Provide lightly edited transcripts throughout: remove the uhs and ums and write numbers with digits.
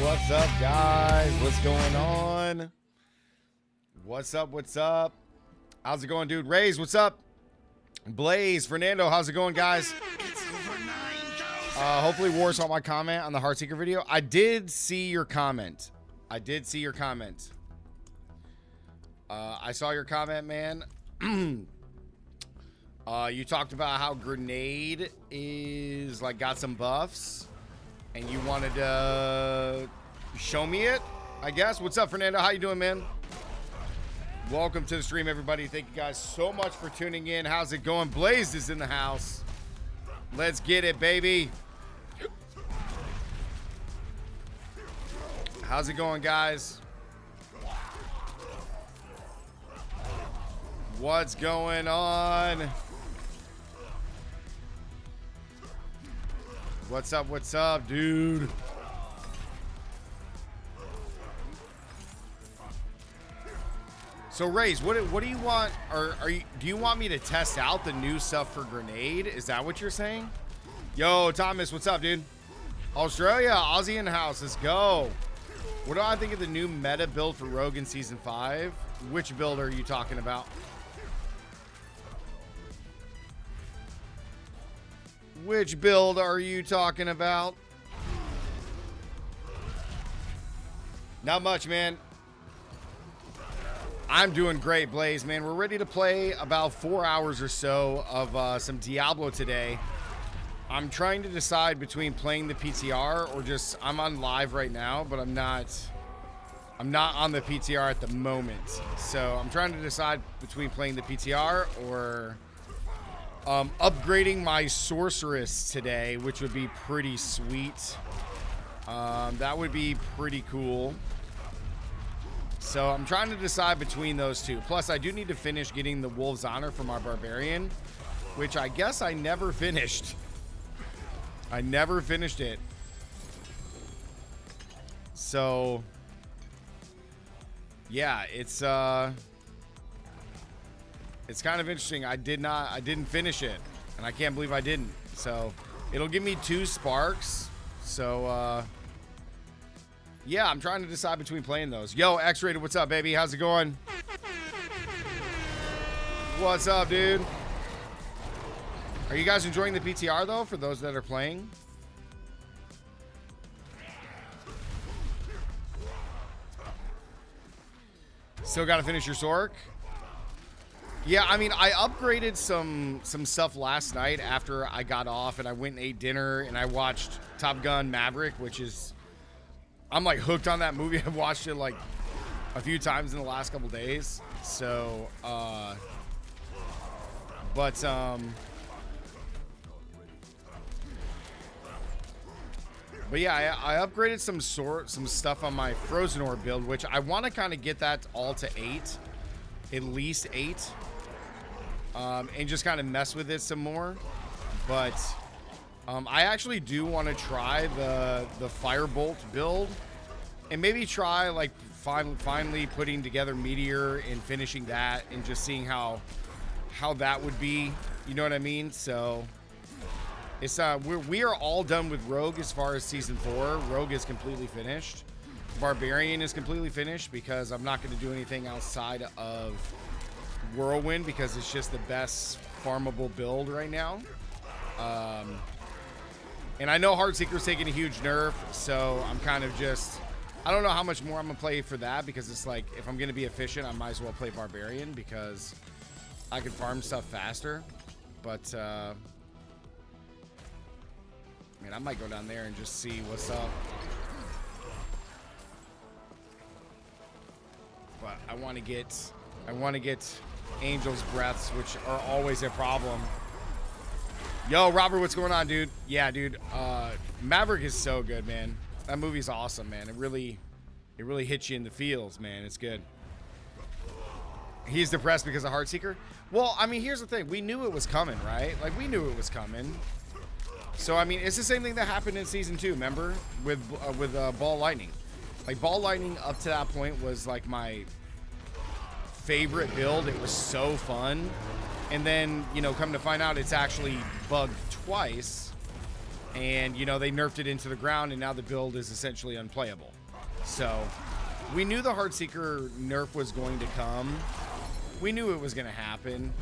What's up, guys? What's going on? What's up? What's up? How's it going, dude? Rays, what's up? Blaze, Fernando, how's it going, guys? Hopefully War saw my comment on the Heartseeker video. I did see your comment. I saw your comment, man. You talked about how Grenade is like got some buffs and you wanted to show me it, I guess. What's up, Fernando? How you doing, man? Welcome to the stream, everybody. Thank you guys so much for tuning in. How's it going? Blaze is in the house. Let's get it, baby. How's it going, guys? What's going on? What's up, dude? So, Raze, what do you want? Do you want me to test out the new stuff for Grenade? Is that what you're saying? Yo, Thomas, what's up, dude? Australia, Aussie in the house. Let's go. What do I think of the new meta build for Rogue in Season 5? Which build are you talking about? Which build are you talking about? Not much, man. I'm doing great, Blaze, man. We're ready to play about 4 hours or so of some Diablo today. I'm trying to decide between playing the PTR or just, I'm on live right now, but I'm not on the PTR at the moment. So I'm trying to decide between playing the PTR or upgrading my sorceress today, which would be pretty sweet. That would be pretty cool. So I'm trying to decide between those two. Plus, I do need to finish getting the Wolf's Honor for my Barbarian, which I guess I never finished. I never finished it. So, yeah, it's kind of interesting. I didn't finish it, and I can't believe I didn't. So, it'll give me 2 sparks. So, yeah, I'm trying to decide between playing those. Yo, X-Rated, what's up, baby? How's it going? What's up, dude? Are you guys enjoying the PTR, though, for those that are playing? Still got to finish your Sork? Yeah, I mean, I upgraded some stuff last night after I got off, and I went and ate dinner, and I watched Top Gun Maverick, which is... I'm, like, hooked on that movie. I've watched it, like, a few times in the last couple days. So, But yeah, I upgraded some stuff on my Frozen Orb build, which I want to kind of get that all to 8. At least 8. And just kind of mess with it some more. But... I actually do want to try the Firebolt build and maybe try like finally putting together Meteor and finishing that and just seeing how that would be, you know what I mean? So it's we are all done with Rogue as far as Season 4. Rogue is completely finished. Barbarian is completely finished because I'm not going to do anything outside of Whirlwind because it's just the best farmable build right now. And I know Heartseeker's taking a huge nerf, so I'm kind of just... I don't know how much more I'm going to play for that, because it's like, if I'm going to be efficient, I might as well play Barbarian, because I can farm stuff faster. But, man, I might go down there and just see what's up. But I want to get Angel's Breaths, which are always a problem. Yo, Robert, what's going on, dude? Yeah, dude. Maverick is so good, man. That movie's awesome, man. It really hits you in the feels, man. It's good. He's depressed because of Heartseeker? Well, I mean, here's the thing. We knew it was coming, right? Like, we knew it was coming. So, I mean, it's the same thing that happened in Season 2, remember? With Ball Lightning. Like, Ball Lightning up to that point was, like, my favorite build. It was so fun. And then, you know, come to find out it's actually bugged twice. And, you know, they nerfed it into the ground, and now the build is essentially unplayable. So we knew the Heartseeker nerf was going to come. We knew it was going to happen.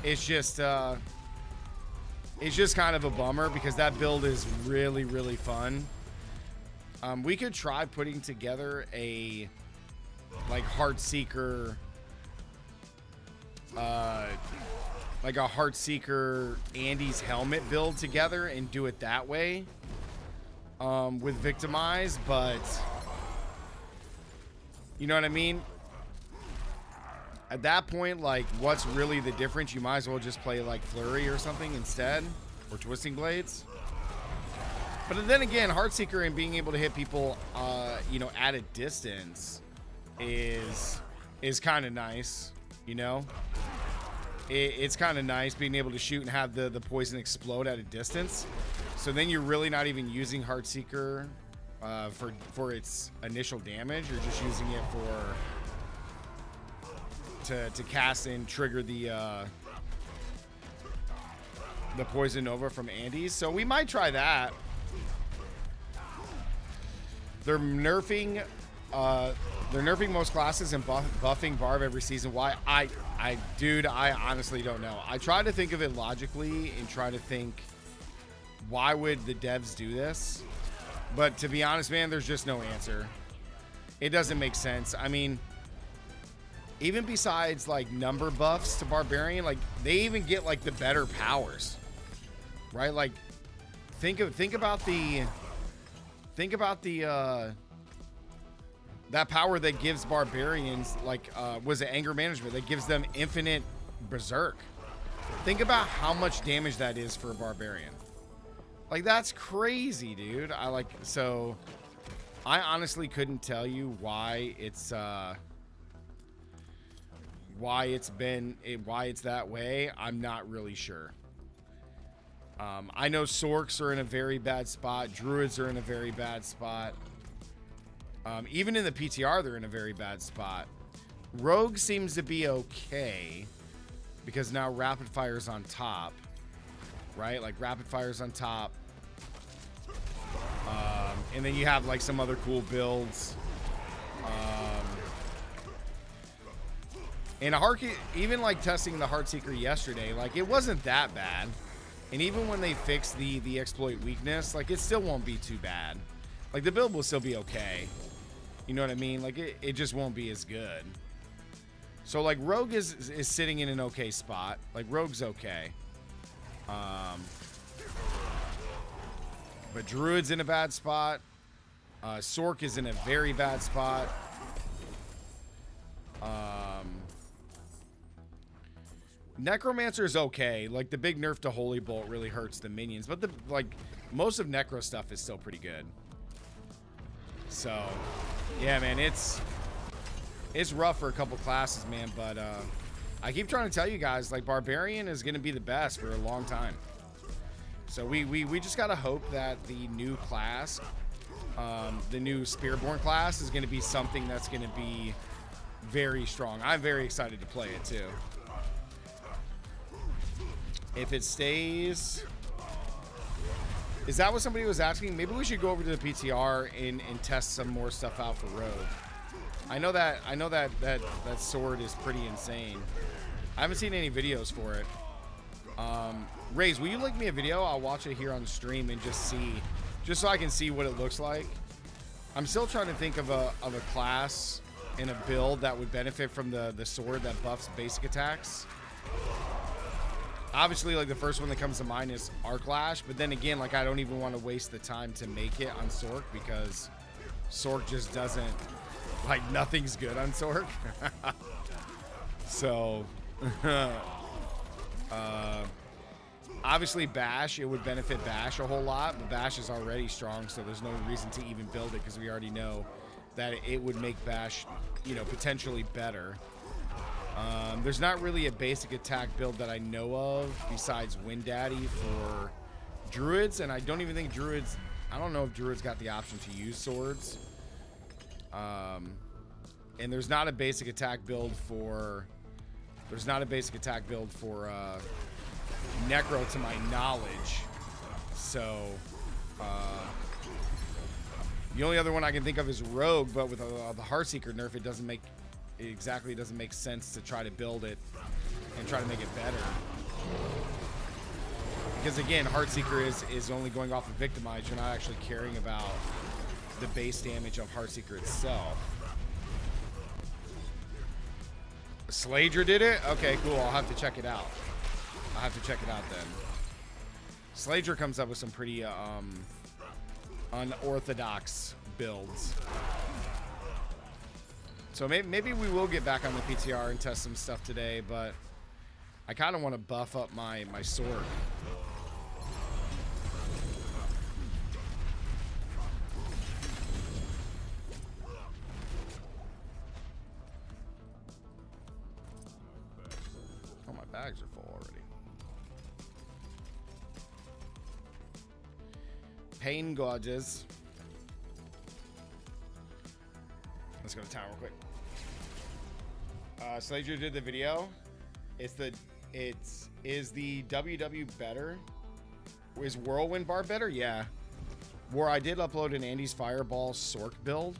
It's just kind of a bummer because that build is really, really fun. We could try putting together a like Heartseeker, like a Heartseeker Andy's helmet build together and do it that way, with Victimize, but you know what I mean? At that point, like, what's really the difference? You might as well just play like Flurry or something instead, or Twisting Blades. But then again, Heartseeker and being able to hit people, you know, at a distance is kind of nice, you know? It's kind of nice being able to shoot and have the poison explode at a distance. So then you're really not even using Heartseeker for its initial damage. You're just using it to cast and trigger the Poison Nova from Andy's. So we might try that. They're nerfing most classes and buffing Barb every season. Why? Dude, I honestly don't know. I try to think of it logically and try to think, why would the devs do this? But to be honest, man, there's just no answer. It doesn't make sense. I mean, even besides like number buffs to Barbarian, like they even get like the better powers, right? Like think about the that power that gives Barbarians, like, was it anger management, that gives them infinite berserk. Think about how much damage that is for a Barbarian. Like, that's crazy, dude. So I honestly couldn't tell you why it's that way. I'm not really sure. I know Sorks are in a very bad spot. Druids are in a very bad spot. Even in the PTR, they're in a very bad spot. Rogue seems to be okay because now Rapid Fire's on top, right? Like Rapid Fire's on top. And then you have like some other cool builds. And even like testing the Heartseeker yesterday, like it wasn't that bad. And even when they fix the exploit weakness, like it still won't be too bad. Like the build will still be okay. You know what I mean? Like it just won't be as good. So like Rogue is sitting in an okay spot. Like Rogue's okay. But Druid's in a bad spot. Sork is in a very bad spot. Necromancer is okay. Like the big nerf to Holy Bolt really hurts the minions, but most of Necro stuff is still pretty good. So yeah, man, it's rough for a couple classes, man, but I keep trying to tell you guys, like Barbarian is going to be the best for a long time. So we just got to hope that the new class, the new Spearborn class is going to be something that's going to be very strong. I'm very excited to play it too. If it stays... Is that what somebody was asking? Maybe we should go over to the PTR and test some more stuff out for Rogue. I know that sword is pretty insane. I haven't seen any videos for it. Raze, will you link me a video? I'll watch it here on the stream and just so I can see what it looks like. I'm still trying to think of a class and a build that would benefit from the sword that buffs basic attacks. Obviously, like the first one that comes to mind is Arclash, but then again, like I don't even want to waste the time to make it on Sork because Sork just doesn't, like nothing's good on Sork. So, obviously Bash, it would benefit Bash a whole lot, but Bash is already strong, so there's no reason to even build it because we already know that it would make Bash, you know, potentially better. There's not really a basic attack build that I know of besides Wind Daddy for Druids, and I don't even think Druids, I don't know if Druids got the option to use swords. And there's not a basic attack build for Necro to my knowledge. So The only other one I can think of is Rogue, but with the Heartseeker nerf, it doesn't make sense to try to build it and try to make it better. Because again, Heartseeker is only going off of Victimize. You're not actually caring about the base damage of Heartseeker itself. Slager did it? Okay, cool. I'll have to check it out. I'll have to check it out then. Slager comes up with some pretty unorthodox builds. So maybe we will get back on the PTR and test some stuff today, but I kind of want to buff up my sword. Oh, my bags are full already. Pain Gorges. Let's go to town real quick. Slager did the video. Is the WW better? Is Whirlwind Bar better? Yeah. Where I did upload an Andy's Fireball Sork build.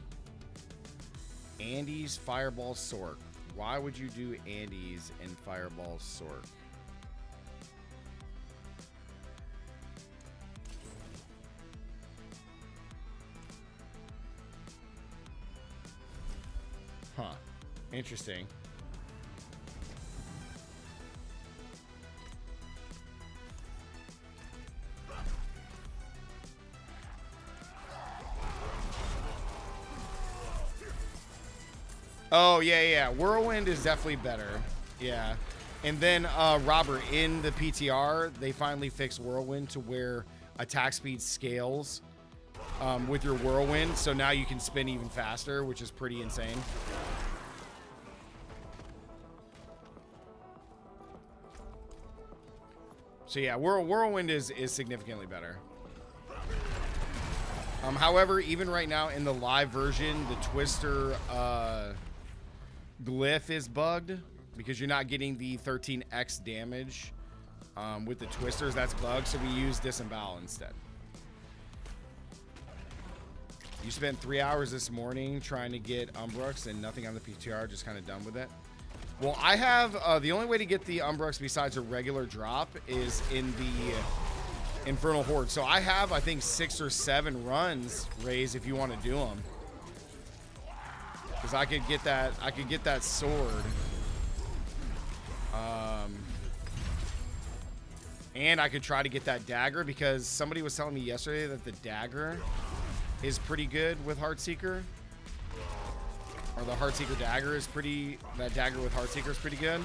Andy's Fireball Sork. Why would you do Andy's and Fireball Sork? Huh. Interesting. Oh, yeah. Whirlwind is definitely better. Yeah. And then, Robert, in the PTR, they finally fixed Whirlwind to where attack speed scales with your Whirlwind. So now you can spin even faster, which is pretty insane. So yeah, Whirlwind is significantly better. However, even right now in the live version, the Twister glyph is bugged because you're not getting the 13x damage with the Twisters. That's bugged, so we use Disembowel instead. You spent 3 hours this morning trying to get Umbrux and nothing on the PTR, just kind of done with it. Well, I have the only way to get the Umbrux besides a regular drop is in the Infernal Horde. So I have, I think, 6 or 7 runs, Raze, if you want to do them. Because I could get that sword. And I could try to get that dagger because somebody was telling me yesterday that the dagger is pretty good with Heartseeker. Or the Heartseeker dagger is that dagger with Heartseeker is pretty good.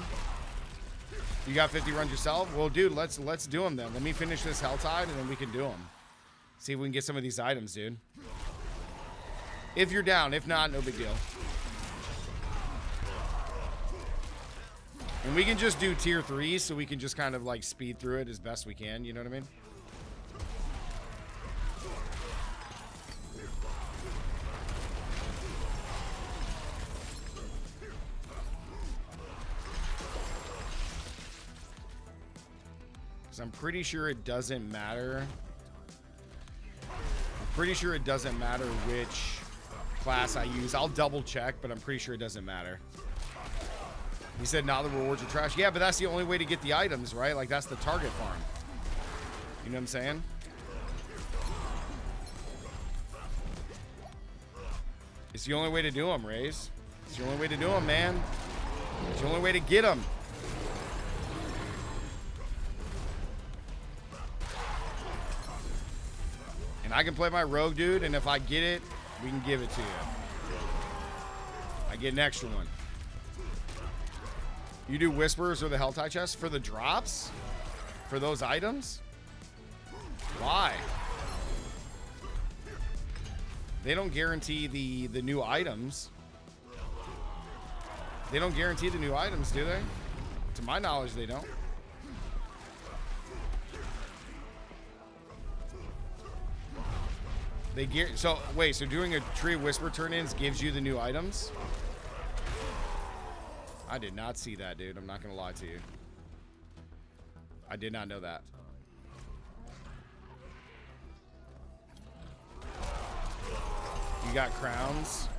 You got 50 runs yourself? Well, dude, let's do them then. Let me finish this Helltide and then we can do them. See if we can get some of these items, dude. If you're down. If not, no big deal. And we can just do tier 3 so we can just kind of like speed through it as best we can. You know what I mean? I'm pretty sure it doesn't matter. I'm pretty sure it doesn't matter which class I use. I'll double check, but I'm pretty sure it doesn't matter. He said, now the rewards are trash. Yeah, but that's the only way to get the items, right? Like, that's the target farm. You know what I'm saying? It's the only way to do them, Raze. It's the only way to do them, man. It's the only way to get them. And I can play my rogue, dude, and if I get it, we can give it to you. I get an extra one. You do Whispers or the Helltide chest for the drops? For those items? Why? They don't guarantee the new items. They don't guarantee the new items, do they? To my knowledge, they don't. So wait, so doing a Tree of Whisper turn-ins gives you the new items? I did not see that, dude. I'm not gonna lie to you. I did not know that. got crowns.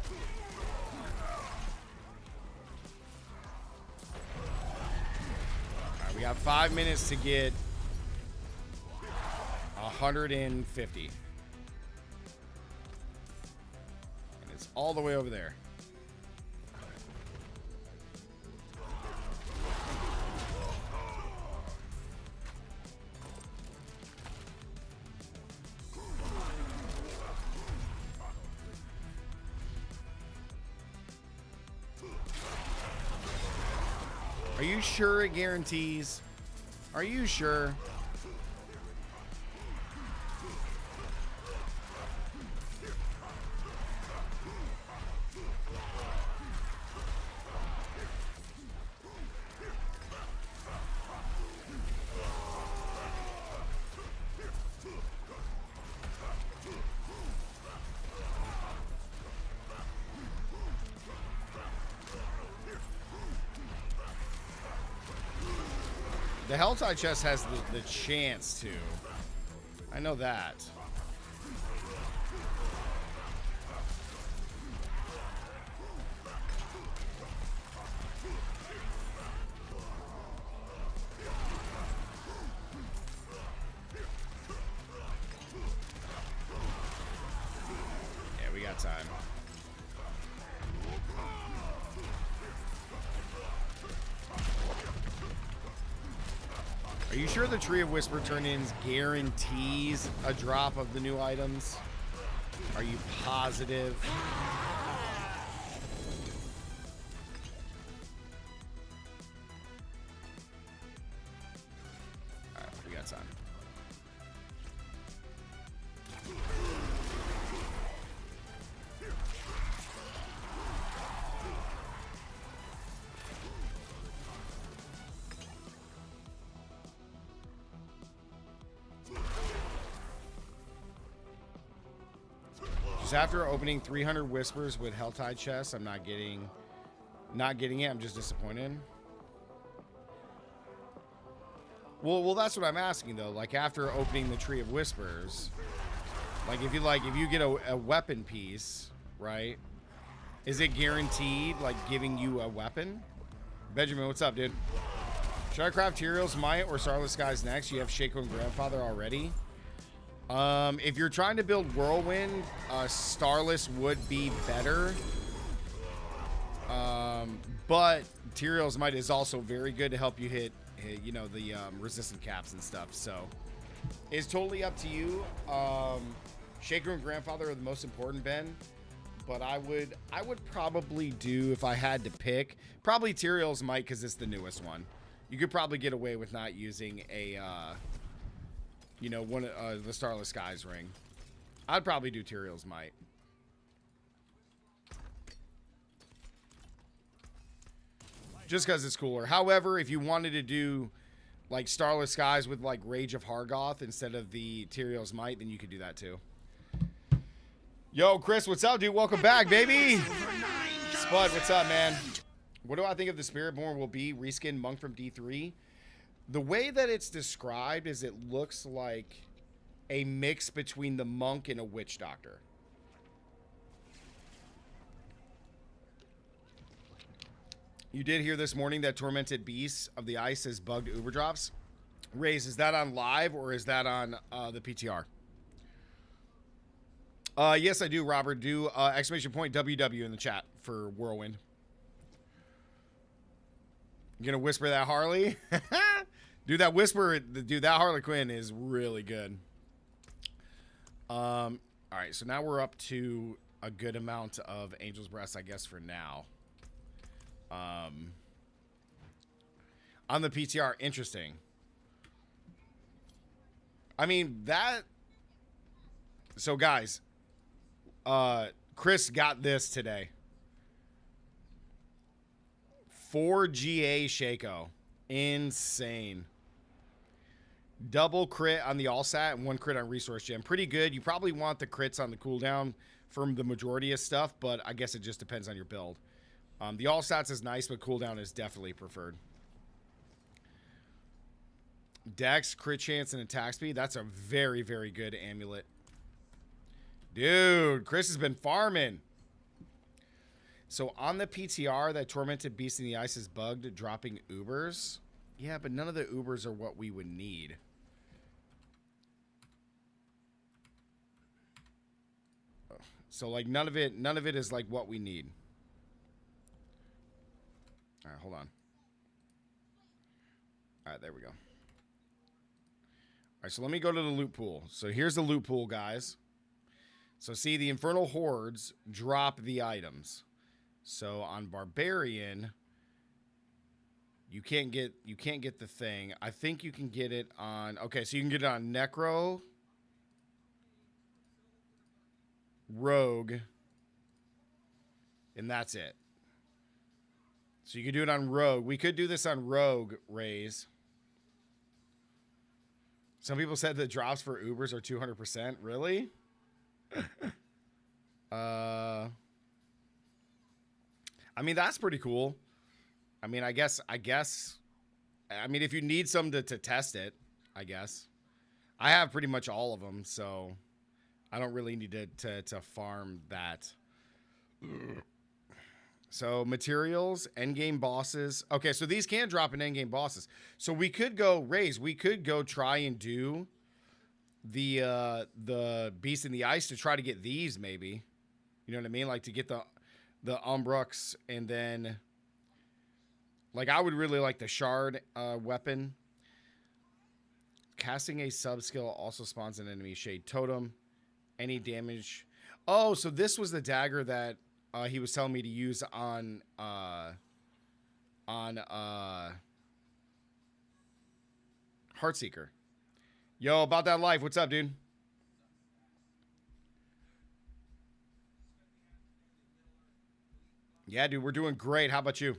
All right, we got 5 minutes to get 150. And it's all the way over there. Are you sure it guarantees? Are you sure? The Helltide chest has the chance to. I know that. Yeah, we got time. Are you sure the Tree of Whisper turn-ins guarantees a drop of the new items? Are you positive? All right, we got time. Just after opening 300 Whispers with Helltide chests, I'm not getting it. I'm just disappointed. Well, that's what I'm asking though. Like after opening the Tree of Whispers, like if you get a weapon piece, right? Is it guaranteed like giving you a weapon? Benjamin, what's up, dude? Should I craft Tyrael's Might or Starless Skies next? You have Shaco and Grandfather already. If you're trying to build Whirlwind, Starless would be better. But Tyrael's Might is also very good to help you hit you know, the resistant caps and stuff. So it's totally up to you. Shaker and Grandfather are the most important, Ben. But I would probably do, if I had to pick, probably Tyrael's Might because it's the newest one. You could probably get away with not using a you know, the Starless Skies ring. I'd probably do Tyrael's Might. Just because it's cooler. However, if you wanted to do like Starless Skies with like Rage of Hargoth instead of the Tyrael's Might, then you could do that too. Yo, Chris, what's up, dude? Welcome back, baby. Spud, what's up, man? What do I think of the Spiritborn will be? Reskin Monk from D3. The way that it's described is it looks like a mix between the monk and a witch doctor. You did hear this morning that Tormented Beasts of the Ice has bugged Uber drops. Raze, is that on live or is that on the PTR? Yes, I do, Robert. Do exclamation point WW in the chat for Whirlwind. You gonna whisper that Harley? Dude, that whisper, dude, that Harley Quinn is really good. All right, so now we're up to a good amount of Angel's Breast, I guess, for now. On the PTR, interesting. I mean, that... So, guys, Chris got this today. 4 GA Shaco. Insane. Double crit on the All-Sat and 1 crit on Resource Gem. Pretty good. You probably want the crits on the cooldown from the majority of stuff, but I guess it just depends on your build. The All-Sats is nice, but cooldown is definitely preferred. Dex, crit chance, and attack speed. That's a very, very good amulet. Dude, Chris has been farming. So on the PTR, that Tormented Beast in the Ice is bugged, dropping Ubers. Yeah, but none of the Ubers are what we would need. So like none of it is like what we need. All right, hold on. All right, there we go. All right, so let me go to the loot pool. So here's the loot pool, guys. So see, the Infernal Hordes drop the items. So on Barbarian, you can't get the thing. I think you can get it on. Okay, so you can get it on Necro, Rogue, and that's it. So you can do it on Rogue. We could do this on Rogue, Raise. Some people said the drops for Ubers are 200%. Really? I mean, that's pretty cool. I mean, I guess, I mean, if you need some to test it, I guess. I have pretty much all of them, so I don't really need to farm that. So materials, endgame bosses. Okay, so these can drop in endgame bosses. So we could go raise. We could go try and do the Beast in the Ice to try to get these, maybe. You know what I mean? Like to get the Umbrux, and then like I would really like the Shard weapon. Casting a sub skill also spawns an enemy Shade Totem. Any damage. Oh, so this was the dagger that he was telling me to use on Heartseeker. Yo, about that life. What's up, dude? Yeah, dude, we're doing great. How about you?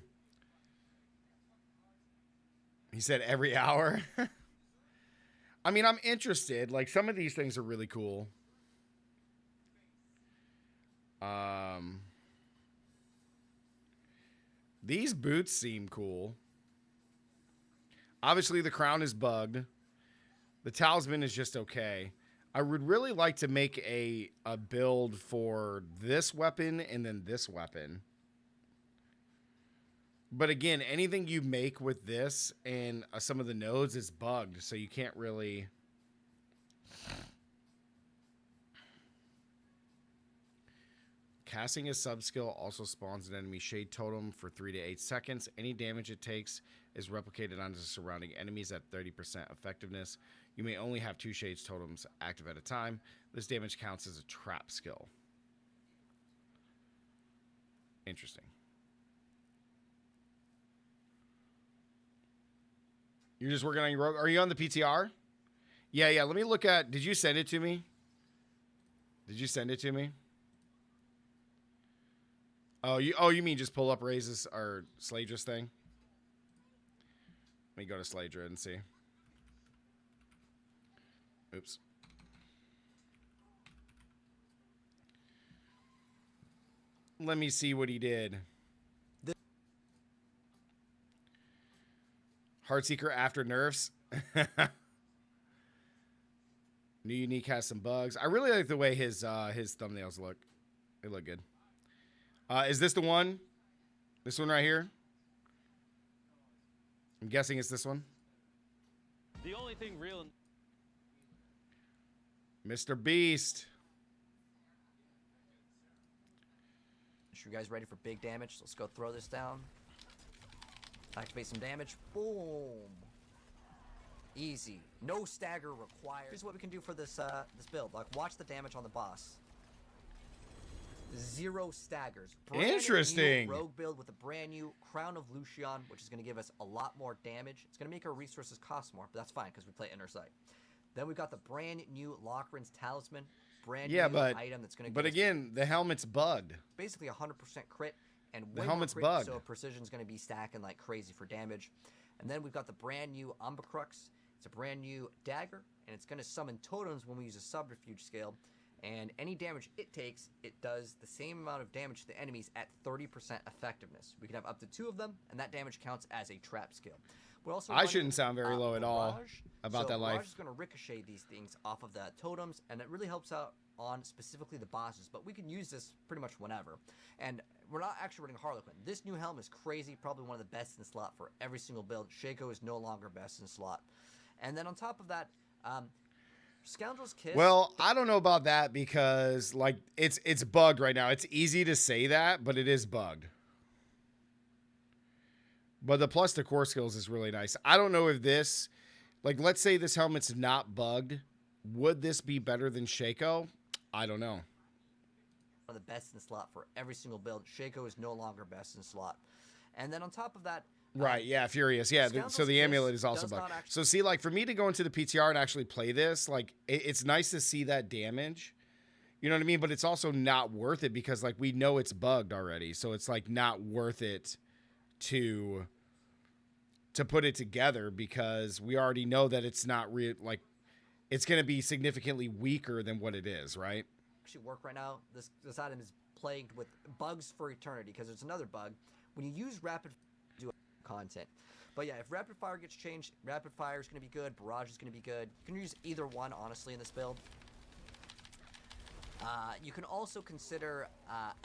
He said every hour. I mean, I'm interested. Like, some of these things are really cool. These boots seem cool. Obviously, the crown is bugged. The talisman is just okay. I would really like to make a build for this weapon and then this weapon. But again, anything you make with this and some of the nodes is bugged, so you can't really... Casting a sub-skill also spawns an enemy Shade Totem for 3 to 8 seconds. Any damage it takes is replicated onto surrounding enemies at 30% effectiveness. You may only have 2 Shades Totems active at a time. This damage counts as a trap skill. Interesting. You're just working on your rogue. Are you on the PTR? Yeah. Let me look at... Did you send it to me? Did you send it to me? Oh, you mean just pull up Raises or Sladra's thing? Let me go to Sladra and see. Oops. Let me see what he did. Heartseeker after nerfs. New Unique has some bugs. I really like the way his thumbnails look. They look good. Is this the one? This one right here? I'm guessing it's this one. The only thing real... Mr. Beast. You guys ready for big damage? Let's go throw this down. Activate some damage. Boom. Easy. No stagger required. Here's what we can do for this this build. Like, watch the damage on the boss. 0 staggers. Interesting. New rogue build with a brand new Crown of Lucian, which is going to give us a lot more damage. It's going to make our resources cost more, but that's fine because we play Inner Sight. Then we've got the brand new Lochran's Talisman. Brand new item that's going to. But again, the helmet's bugged. Basically 100% crit, and the helmet's bugged. So precision's going to be stacking like crazy for damage. And then we've got the brand new Umbacrux. It's a brand new dagger, and it's going to summon totems when we use a subterfuge scale. And any damage it takes, it does the same amount of damage to the enemies at 30% effectiveness. We can have up to 2 of them, and that damage counts as a trap skill. We're also I shouldn't sound very low at all about that life. Barrage is going to ricochet these things off of the totems, and it really helps out on specifically the bosses, but we can use this pretty much whenever. And we're not actually running Harlequin. This new helm is crazy, probably one of the best in slot for every single build. Shaco is no longer best in slot. And then on top of that, Scoundrel's Kiss. Well, I don't know about that because like it's bugged right now. It's easy to say that, but it is bugged. But the plus to core skills is really nice. I don't know if this, like, let's say this helmet's not bugged. Would this be better than Shaco? I don't know. One of the best in slot for every single build. Shaco is no longer best in slot. And then on top of that, right, yeah, Furious. Yeah, so the amulet is also bugged. So see, like, for me to go into the PTR and actually play this, like, it's nice to see that damage. You know what I mean? But it's also not worth it because, like, we know it's bugged already. So it's, like, not worth it to put it together because we already know that it's not real. Like, it's going to be significantly weaker than what it is, right? Actually work right now. This item is plagued with bugs for eternity because there's another bug. When you use rapid do content. But yeah, if rapid fire gets changed, rapid fire is going to be good. Barrage is going to be good. You can use either one, honestly, in this build. You can also consider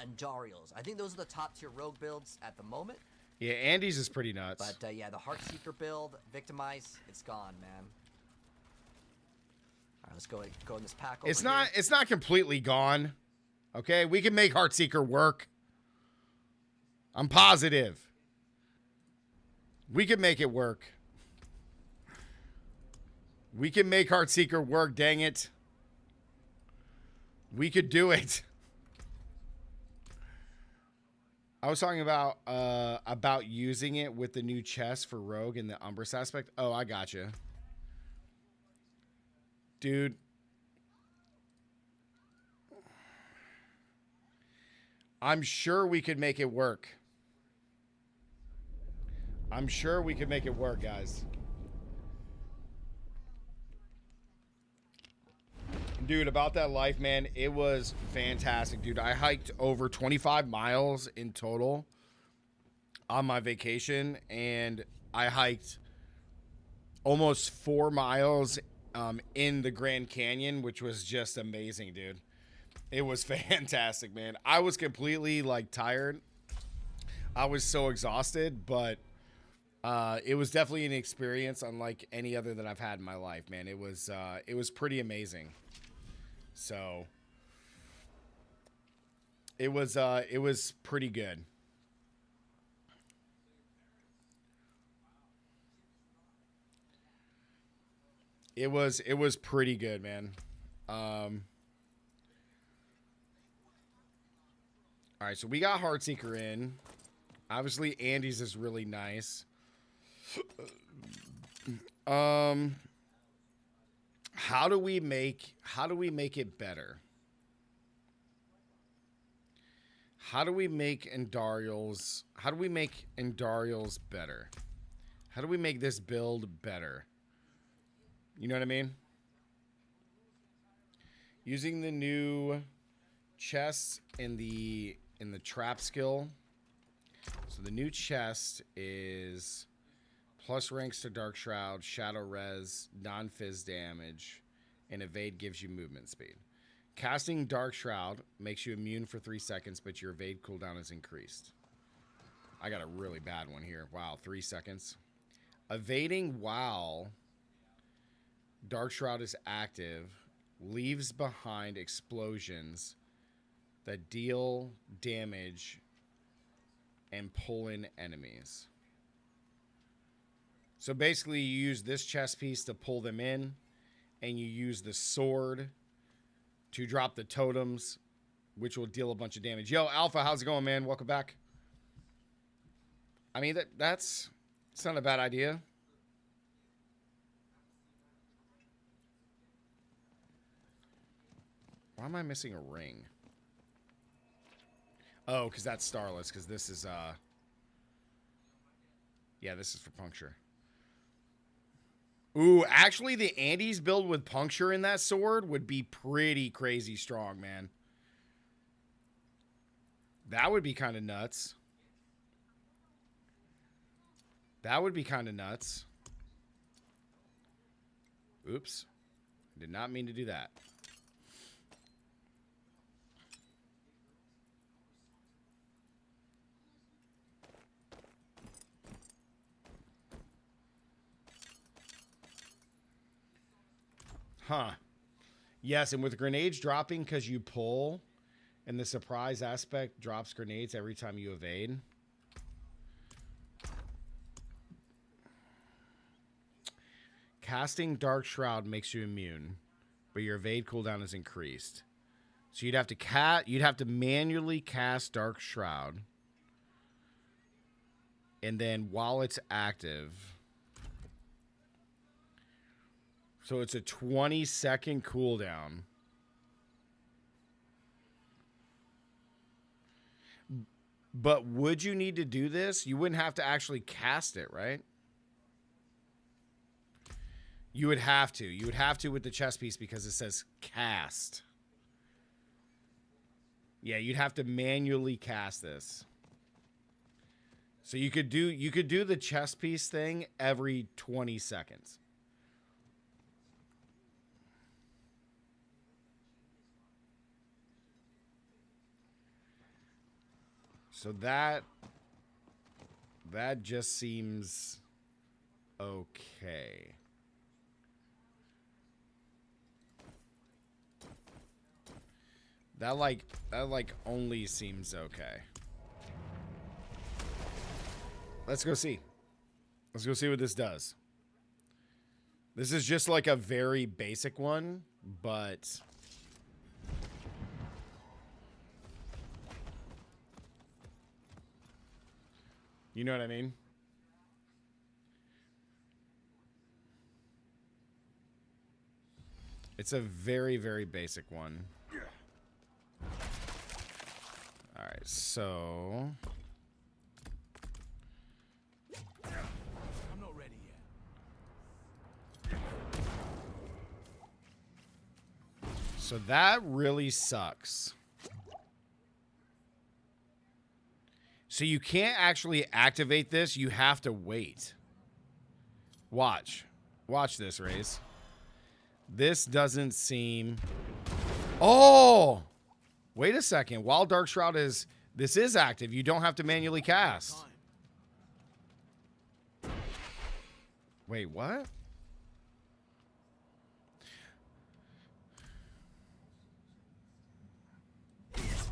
Andariels. I think those are the top tier rogue builds at the moment. Yeah, Andy's is pretty nuts. But yeah, the Heartseeker build, Victimize, it's gone, man. All right, let's go in this pack. It's not completely gone. Okay, we can make Heartseeker work. I'm positive. We can make it work. We can make Heartseeker work, dang it. We could do it. I was talking about using it with the new chest for Rogue and the Umbrus aspect. Oh, I gotcha. Dude. I'm sure we could make it work. I'm sure we could make it work, guys. Dude, about that life, man, it was fantastic, dude. I hiked over 25 miles in total on my vacation, and I hiked almost 4 miles in the Grand Canyon, which was just amazing, dude. It was fantastic, man. I was completely, like, tired. I was so exhausted, but it was definitely an experience unlike any other that I've had in my life, man. It was pretty amazing. So it was pretty good. It was pretty good, man. All right, so we got Heartseeker in. Obviously, Andy's is really nice. How do we make it better? How do we make Andariels better? How do we make this build better? You know what I mean? Using the new chests in the trap skill. So the new chest is plus ranks to Dark Shroud, Shadow Res, non-fizz damage, and evade gives you movement speed. Casting Dark Shroud makes you immune for 3 seconds, but your evade cooldown is increased. I got a really bad one here. Wow, 3 seconds. Evading while Dark Shroud is active leaves behind explosions that deal damage and pull in enemies. So basically you use this chest piece to pull them in, and you use the sword to drop the totems, which will deal a bunch of damage. Yo, Alpha, how's it going, man? Welcome back. I mean, it's not a bad idea. Why am I missing a ring? Oh, because that's Starless, because this is, yeah, this is for puncture. Ooh, actually, the Andes build with puncture in that sword would be pretty crazy strong, man. That would be kind of nuts. That would be kind of nuts. Oops. Did not mean to do that. Huh. Yes, and with grenades dropping because you pull, and the surprise aspect drops grenades every time you evade. Casting Dark Shroud makes you immune, but your evade cooldown is increased. So you'd have to manually cast Dark Shroud. And then while it's active, so it's a 20-second cooldown. But would you need to do this? You wouldn't have to actually cast it, right? You would have to. You would have to with the chess piece because it says cast. Yeah, you'd have to manually cast this. So you could do the chess piece thing every 20 seconds. So that just seems okay. That only seems okay. Let's go see. Let's go see what this does. This is just like a very basic one, but you know what I mean? It's a very, very basic one. All right, so I'm not ready yet. So that really sucks. So you can't actually activate this. You have to wait. Watch. Watch this, Raze. This doesn't seem... Oh! Wait a second. While Dark Shroud is... This is active. You don't have to manually cast. Wait, what?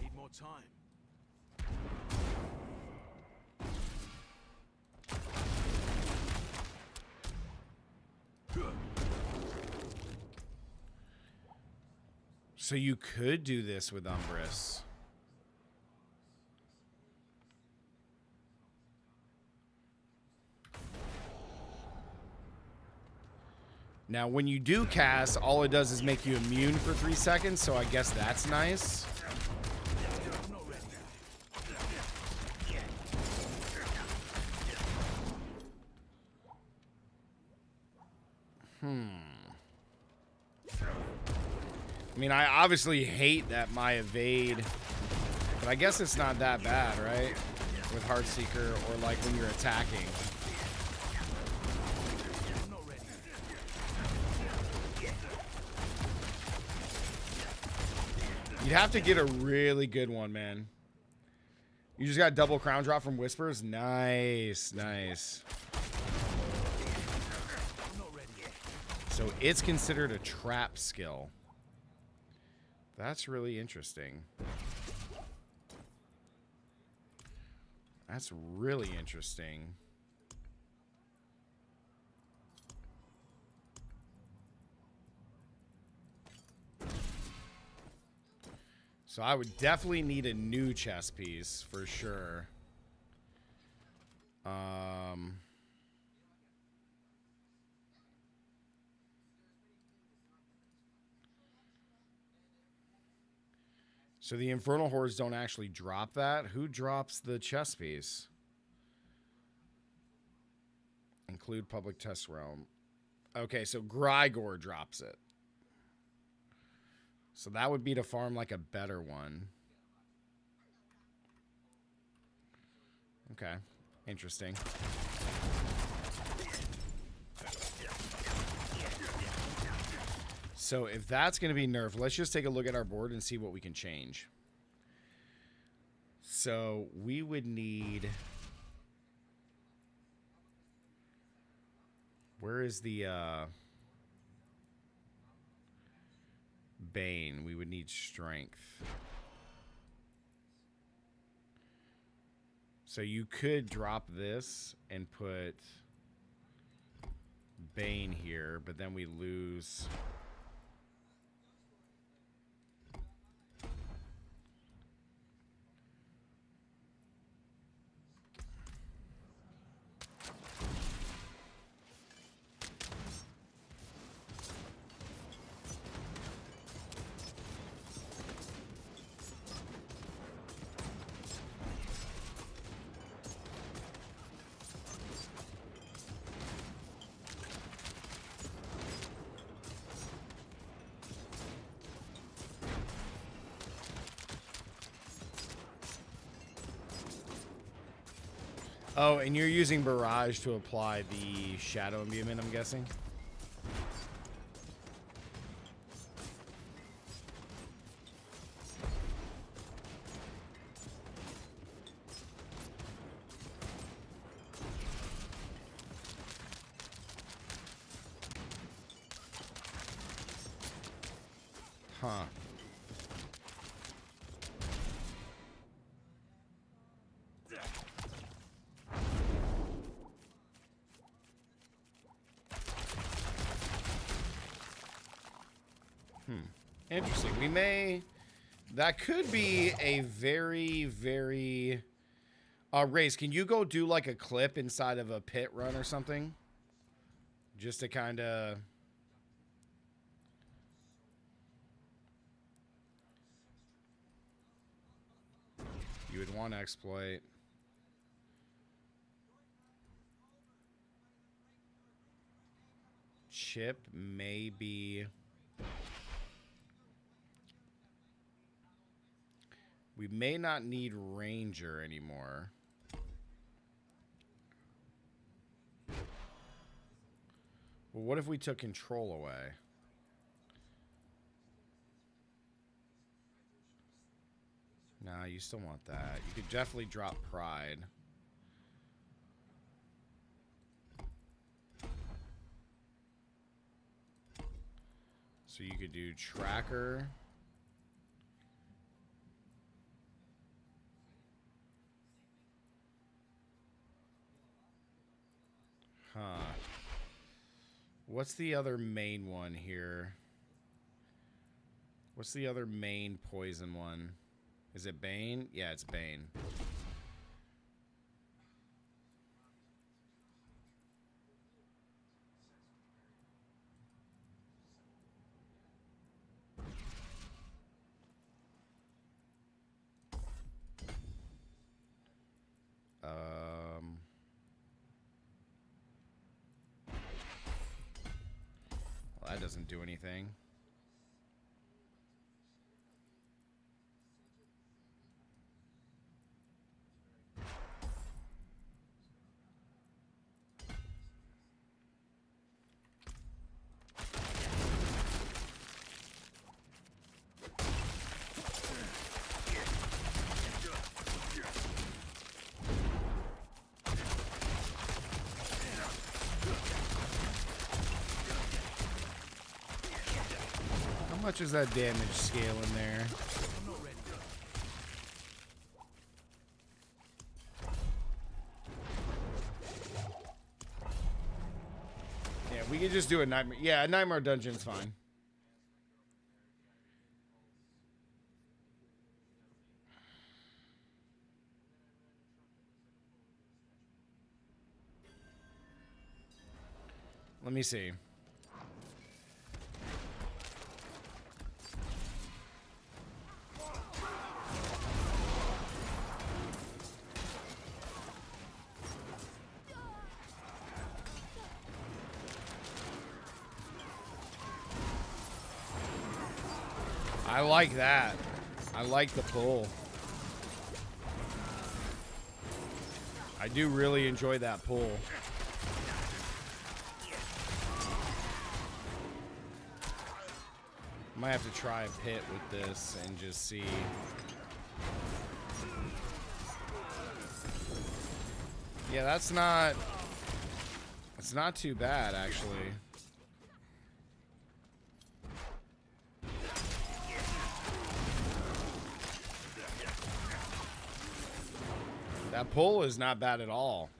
Need more time. So you could do this with Umbrus. Now, when you do cast, all it does is make you immune for 3 seconds, so I guess that's nice. I mean, I obviously hate that my evade, but I guess it's not that bad, right? With Heartseeker or like when you're attacking. You'd have to get a really good one, man. You just got double crown drop from Whispers? Nice, nice. So it's considered a trap skill. That's really interesting. That's really interesting. So I would definitely need a new chess piece for sure. So the Infernal Hordes don't actually drop that. Who drops the chess piece? Include public test realm. Okay, so Grigor drops it. So that would be to farm like a better one. Okay, interesting. So if that's going to be nerfed, let's just take a look at our board and see what we can change. So we would need... Where is the... Bane, we would need strength. So you could drop this and put Bane here, but then we lose. Oh, and you're using Barrage to apply the Shadow Imbuement, I'm guessing? Huh. Interesting. We may... That could be a very, very... Raze, can you go do like a clip inside of a pit run or something? Just to kind of... You would want to exploit. Chip maybe... We may not need Ranger anymore. Well, what if we took control away? Nah, you still want that. You could definitely drop Pride. So you could do Tracker. Huh. What's the other main one here? What's the other main poison one? Is it Bane? Yeah, it's Bane. Well, that doesn't do anything. How much is that damage scale in there? Yeah, we could just do a nightmare. Yeah, a nightmare dungeon's fine. Let me see. I like that. I like the pull. I do really enjoy that pull. Might have to try a pit with this and just see. Yeah, that's not... It's not too bad, actually. That pull is not bad at all.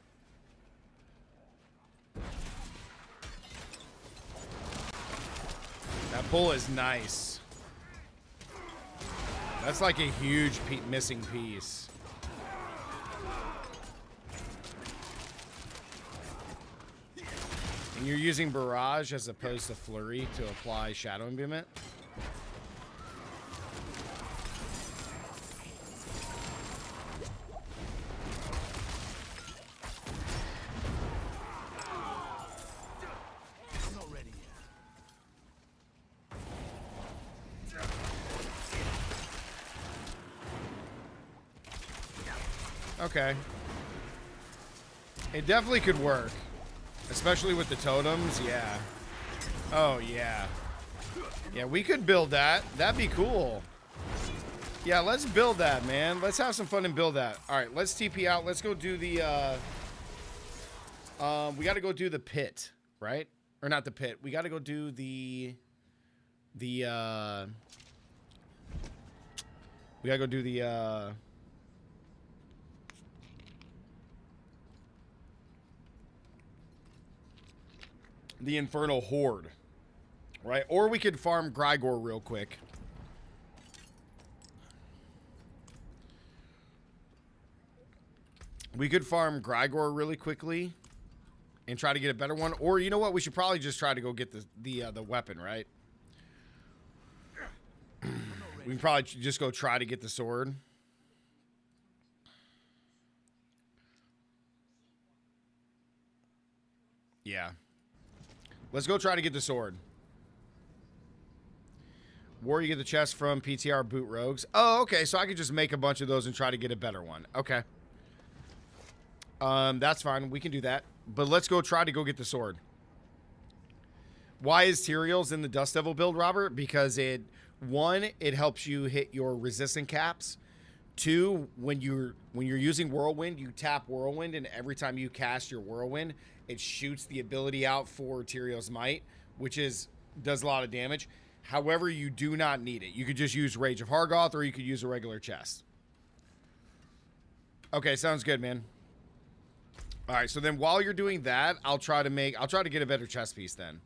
That pull is nice. That's like a huge missing piece. And you're using Barrage as opposed to Flurry to apply Shadow Imbuement. I'm not ready yet. Okay. It definitely could work. Especially with the totems, yeah. Oh, yeah. Yeah, we could build that. That'd be cool. Yeah, let's build that, man. Let's have some fun and build that. All right, let's TP out. Let's go do the, we got to go do the pit, right? Or not the pit. We got to go do the, we got to go do the, the Infernal Horde, right? Or we could farm Grigor real quick. We could farm Grigor really quickly and try to get a better one. Or you know what? We should probably just try to go get the weapon, right? We can probably just go try to get the sword. Yeah. Let's go try to get the sword. War, you get the chest from PTR Boot Rogues. Oh, okay. So I could just make a bunch of those and try to get a better one. Okay. That's fine. We can do that. But let's go try to go get the sword. Why is Tyrael's in the Dust Devil build, Robert? Because it helps you hit your resistant caps. 2, when you're using Whirlwind, you tap Whirlwind, and every time you cast your Whirlwind, it shoots the ability out for Tyrael's Might, which does a lot of damage. However, you do not need it. You could just use Rage of Hargoth, or you could use a regular chest. Okay, sounds good, man. All right, so then while you're doing that, I'll try to get a better chest piece then.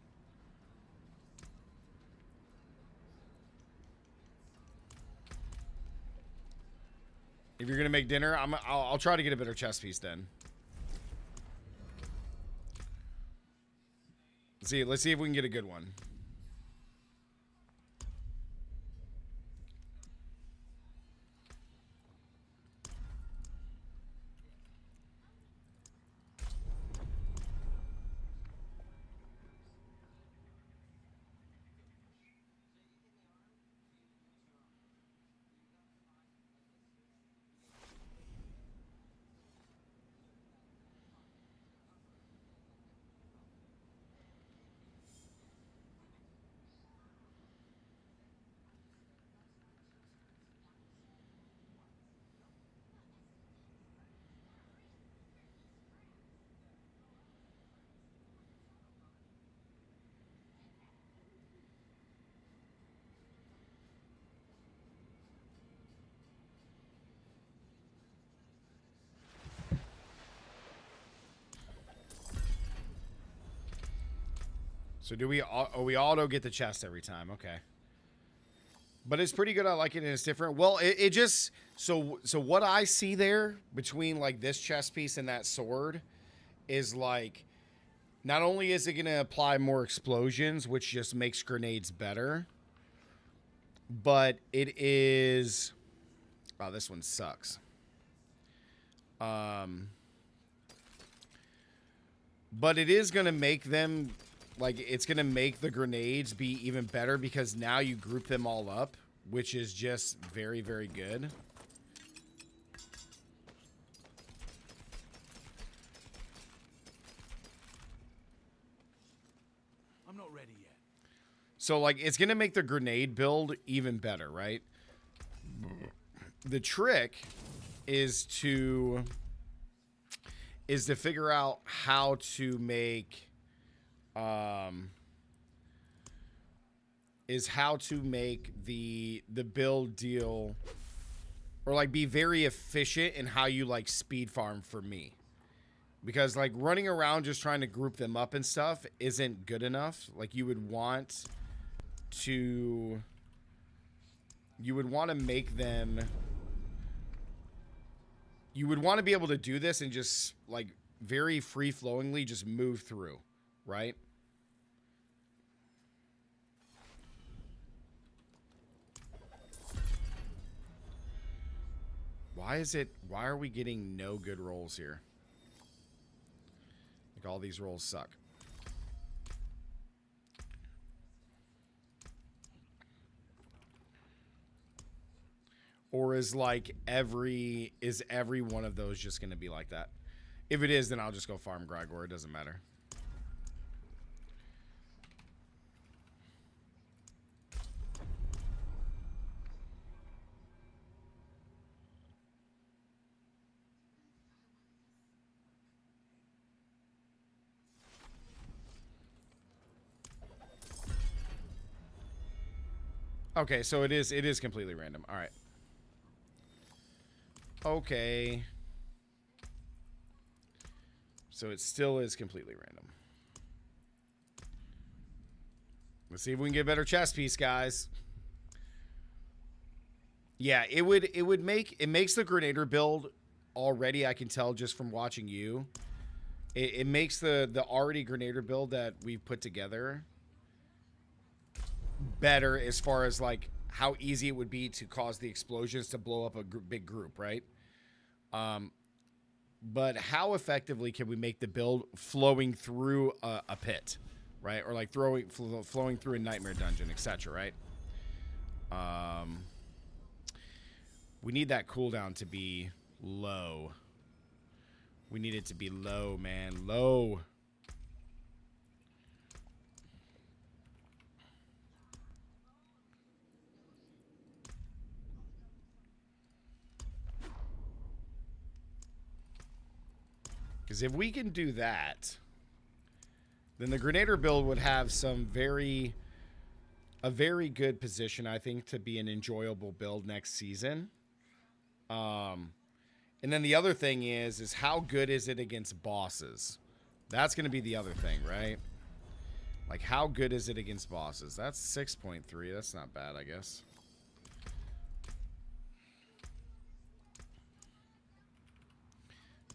If you're gonna make dinner, I'll try to get a better chest piece then. Let's see if we can get a good one. So do we auto get the chest every time? Okay. But it's pretty good. I like it, and it's different. Well, it just so what I see there between like this chest piece and that sword is like, not only is it going to apply more explosions, which just makes grenades better, but it is, oh, this one sucks. But it is going to make them, like, it's going to make the grenades be even better because now you group them all up, which is just very, very good. I'm not ready yet. So, like, it's going to make the grenade build even better, right? The trick is to figure out how to make the build deal or like be very efficient in how you like speed farm for me. Because like running around just trying to group them up and stuff isn't good enough. Like you would want to make them, you would want to be able to do this and just like very free flowingly just move through, right? Why are we getting no good rolls here? Like all these rolls suck. Or is every one of those just going to be like that? If it is, then I'll just go farm Grigor. It doesn't matter. Okay, so it is completely random. All right. Okay. So it still is completely random. Let's see if we can get a better chess piece, guys. Yeah, it makes the Grenader build already, I can tell just from watching you. It makes the already Grenader build that we've put together better as far as like how easy it would be to cause the explosions to blow up a big group, right? But how effectively can we make the build flowing through a pit, right? Or like flowing through a nightmare dungeon, etc., right? We need that cooldown to be low. We need it to be low, man. Low. Because if we can do that, then the Grenader build would have a very good position, I think, to be an enjoyable build next season. And then the other thing is how good is it against bosses? That's going to be the other thing, right? Like, how good is it against bosses? That's 6.3. That's not bad, I guess.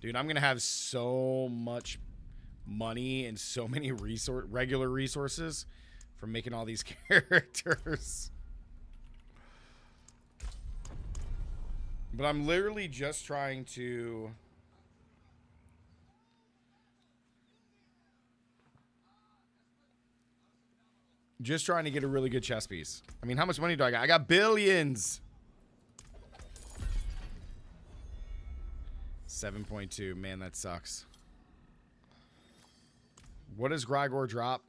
Dude, I'm going to have so much money and so many regular resources from making all these characters. But I'm literally just trying to... Just trying to get a really good chess piece. I mean, how much money do I got? I got billions! 7.2. Man, that sucks. What does Grigor drop?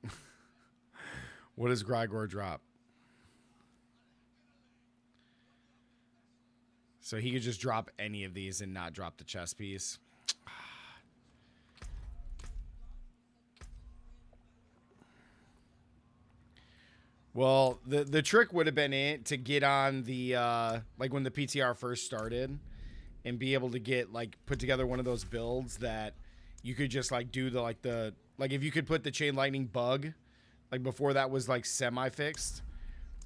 What does Grigor drop? So he could just drop any of these and not drop the chess piece. Well, the trick would have been to get on the like when the PTR first started and be able to get like put together one of those builds that you could just like do the like if you could put the chain lightning bug like before that was like semi fixed,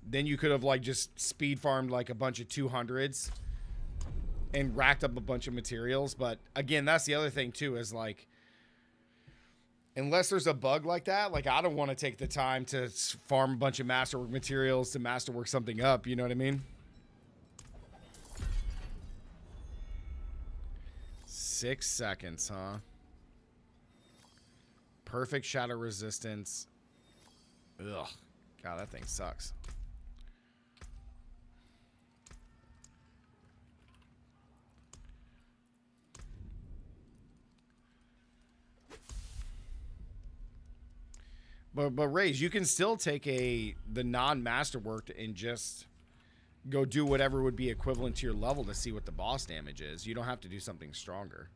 then you could have like just speed farmed like a bunch of 200s and racked up a bunch of materials. But again, that's the other thing too, is like, unless there's a bug like that, like I don't want to take the time to farm a bunch of masterwork materials to masterwork something up. You know what I mean? 6 seconds, huh? Perfect shadow resistance. Ugh. God, that thing sucks. But Raze, you can still take the non-masterworked and just go do whatever would be equivalent to your level to see what the boss damage is. You don't have to do something stronger.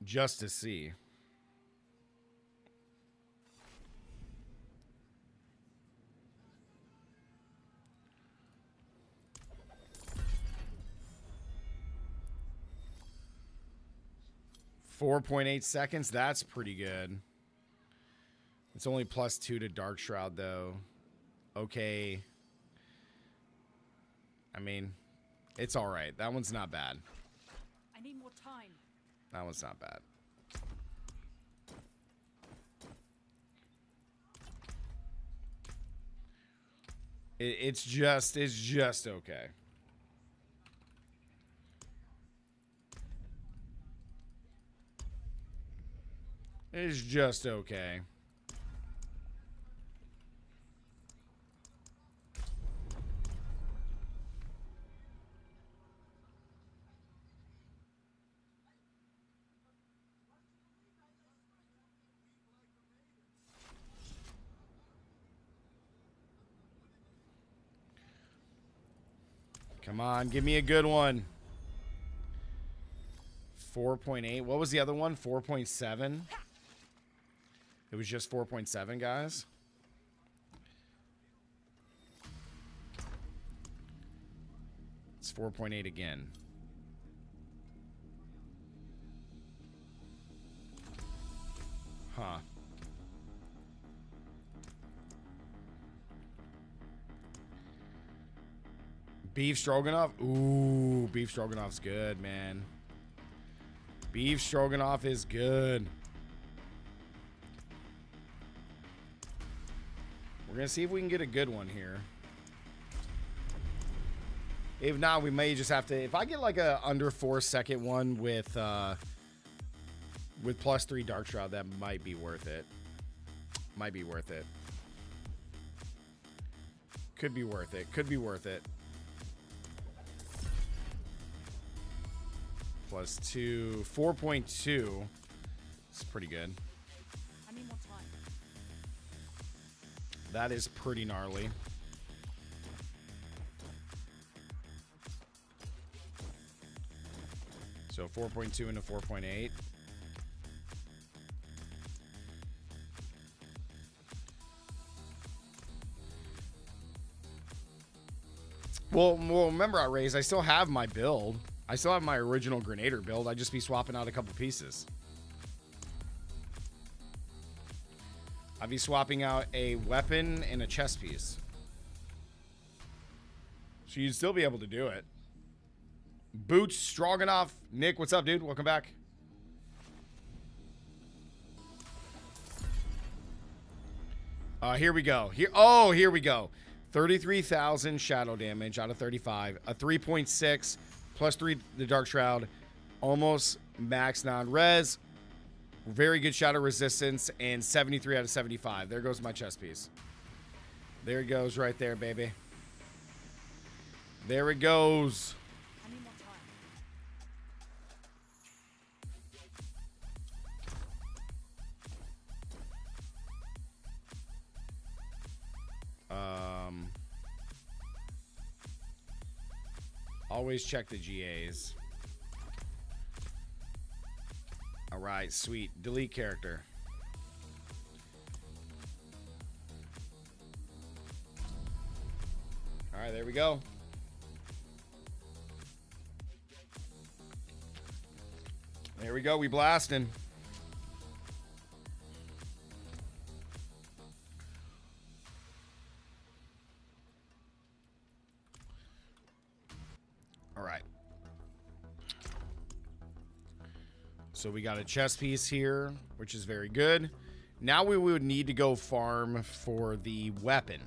Just to see. 4.8 seconds. That's pretty good. It's only +2 to Dark Shroud, though. Okay. I mean, it's all right. That one's not bad. I need more time. That one's not bad. It's just okay. It's just okay. Come on, give me a good one. 4.8. What was the other one? 4.7. It was just 4.7, guys. It's 4.8 again. Huh. Beef stroganoff? Ooh, beef stroganoff's good, man. Beef stroganoff is good. We're going to see if we can get a good one here. If not, we may just have to... If I get like a under 4-second one with +3 Dark Shroud, that might be worth it. Might be worth it. Could be worth it. Could be worth it. +2. 4.2. It's pretty good. I need more time. That is pretty gnarly. So 4.2 into 4.8. Well, remember, Outraze, I still have my build. I still have my original Grenader build. I'd just be swapping out a couple pieces. I'd be swapping out a weapon and a chest piece. So you'd still be able to do it. Boots, Stroganoff. Nick, what's up, dude? Welcome back. Here we go. Here we go. 33,000 shadow damage out of 35. A 3.6 +3 the Dark Shroud. Almost max non-res. Very good shadow resistance. And 73 out of 75. There goes my chest piece. There it goes right there, baby. There it goes. I need more time. Always check the GAs. All right, sweet. Delete character. All right, there we go. There we go. We blasting. All right. So we got a chest piece here, which is very good. Now we would need to go farm for the weapon,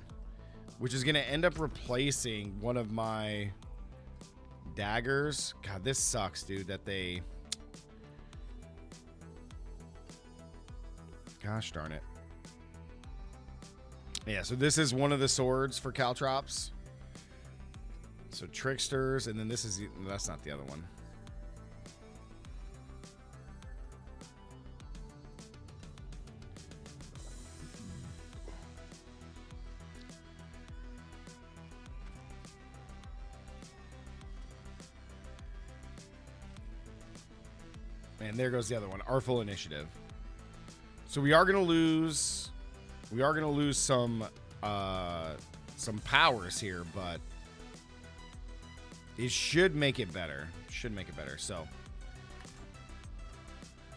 which is going to end up replacing one of my daggers. God, this sucks, dude, that they... Gosh darn it. Yeah, so this is one of the swords for Caltrops. So Tricksters, and then this is... That's not the other one. And there goes the other one. Artful Initiative. So we are gonna lose some powers here, but it should make it better. So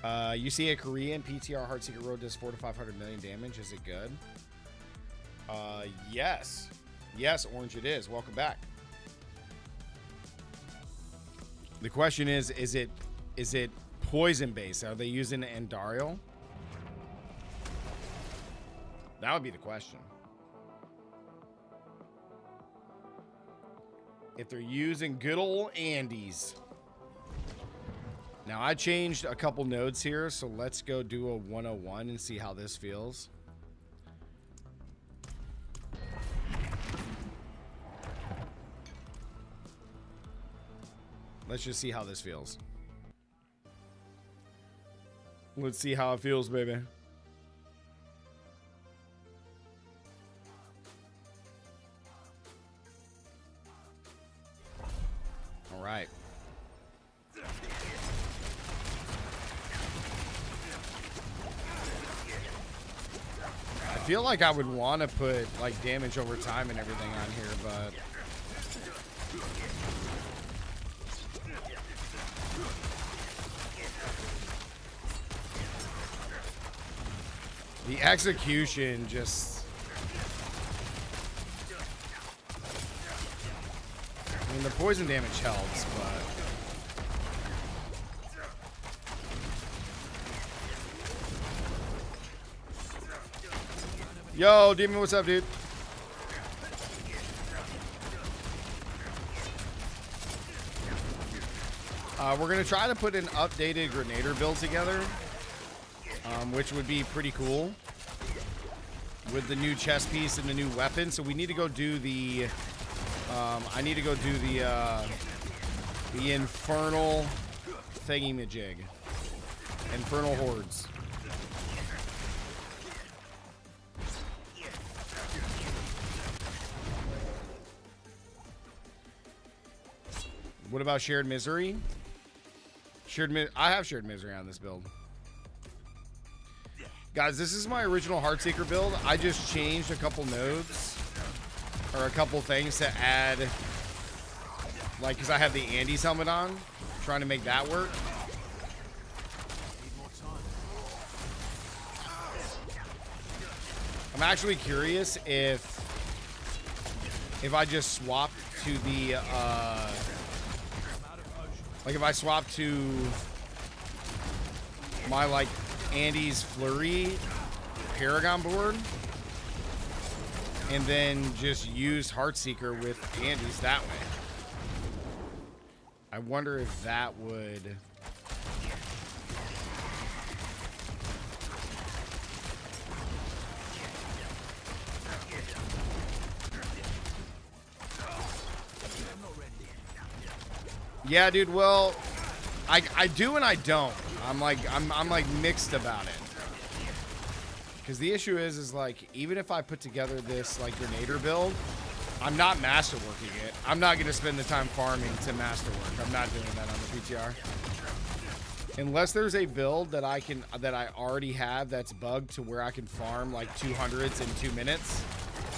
You see a Korean PTR Heartseeker Road does 400 to 500 million damage. Is it good? Yes. Yes, Orange, it is. Welcome back. The question is it poison based? Are they using Andariel? That would be the question. If they're using good old Andes. Now, I changed a couple nodes here, so let's go do a 101 and see how this feels. Let's just see how this feels. Let's see how it feels, baby. All right. I feel like I would want to put like damage over time and everything on here, but the execution just, I mean, the poison damage helps, but yo, Demon, what's up, dude? We're gonna try to put an updated Grenader build together, which would be pretty cool with the new chest piece and the new weapon. So we need to go do the, I need to go do the infernal thingy-majig, infernal hordes. What about shared misery? I have shared misery on this build. Guys, this is my original Heartseeker build. I just changed a couple nodes or a couple things to add, like, because I have the Andes helmet on, trying to make that work. I'm actually curious if I just swapped to the like if I swap to my like Andes Flurry Paragon board and then just use Heartseeker with Andes that way. I wonder if that would. Yeah, dude. Well, I do and I don't. I'm like mixed about it. Because the issue is like, even if I put together this like Grenader build, I'm not masterworking it. I'm not going to spend the time farming to masterwork. I'm not doing that on the PTR. Unless there's a build that I already have that's bugged to where I can farm like 200s in 2 minutes.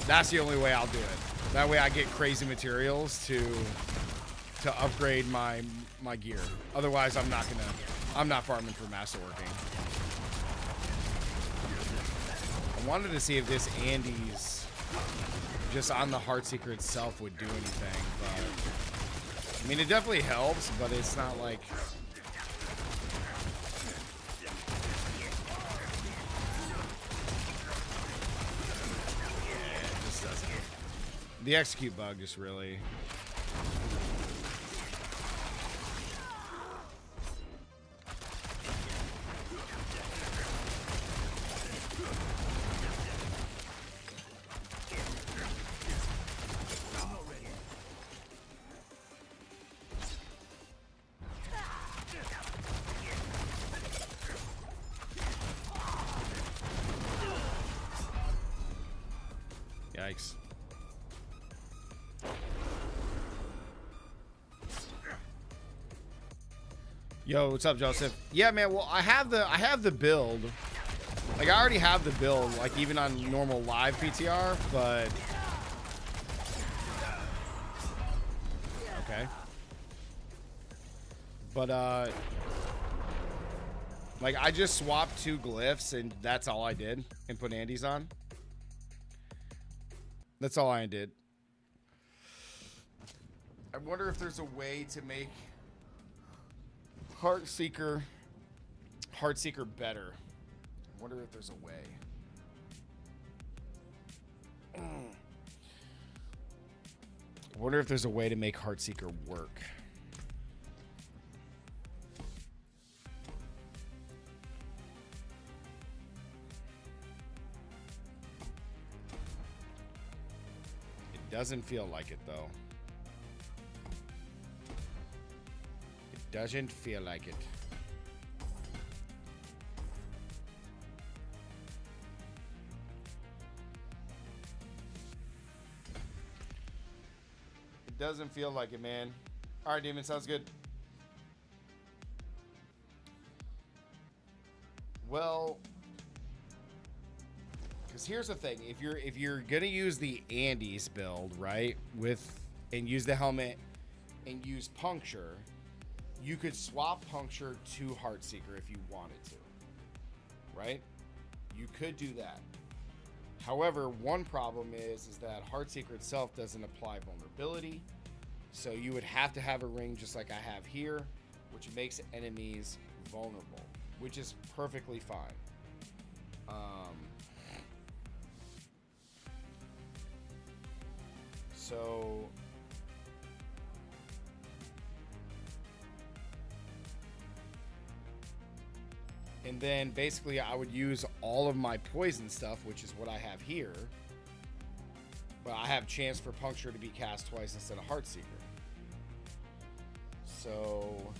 That's the only way I'll do it. That way I get crazy materials to upgrade my gear. Otherwise, I'm not farming for masterworking. I wanted to see if this Andes just on the Heartseeker itself would do anything, but I mean, it definitely helps, but it's not like. Yeah, it just doesn't. The execute bug just really. Yikes. Yo, what's up, Joseph? Yeah, man, well, I have the build. Like, I already have the build, like, even on normal live PTR, but okay. But Like, I just swapped 2 glyphs, and that's all I did, and put Andes on. That's all I did. I wonder if there's a way to make Heartseeker better. I wonder if there's a way. I wonder if there's a way to make Heartseeker work. It doesn't feel like it, though. It doesn't feel like it. Doesn't feel like it, man. All right, Demon, sounds good. Well, because here's the thing: if you're gonna use the Andes build, right, and use the helmet and use puncture, you could swap puncture to Heartseeker if you wanted to, right? You could do that. However, one problem is that Heartseeker itself doesn't apply vulnerability. So you would have to have a ring just like I have here, which makes enemies vulnerable, which is perfectly fine. So and then basically I would use all of my poison stuff, which is what I have here. But I have chance for puncture to be cast twice instead of Heartseeker. So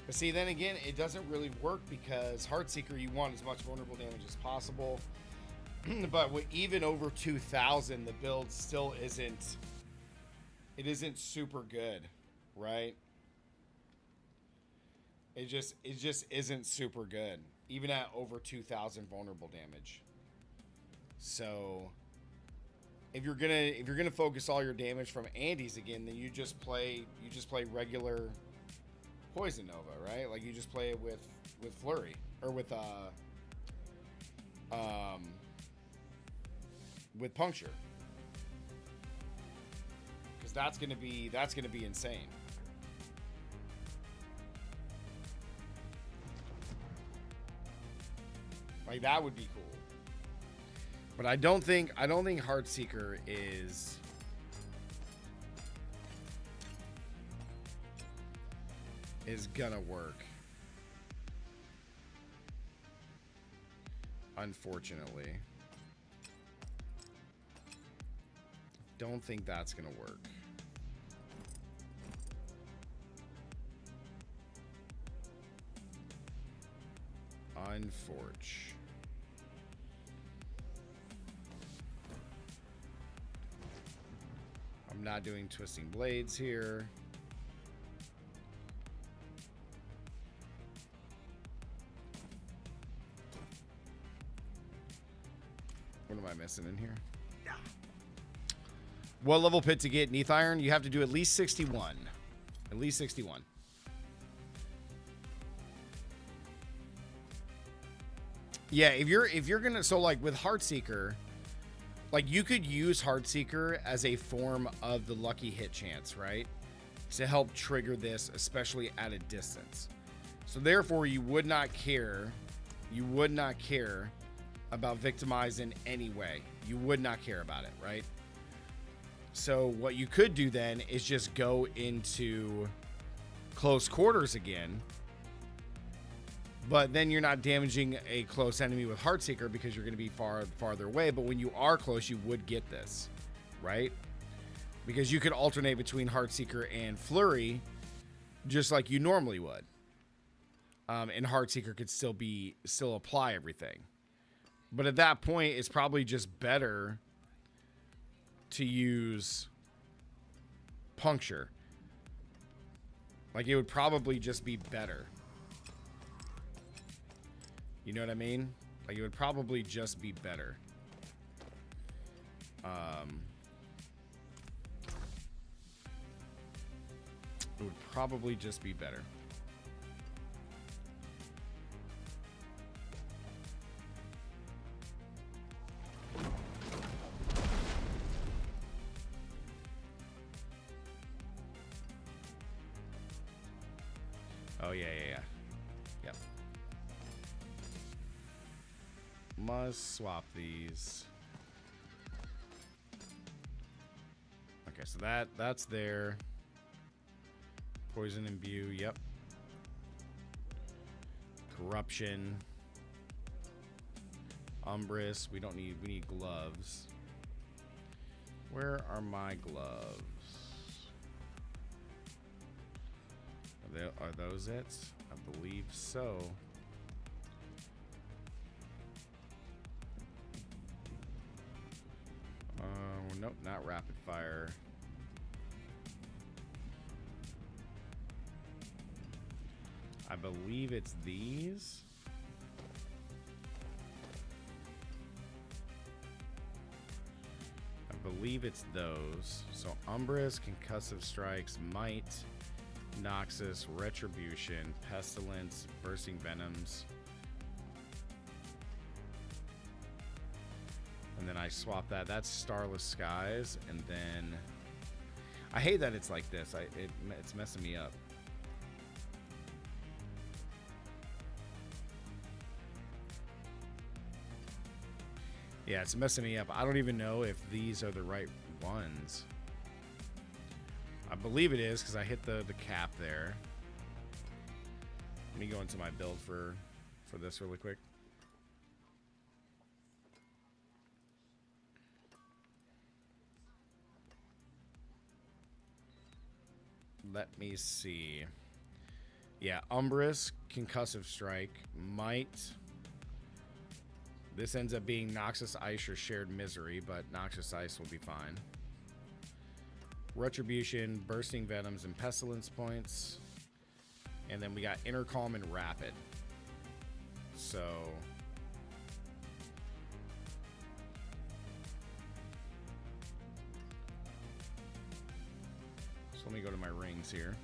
but see, then again, it doesn't really work because Heartseeker, you want as much vulnerable damage as possible. But with even over 2,000, the build still isn't. It isn't super good, right? It just isn't super good, even at over 2,000 vulnerable damage. So, if you're gonna focus all your damage from Andes again, then you just play regular Poison Nova, right? Like you just play it with Flurry or with Puncture, because that's gonna be insane. Like that would be cool. But I don't think Heartseeker is gonna work. Unfortunately. Don't think that's gonna work. Unforge. I'm not doing twisting blades here. What am I missing in here? What level pit to get Neath Iron? You have to do at least 61. At least 61. Yeah, if you're gonna, so like with Heartseeker, like you could use Heartseeker as a form of the lucky hit chance, right? To help trigger this, especially at a distance. So therefore, you would not care about victimize in any way. You would not care about it, right? So what you could do then is just go into close quarters again, but then you're not damaging a close enemy with Heartseeker because you're going to be farther away. But when you are close, you would get this, right? Because you could alternate between Heartseeker and Flurry just like you normally would. And Heartseeker could still apply everything. But at that point, it's probably just better to use Puncture. Like, it would probably just be better. You know what I mean? Like, it would probably just be better. It would probably just be better. Oh, yeah. Yep. Must swap these. Okay, so that's there. Poison imbue, yep. Corruption. Umbrus, we need gloves. Where are my gloves? Are those it? I believe so. Nope, not rapid fire. I believe it's these. I believe it's those. So Umbrus, Concussive Strikes, Might, Noxus, Retribution, Pestilence, Bursting Venoms. And then I swap that. That's Starless Skies. And then I hate that it's like this. It's messing me up. Yeah, it's messing me up. I don't even know if these are the right ones. I believe it is because I hit the cap there. Let me go into my build for this really quick. Let me see. Yeah, Umbrus, Concussive Strike, Might. This ends up being Noxus Ice or Shared Misery, but Noxus Ice will be fine. Retribution, Bursting Venoms, and Pestilence points. And then we got Intercalm and Rapid. So let me go to my rings here.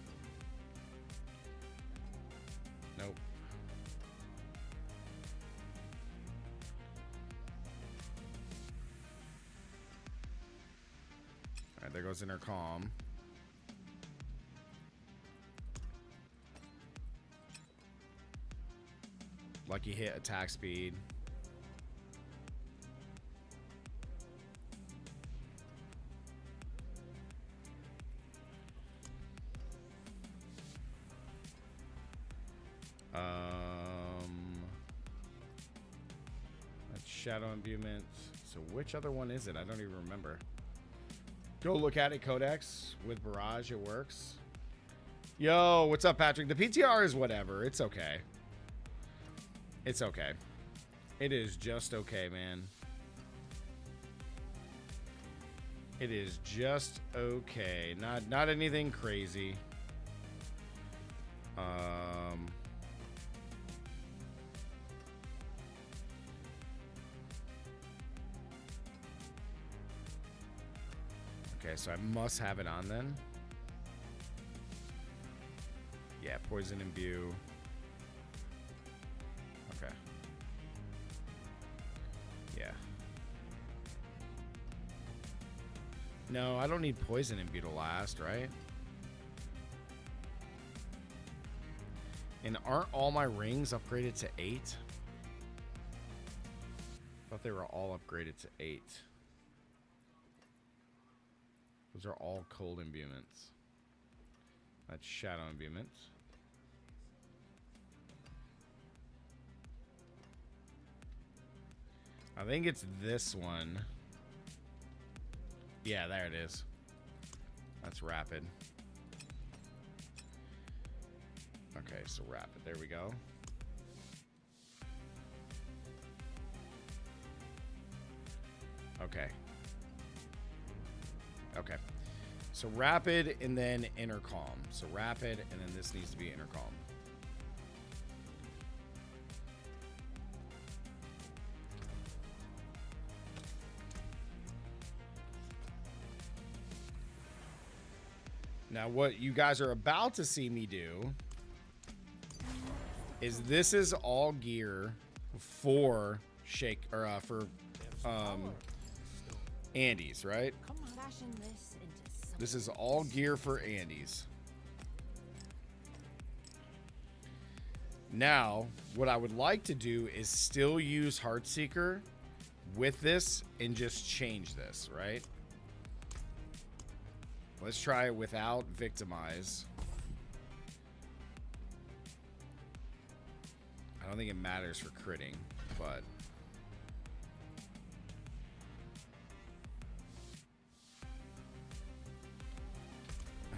Nope. Alright, there goes Intercalm. Lucky hit, attack speed. That's Shadow Imbuement. So which other one is it? I don't even remember. Go look at it, Codex. With Barrage, it works. Yo, what's up, Patrick? The PTR is whatever. It's okay. It's okay. It is just okay, man. It is just okay. Not anything crazy. Okay, so I must have it on then. Yeah, Poison Imbue. Okay. Yeah. No, I don't need Poison Imbue to last, right? And aren't all my rings upgraded to 8? I thought they were all upgraded to 8. Those are all cold imbuements. That's shadow imbuements. I think it's this one. Yeah, there it is. That's rapid. Okay, so rapid. There we go. Okay. Okay. So rapid and then intercalm. So rapid and then this needs to be intercalm. Now, what you guys are about to see me do is this is all gear for Andes, right? Fashion this into This is all gear for Andes. Now, what I would like to do is still use Heartseeker with this and just change this, right? Let's try it without Victimize. I don't think it matters for critting, but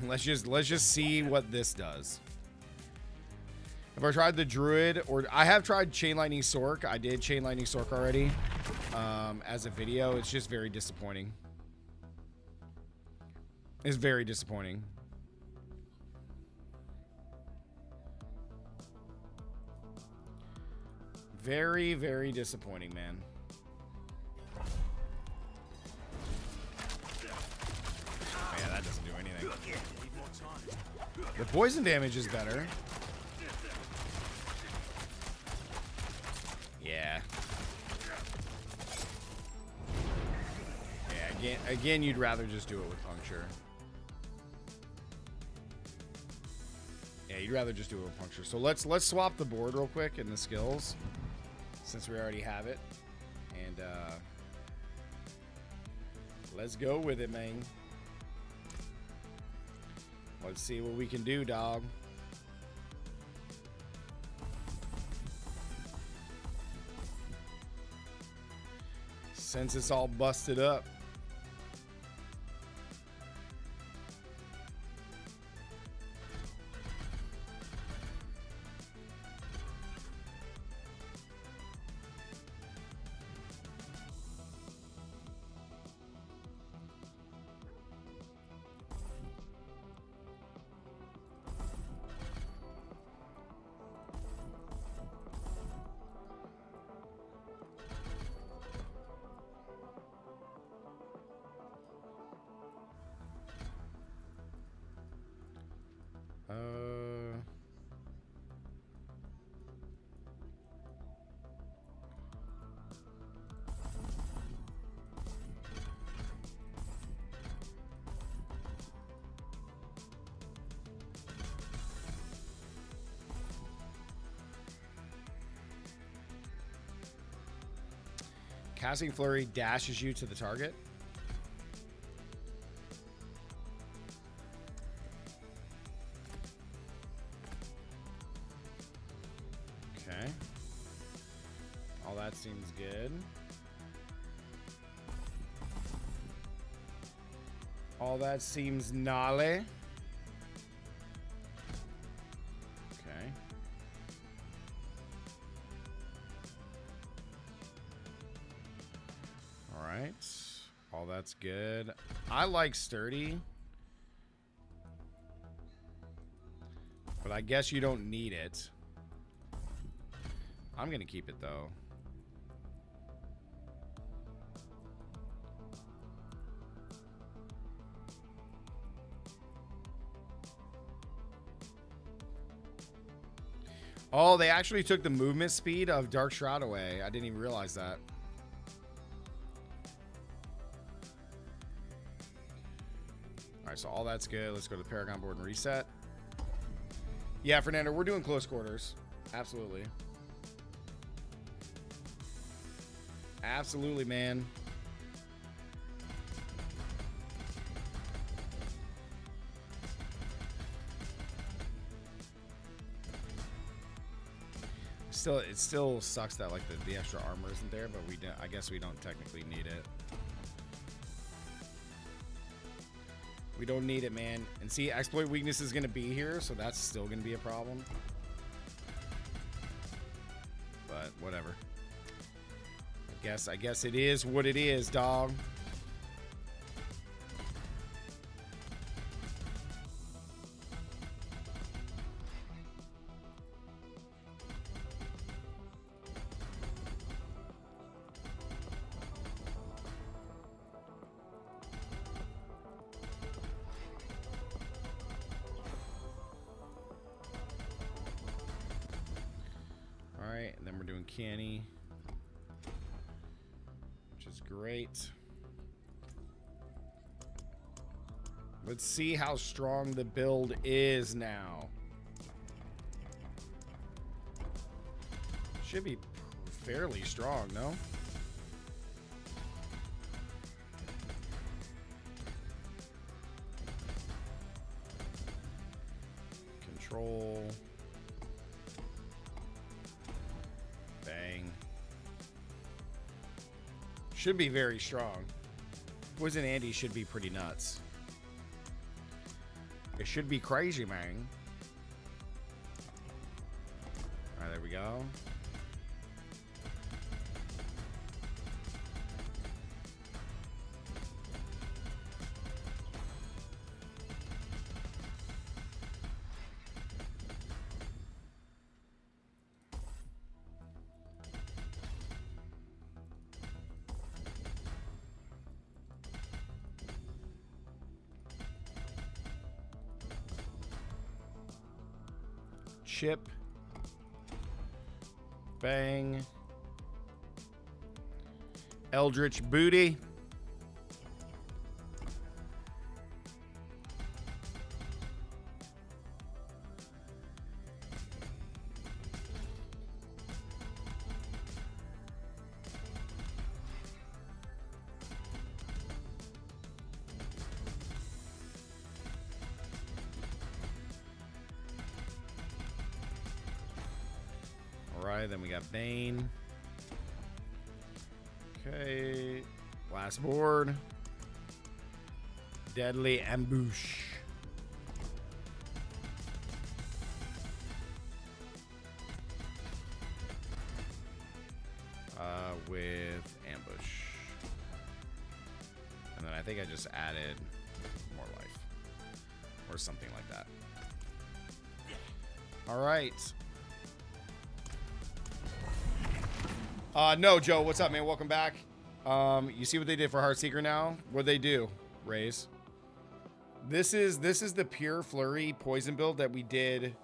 let's just see what this does. Have I tried the Druid? Or I have tried Chain Lightning Sork. I did Chain Lightning Sork already as a video. It's just very disappointing. It's very disappointing. Very, very disappointing, man. Man, that doesn't do anything. The poison damage is better. Yeah. Yeah, again, you'd rather just do it with puncture. Yeah, you'd rather just do it with puncture. So let's swap the board real quick in the skills, since we already have it, and let's go with it, man. Let's see what we can do, dog. Since it's all busted up. Casting Flurry dashes you to the target. Okay. All that seems good. All that seems gnarly. Okay. All right. All that's good. I like Sturdy. But I guess you don't need it. I'm going to keep it, though. Oh, they actually took the movement speed of Dark Shroud away. I didn't even realize that. All right, so all that's good. Let's go to the Paragon board and reset. Yeah, Fernando, we're doing close quarters. Absolutely. Absolutely, man. It still sucks that like the extra armor isn't there, but I guess we don't technically need it. We don't need it, man. And see, exploit weakness is going to be here, so that's still going to be a problem. But whatever. I guess it is what it is, dog. And then we're doing canny, which is great. Let's see how strong the build is now. Should be fairly strong, no? Control. Bang. Should be very strong. Poison Andy should be pretty nuts. It should be crazy, man. All right, there we go. Chip. Bang. Eldritch Booty. Then we got Bane. Okay. Last board. Deadly Ambush. With Ambush. And then I think I just added more life. Or something like that. All right. No, Joe, what's up, man? Welcome back. You see what they did for Heartseeker now? What'd they do, Raze? This is the pure flurry poison build that we did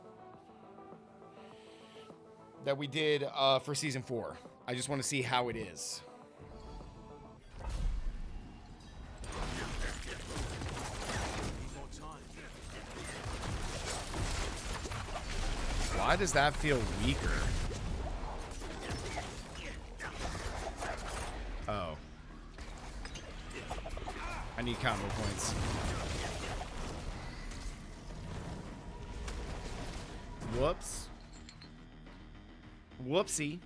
for season 4. I just want to see how it is. Why does that feel weaker? Oh. I need combo points. Whoops. Whoopsie.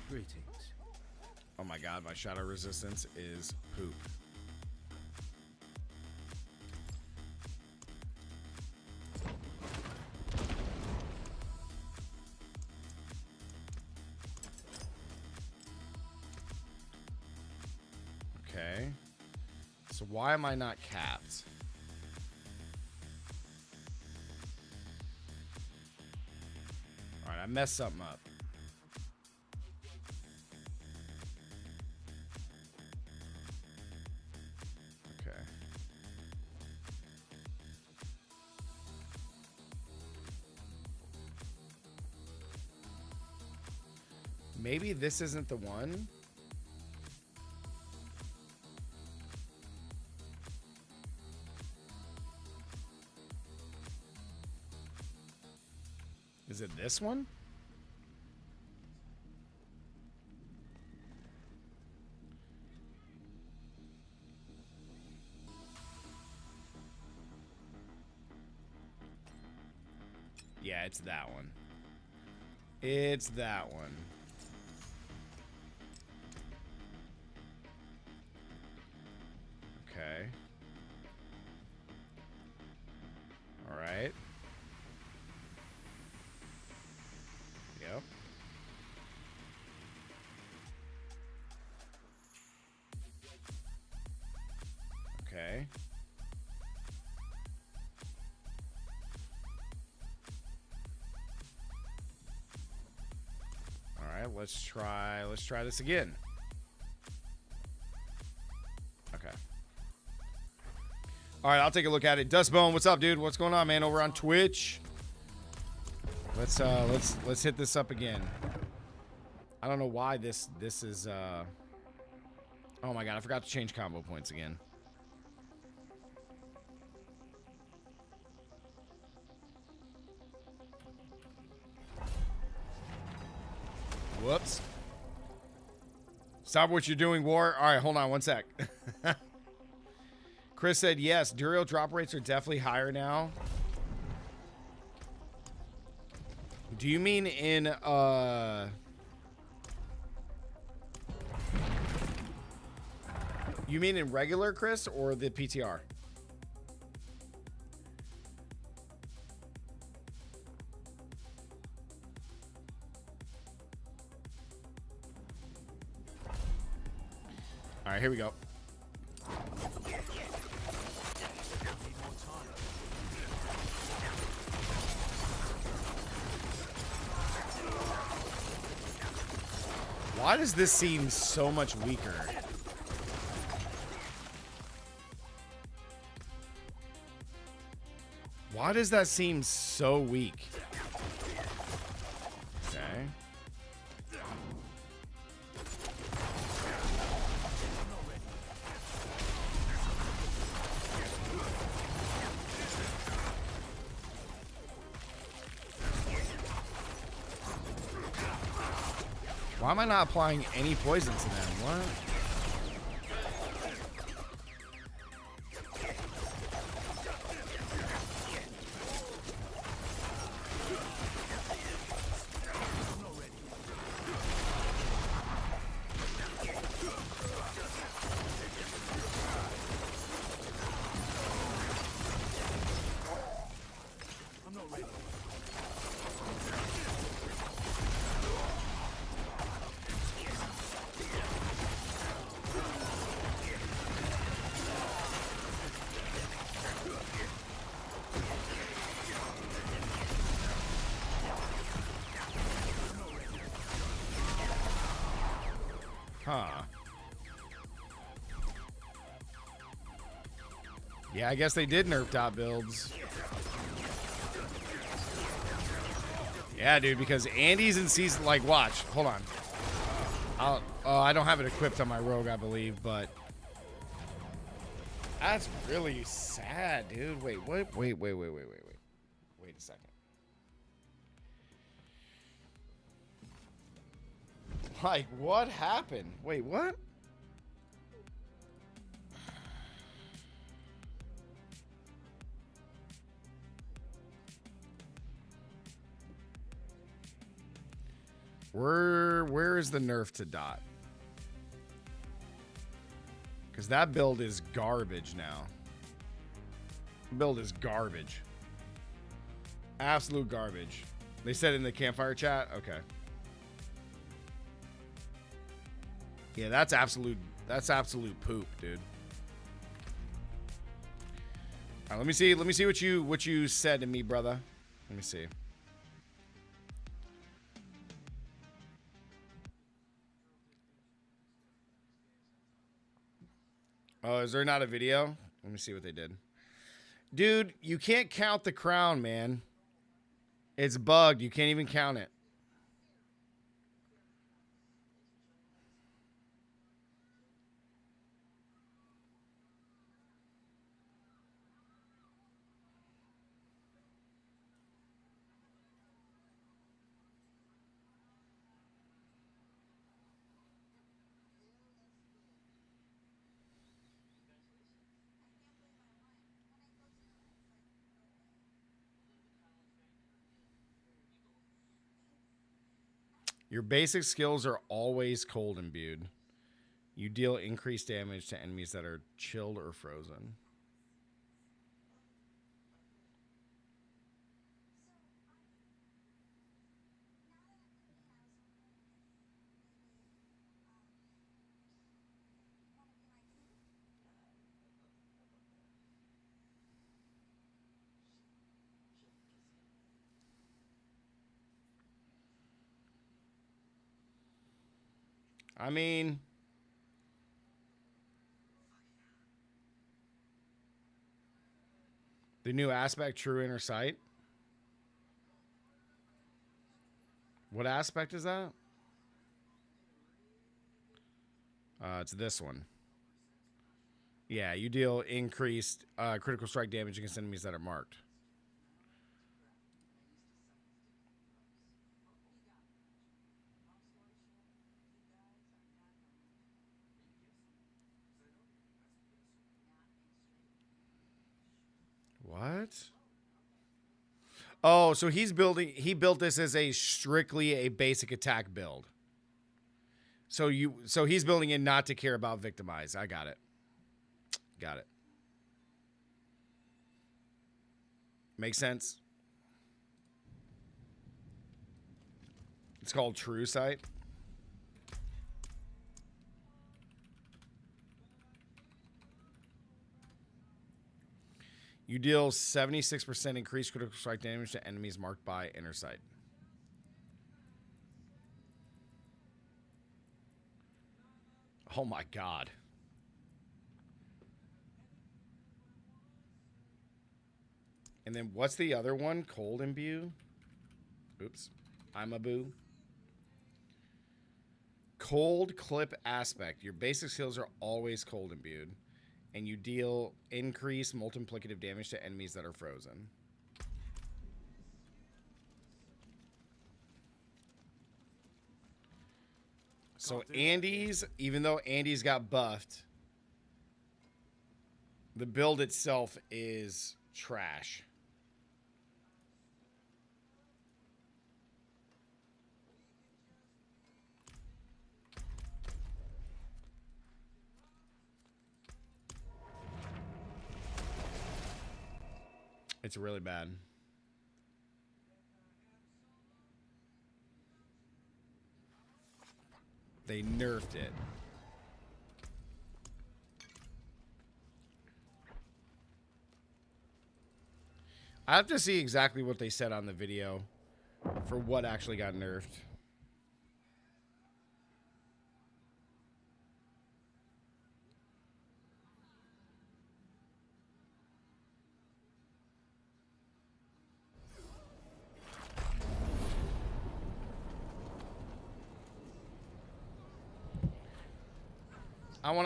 Greetings. Oh my god, my shadow resistance is poop. Okay. So why am I not capped? All right, I messed something up. Okay. Maybe this isn't the one. Is it this one? Yeah, it's that one. It's that one. Okay. All right. Yep. Okay. All right, let's try this again. Okay. All right, I'll take a look at it. Dustbone, what's up, dude? What's going on, man? Over on Twitch. Let's hit this up again. I don't know why this is oh my god, I forgot to change combo points again. Whoops. Stop what you're doing, War. All right, hold on one sec. Chris said, yes, Durio drop rates are definitely higher now. Do you mean in, you mean in regular, Chris, or the PTR? All right, here we go. Why does this seem so much weaker? Why does that seem so weak? Okay. Why am I not applying any poison to them? What? Huh. Yeah, I guess they did nerf dot builds. Yeah, dude, because Andy's in season, like, watch. Hold on. I don't have it equipped on my rogue, I believe, but that's really sad, dude. Wait, what? Wait a second. Like, what happened? Wait, what? Where is the nerf to dot? Because that build is garbage now. Build is garbage. Absolute garbage. They said in the campfire chat? Okay. Yeah, that's absolute poop, dude. All right, let me see what you said to me, brother. Let me see. Oh, is there not a video? Let me see what they did. Dude, you can't count the crown, man. It's bugged. You can't even count it. Your basic skills are always cold imbued. You deal increased damage to enemies that are chilled or frozen. I mean, The new aspect, true inner sight. What aspect is that? It's this one. Yeah, you deal increased critical strike damage against enemies that are marked. What? Oh, so he built this as a strictly a basic attack build. So he's building it not to care about victimize. I got it. Got it. Makes sense. It's called True Sight. You deal 76% increased critical strike damage to enemies marked by inner sight. Oh my god. And then what's the other one? Cold Imbue? Oops. I'm a boo. Cold Clip Aspect. Your basic skills are always cold imbued. And you deal increased multiplicative damage to enemies that are frozen. So Andy's, even though Andy's got buffed, the build itself is trash. It's really bad. They nerfed it. I have to see exactly what they said on the video for what actually got nerfed.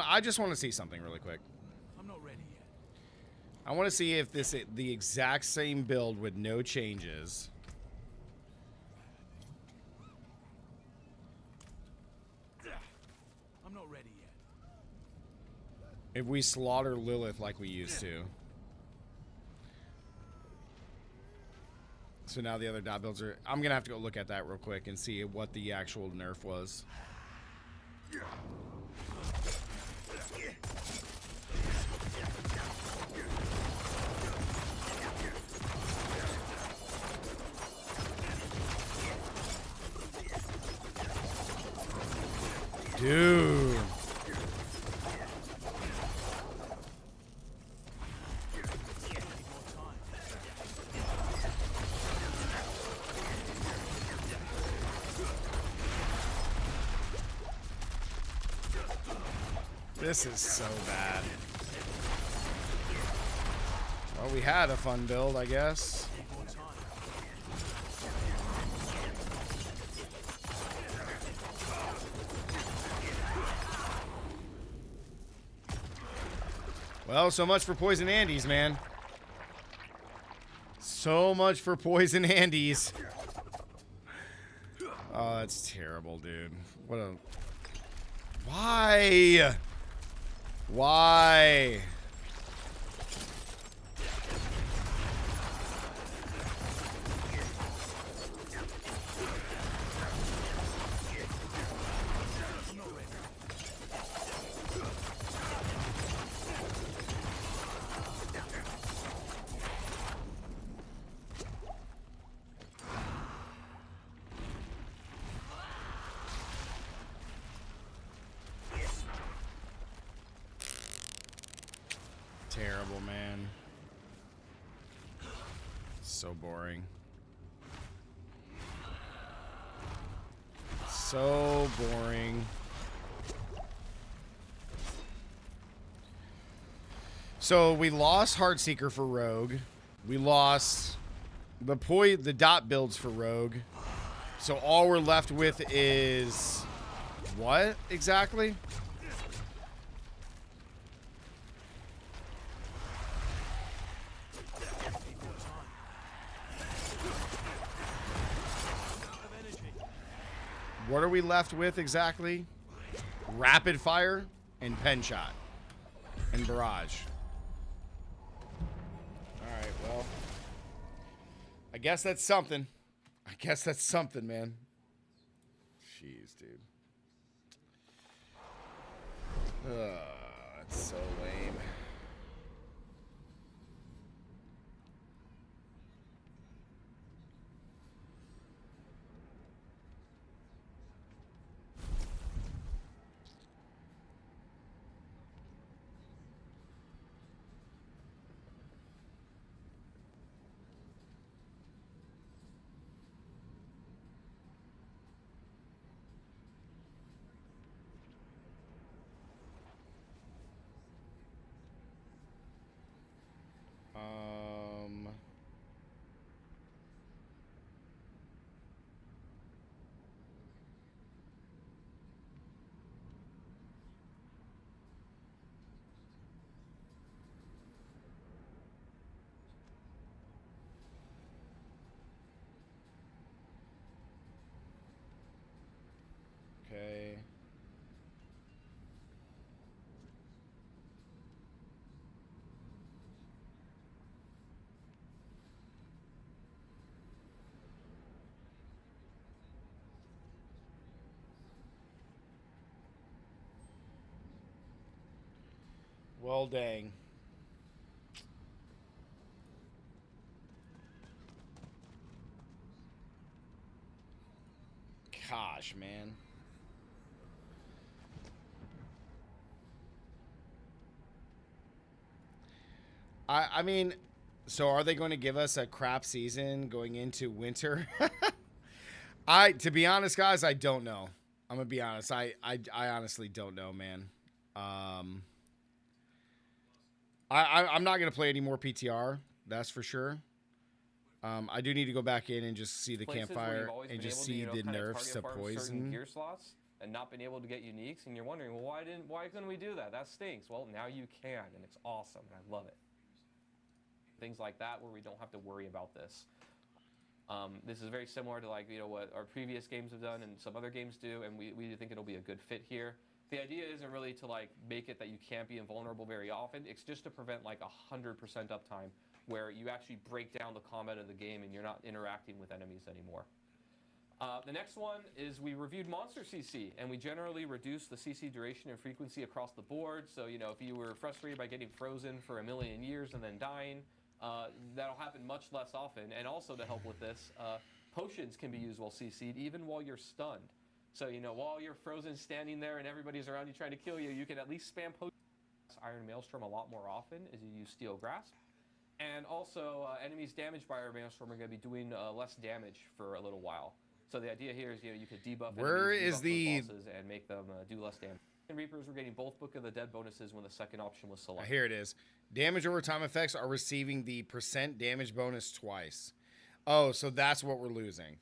I just want to see something really quick. I'm not ready yet. I want to see if this the exact same build with no changes. I'm not ready yet. If we slaughter Lilith like we used to. So now the other dot builds are... I'm going to have to go look at that real quick and see what the actual nerf was. Dude. This is so bad. Well, we had a fun build, I guess. Well, so much for Poison Andes, man. So much for Poison Andes. Oh, that's terrible, dude. What a... Why? Why? Terrible, man. So boring. So boring. So we lost Heartseeker for Rogue. We lost the dot builds for Rogue. So all we're left with is what exactly? What are we left with exactly? Rapid fire and pen shot and barrage. All right, well, I guess that's something. I guess that's something, man. Jeez, dude. That's so lame. Okay. Well, dang. Gosh, man. I mean, so are they going to give us a crap season going into winter? To be honest, guys, I don't know. I'm gonna be honest. I honestly don't know, man. I'm not gonna play any more PTR. That's for sure. I do need to go back in and just see the campfire and just see the nerfs to poison. Gear slots and not been able to get uniques, and you're wondering, well, why couldn't we do that? That stinks. Well, now you can, and it's awesome, and I love it. Things like that where we don't have to worry about this. This is very similar to what our previous games have done and some other games do, and we think it'll be a good fit here. The idea isn't really to make it that you can't be invulnerable very often. It's just to prevent 100% uptime where you actually break down the combat of the game and you're not interacting with enemies anymore. The next one is we reviewed Monster CC, and we generally reduced the CC duration and frequency across the board. So, if you were frustrated by getting frozen for 1,000,000 years and then dying, that'll happen much less often. And also to help with this, potions can be used while CC'd, even while you're stunned. So, while you're frozen standing there and everybody's around you trying to kill you, you can at least spam potions. Iron Maelstrom a lot more often as you use Steel Grasp. And also, enemies damaged by Iron Maelstrom are going to be doing less damage for a little while. So the idea here is, you could debuff enemies, debuff bosses, and make them do less damage. And Reapers were getting both Book of the Dead bonuses when the second option was selected. Here it is. Damage over time effects are receiving the % damage bonus twice. Oh, so that's what we're losing.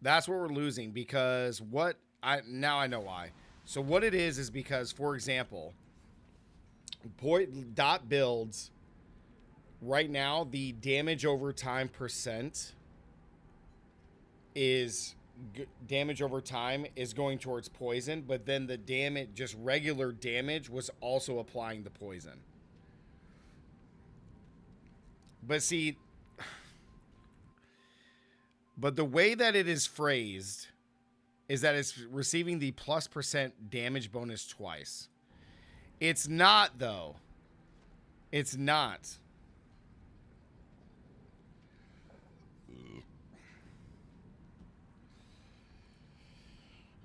That's what we're losing because now I know why. So what it is because, for example, dot builds right now, the damage over time % is damage over time is going towards poison, but then the damage, just regular damage, was also applying the poison. But see, but the way that it is phrased is that it's receiving the +% damage bonus twice. It's not, though. It's not.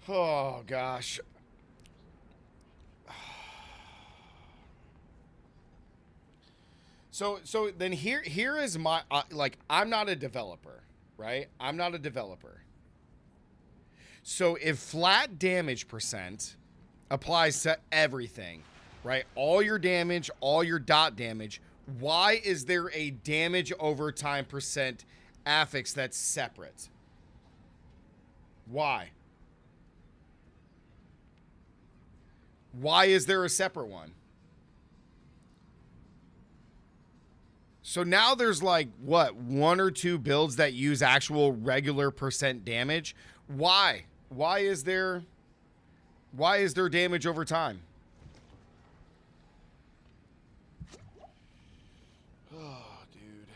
Oh, gosh. So then here is my, I'm not a developer, right? I'm not a developer. So if flat damage % applies to everything, right? All your damage, all your dot damage. Why is there a damage over time percent affix that's separate? Why? Why is there a separate one? So now there's like, what, 1 or 2 builds that use actual regular percent damage? Why? Why is there damage over time? Oh, dude.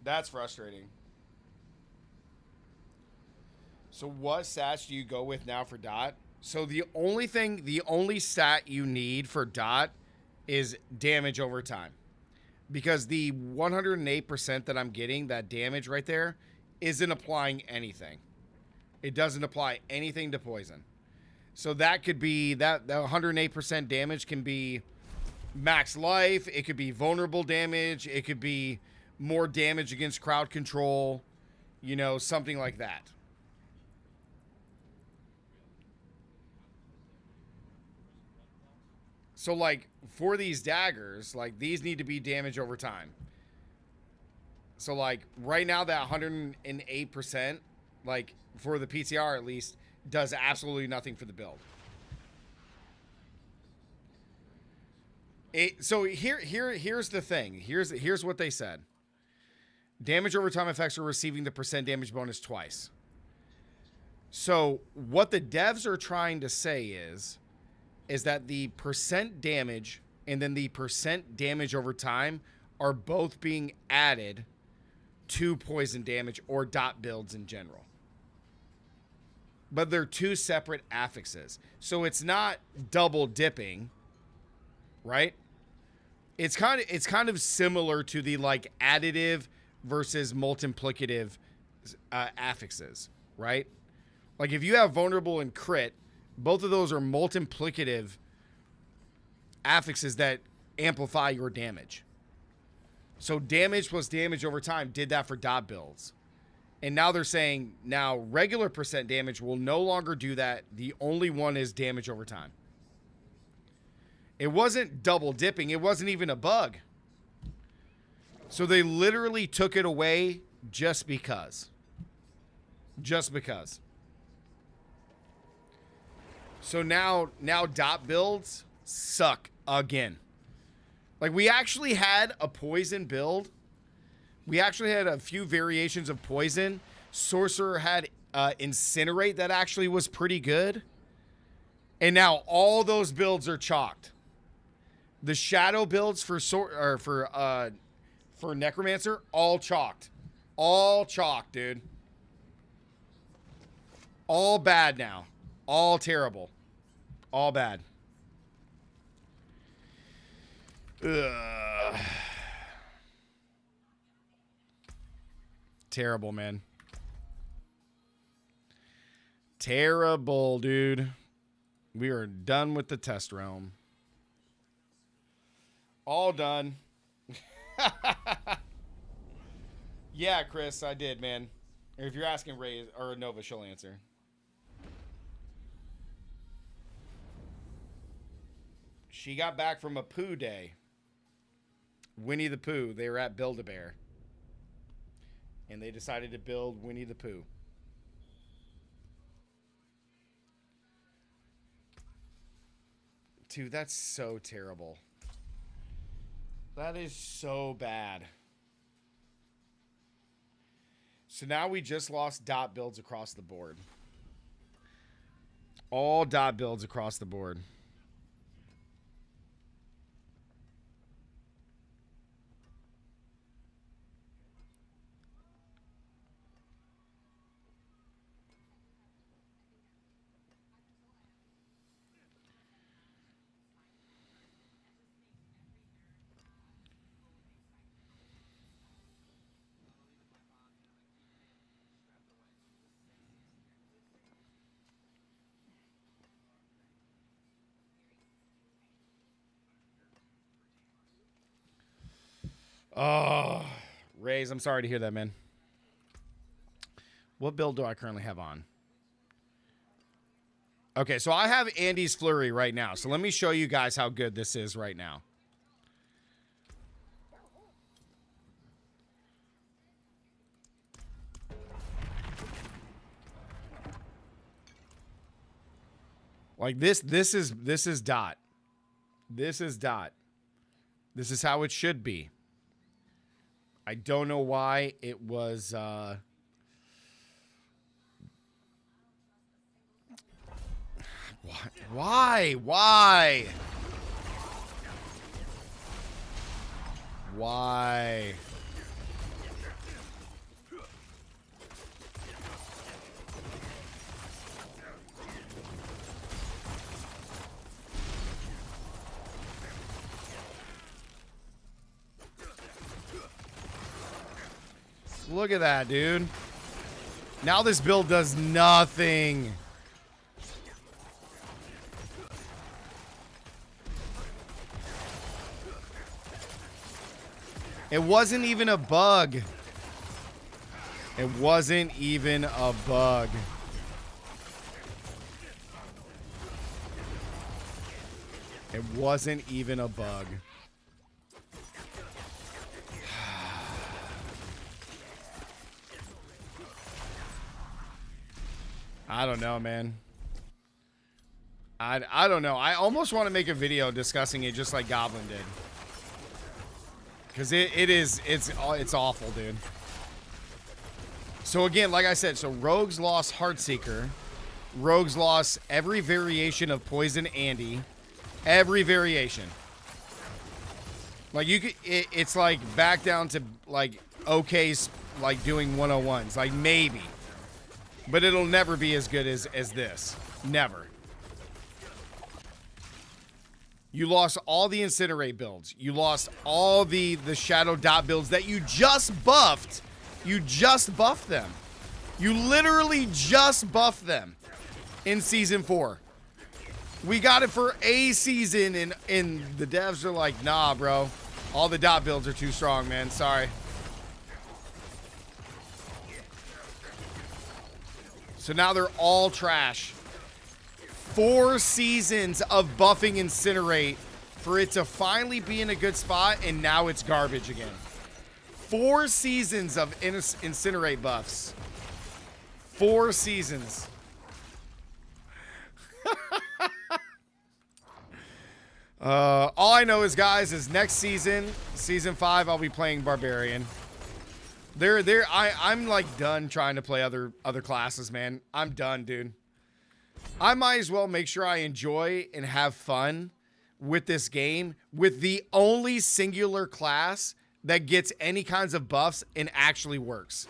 That's frustrating. So what stats do you go with now for dot? So the only stat you need for dot is damage over time. Because the 108% that I'm getting, that damage right there, isn't applying anything. It doesn't apply anything to poison. So that could be, that 108% damage can be max life. It could be vulnerable damage. It could be more damage against crowd control. You know, something like that. So, like, for these daggers, like, these need to be damage over time. So, like, right now, that 108%, like, for the PTR at least, does absolutely nothing for the build. So, here's the thing. Here's what they said. Damage over time effects are receiving the percent damage bonus twice. So, what the devs are trying to say is that the percent damage and then the percent damage over time are both being added to poison damage or dot builds in general. But they're 2 separate affixes. So it's not double dipping, right? It's kind of similar to the like additive versus multiplicative affixes, right? Like if you have vulnerable and crit, both of those are multiplicative affixes that amplify your damage. So damage plus damage over time did that for dot builds. And now they're saying now regular percent damage will no longer do that. The only one is damage over time. It wasn't double dipping. It wasn't even a bug. So they literally took it away just because. Just because. So now dot builds suck again. Like we actually had a poison build. We actually had a few variations of poison. Sorcerer had incinerate that actually was pretty good. And now all those builds are chalked. The shadow builds for necromancer all chalked. All chalked, dude. All bad now. All terrible. All bad. Ugh. Terrible, man. Terrible, dude. We are done with the test realm. All done. Yeah, Chris, I did, man. If you're asking Ray or Nova, she'll answer. She got back from a poo day. Winnie the Pooh. They were at Build-A-Bear. And they decided to build Winnie the Pooh. Dude, that's so terrible. That is so bad. So now we just lost dot builds across the board. All dot builds across the board. Oh, Rays, I'm sorry to hear that, man. What build do I currently have on? Okay, so I have Andy's Flurry right now. So let me show you guys how good this is right now. Like this is Dot. This is Dot. This is how it should be. I don't know why it was Why? Look at that, dude. Now this build does nothing. It wasn't even a bug. It wasn't even a bug. It wasn't even a bug. I don't know, man. I don't know. I almost want to make a video discussing it just like Goblin did. Because it's awful, dude. So again, like I said, so Rogues lost Heartseeker. Rogues lost every variation of Poison Andy. Every variation. Like you could, it's like back down to like OK's like doing 101s. Like maybe. But it'll never be as good as this. Never. You lost all the Incinerate builds. You lost all the Shadow Dot builds that you just buffed. You just buffed them. You literally just buffed them in Season 4. We got it for a season, and the devs are like, nah, bro. All the Dot builds are too strong, man. Sorry. So now they're all trash. 4 seasons of buffing Incinerate for it to finally be in a good spot, and now it's garbage again. 4 seasons of Incinerate buffs. 4 seasons. All I know is, guys, is next season, Season 5, I'll be playing Barbarian. I'm like done trying to play other classes, man. I'm done, dude. I might as well make sure I enjoy and have fun with this game with the only singular class that gets any kinds of buffs and actually works.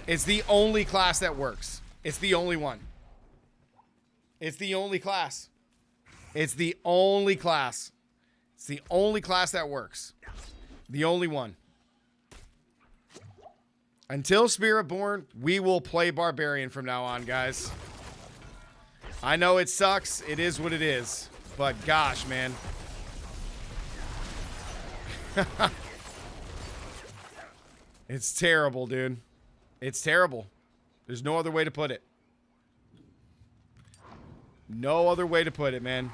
It's the only class that works. It's the only one. It's the only class. It's the only class. It's the only class that works. The only one. Until Spiritborn, we will play Barbarian from now on, guys. I know it sucks. It is what it is. But gosh, man. It's terrible, dude. It's terrible. There's no other way to put it. No other way to put it, man.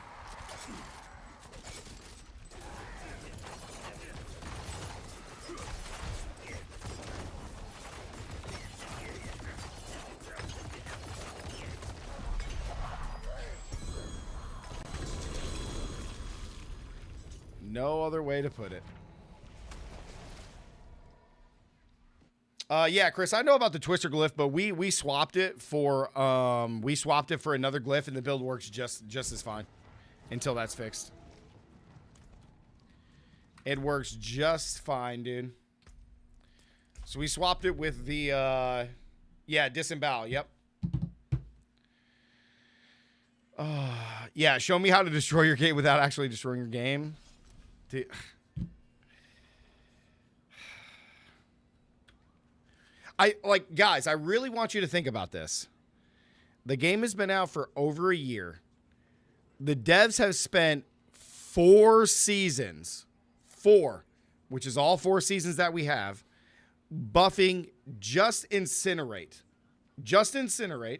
No other way to put it. Yeah, Chris, I know about the Twister glyph, but we swapped it for another glyph, and the build works just as fine until that's fixed. It works just fine, dude. So we swapped it with the yeah, disembowel. Yep. Yeah, show me how to destroy your game without actually destroying your game. Dude. Guys, I really want you to think about this. The game has been out for over a year. The devs have spent 4 seasons, 4, which is all 4 seasons that we have, buffing just Incinerate. Just Incinerate.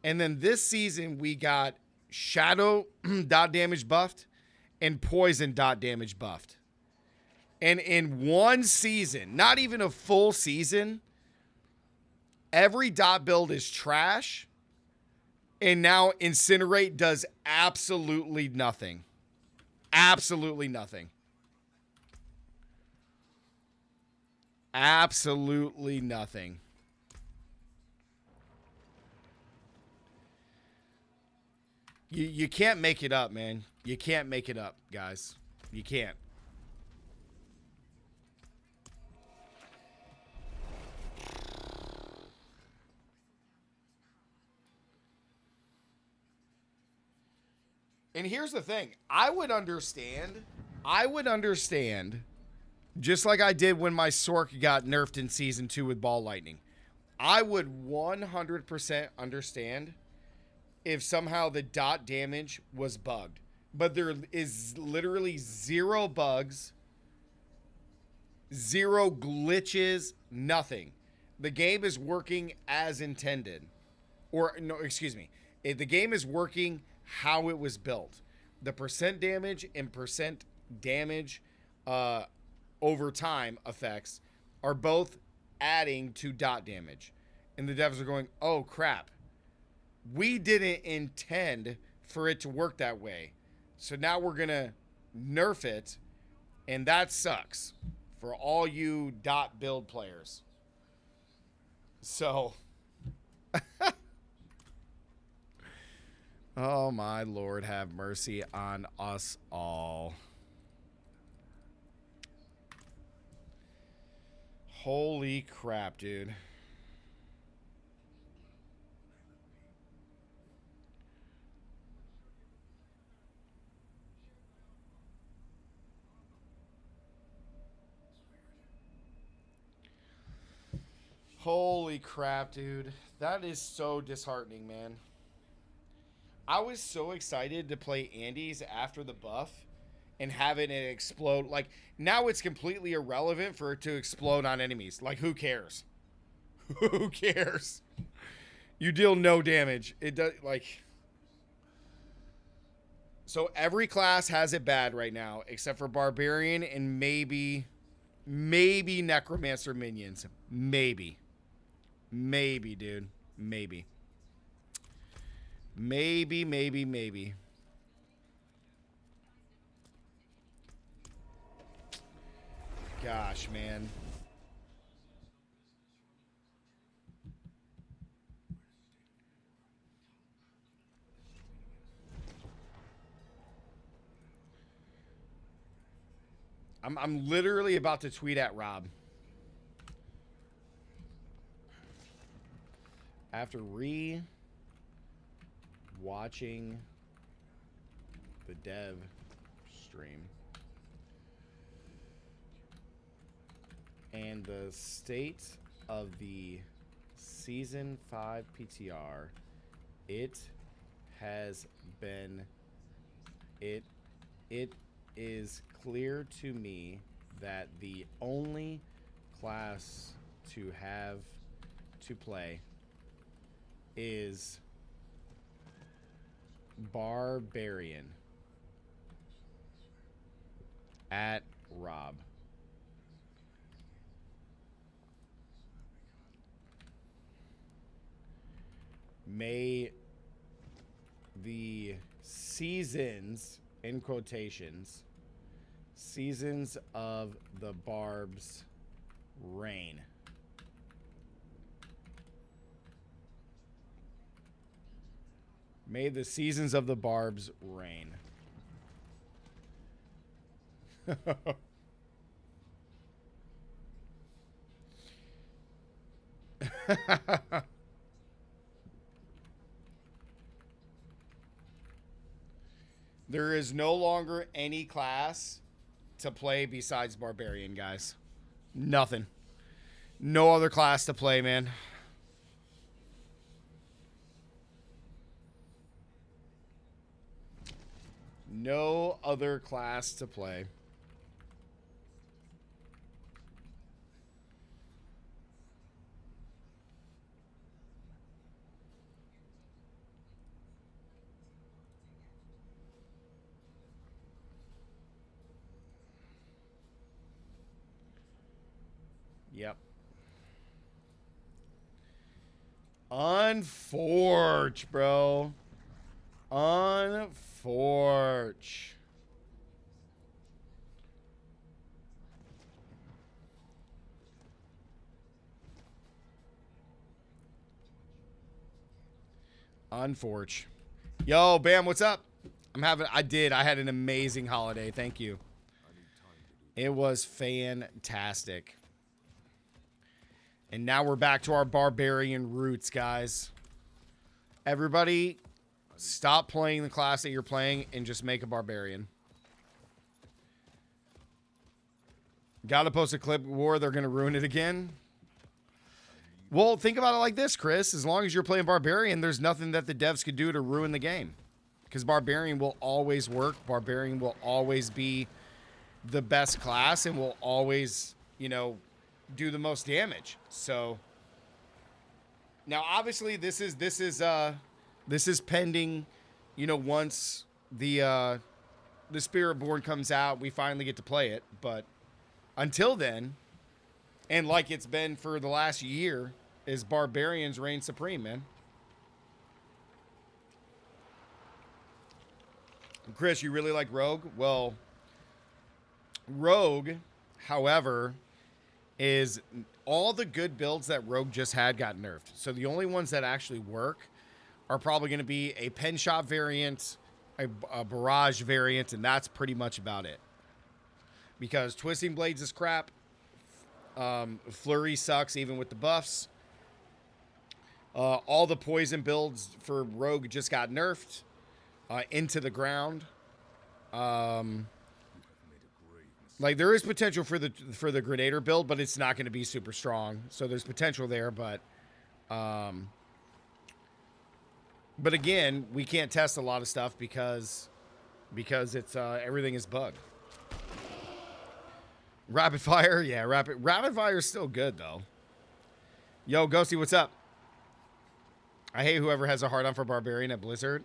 And then this season, we got Shadow dot damage buffed and Poison dot damage buffed. And in one season, not even a full season, every dot build is trash. And now Incinerate does absolutely nothing. Absolutely nothing. Absolutely nothing. You can't make it up, man. You can't make it up, guys. You can't. And here's the thing. I would understand, just like I did when my Sork got nerfed in Season 2 with Ball Lightning. I would 100% understand if somehow the dot damage was bugged. But there is literally zero bugs, zero glitches, nothing. The game is working as intended. Or, no, excuse me. The game is working how it was built. The percent damage and percent damage over time effects are both adding to dot damage. And the devs are going, oh crap. We didn't intend for it to work that way. So now we're going to nerf it. And that sucks for all you dot build players. So... oh, my Lord, have mercy on us all. Holy crap, dude. Holy crap, dude. That is so disheartening, man. I was so excited to play Andes after the buff and having it explode. Like, now it's completely irrelevant for it to explode on enemies. Like, who cares? Who cares? You deal no damage. It does, like... So every class has it bad right now, except for Barbarian and maybe Necromancer minions. Maybe, dude. Maybe. Gosh, man. I'm literally about to tweet at Rob. After watching the dev stream and the state of the Season 5 PTR, it is clear to me that the only class to have to play is Barbarian at Rob. May the seasons, in quotations, seasons of the Barbs reign. May the seasons of the Barbs reign. There is no longer any class to play besides Barbarian, guys. Nothing. No other class to play, man. No other class to play. Yep. Unforge, bro. Unforge. Unforge. Yo, Bam, what's up? I had an amazing holiday. Thank you. It was fantastic. And now we're back to our barbarian roots, guys. Everybody, stop playing the class that you're playing and just make a barbarian. Gotta post a clip war, they're gonna ruin it again. Well, think about it like this, Chris. As long as you're playing barbarian, there's nothing that the devs could do to ruin the game. Because barbarian will always work. Barbarian will always be the best class and will always, you know, do the most damage. So now obviously this is pending, you know, once the Spiritborn comes out, we finally get to play it. But until then, and like it's been for the last year, is barbarians reign supreme, man. Chris, you really like Rogue? Well, Rogue, however, is all the good builds that Rogue just had got nerfed. So the only ones that actually work are probably going to be a pen shot variant, a barrage variant, and that's pretty much about it. Because Twisting Blades is crap. Flurry sucks even with the buffs. All the poison builds for Rogue just got nerfed into the ground. Like there is potential for the Grenader build, but it's not going to be super strong. So there's potential there, but again, we can't test a lot of stuff because it's everything is bugged. Rapid fire, yeah, rapid fire is still good though. Yo, Ghosty, what's up? I hate whoever has a hard on for Barbarian at Blizzard.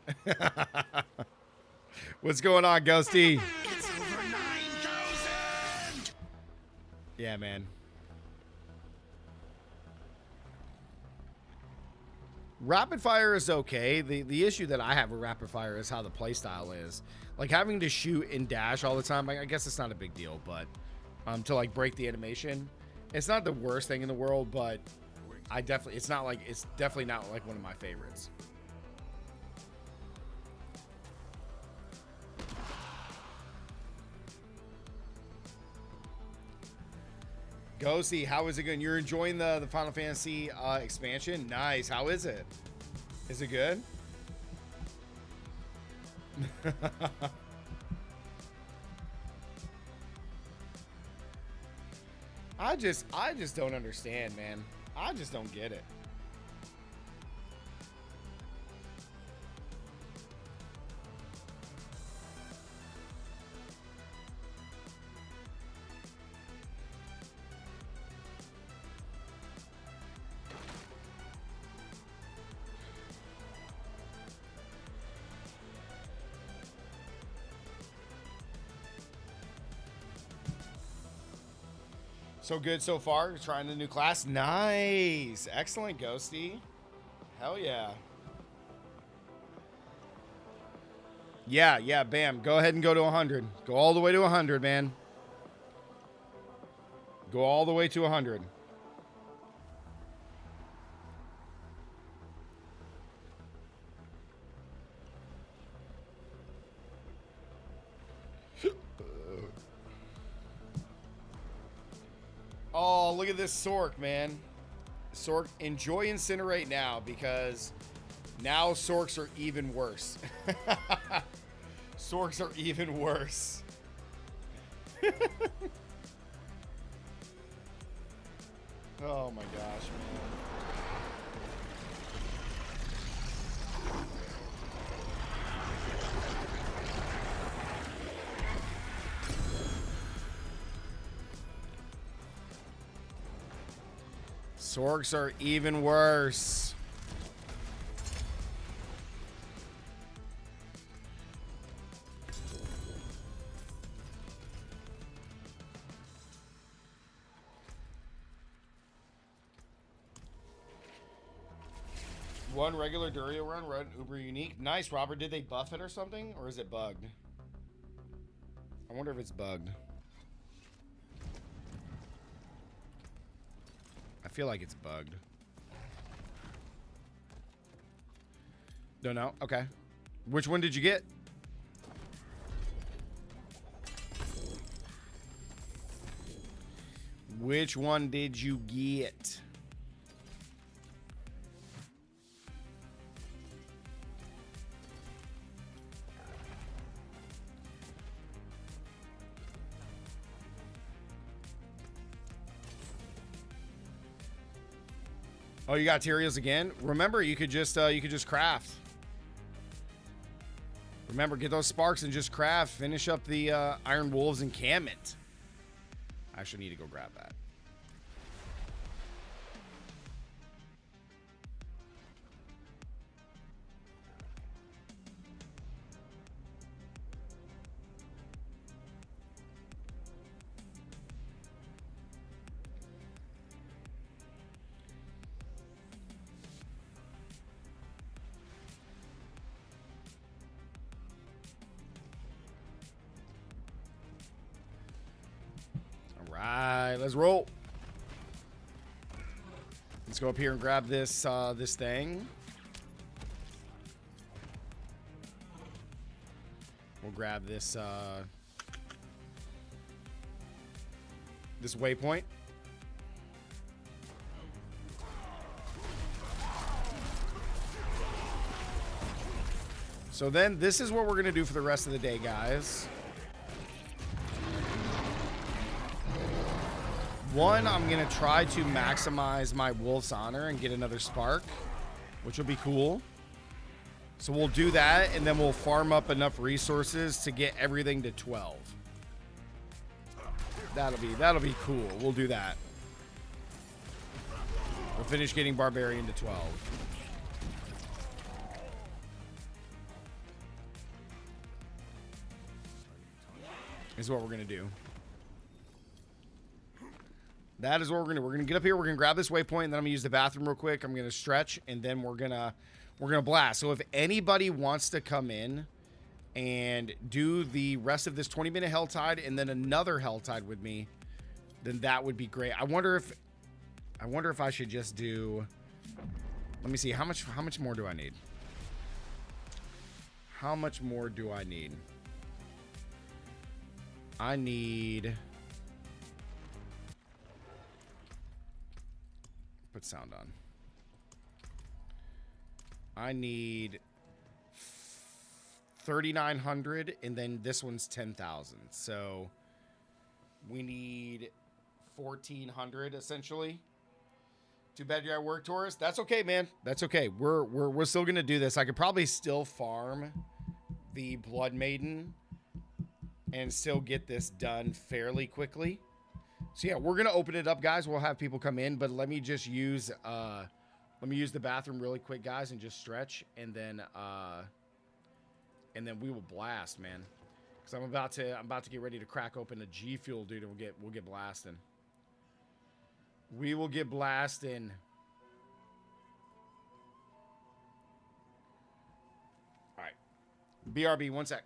What's going on, Ghosty? It's over 9,000! Yeah, man. Rapid fire is okay. The issue that I have with rapid fire is how the playstyle is. Like having to shoot and dash all the time. I guess it's not a big deal, but to like break the animation, it's not the worst thing in the world. But it's definitely not like one of my favorites. Ghosty, how is it going? You're enjoying the Final Fantasy expansion? Nice. How is it? Is it good? I just don't understand, man. I just don't get it. So good so far. Trying a new class. Nice. Excellent, Ghosty. Hell yeah. Yeah, bam. Go ahead and go to 100. Go all the way to 100, man. Go all the way to 100. Oh, look at this Sork, man. Sork, enjoy Incinerate now because now Sorks are even worse. Sorks are even worse. Oh my gosh, man. Sorks are even worse. One regular Durio run uber unique. Nice, Robert. Did they buff it or something? Or is it bugged? I wonder if it's bugged. I feel like it's bugged. Don't know. Okay. Which one did you get? Which one did you get? Oh, you got Tyrios again? Remember, you could just craft. Remember, get those sparks and just craft. Finish up the Iron Wolves encampment. I actually need to go grab that. Let's roll. Let's go up here and grab this this thing. We'll grab this this waypoint. So then this is what we're gonna do for the rest of the day, guys. One, I'm going to try to maximize my Wolf's Honor and get another Spark, which will be cool. So we'll do that, and then we'll farm up enough resources to get everything to 12. That'll be cool. We'll do that. We'll finish getting Barbarian to 12. Is what we're going to do. That is what we're gonna get up here. We're gonna grab this waypoint, and then I'm gonna use the bathroom real quick. I'm gonna stretch, and then we're gonna blast. So if anybody wants to come in and do the rest of this 20-minute Helltide and then another Helltide with me, then that would be great. I wonder if I should just do. Let me see how much more do I need? How much more do I need? I need. Put sound on. I need 3,900, and then this one's 10,000. So we need 1,400 essentially. Too bad you're at work, Taurus. That's okay, man. That's okay. We're still gonna do this. I could probably still farm the Blood Maiden and still get this done fairly quickly. So yeah, we're gonna open it up, guys. We'll have people come in, but let me just use the bathroom really quick, guys, and just stretch, and then we will blast, man. Because I'm about to get ready to crack open a G Fuel, dude, and we'll get blasting. We will get blasting. All right, BRB, one sec.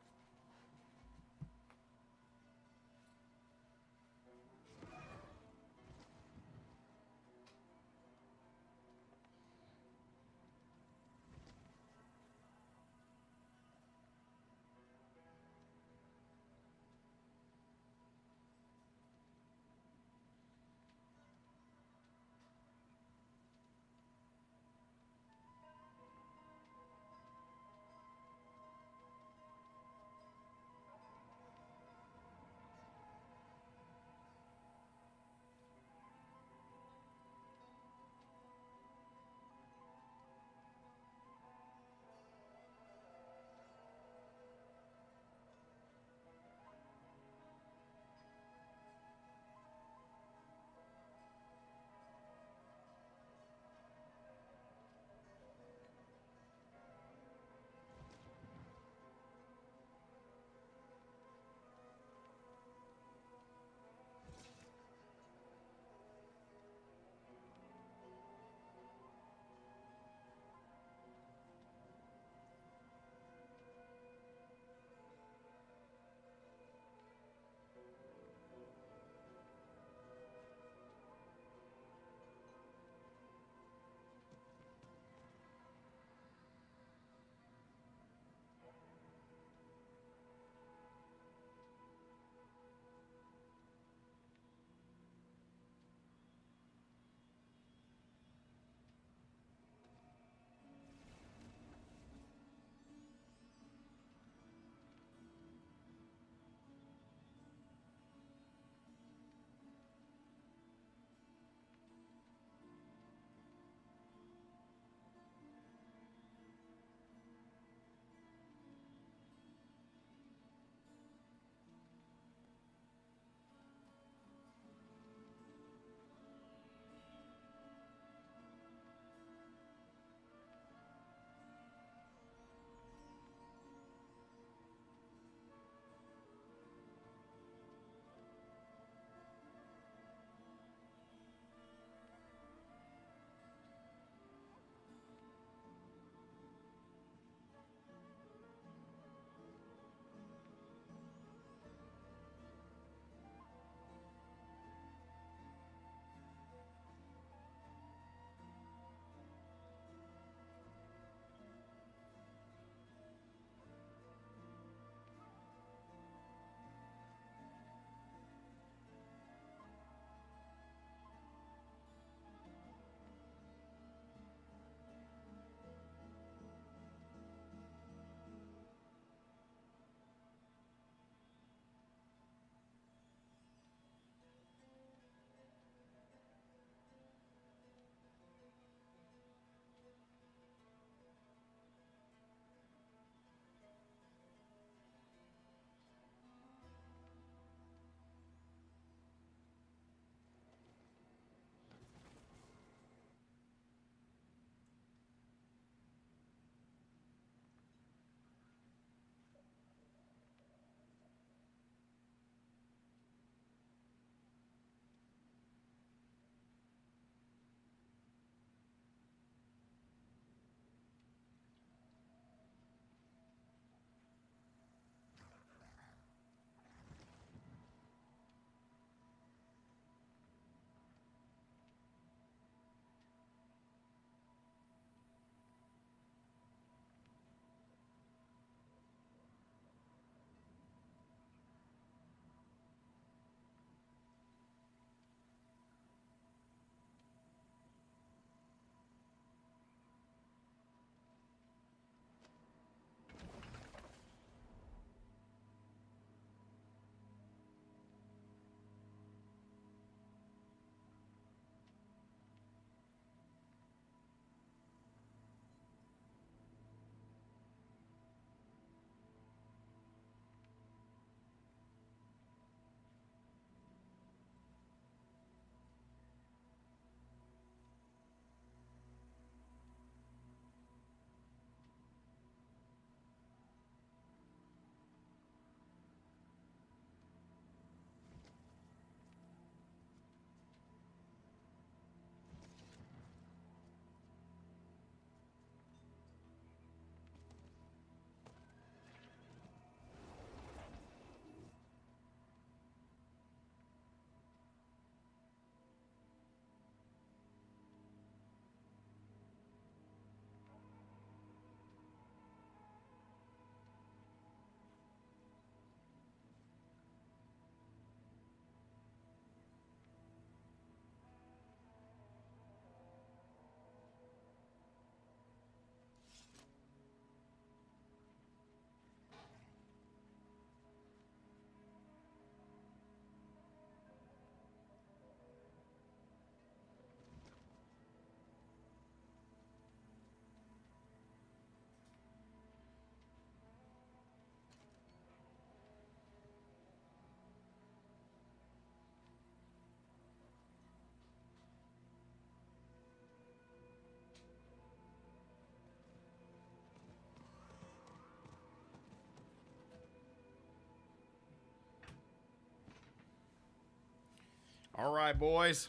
All right, boys.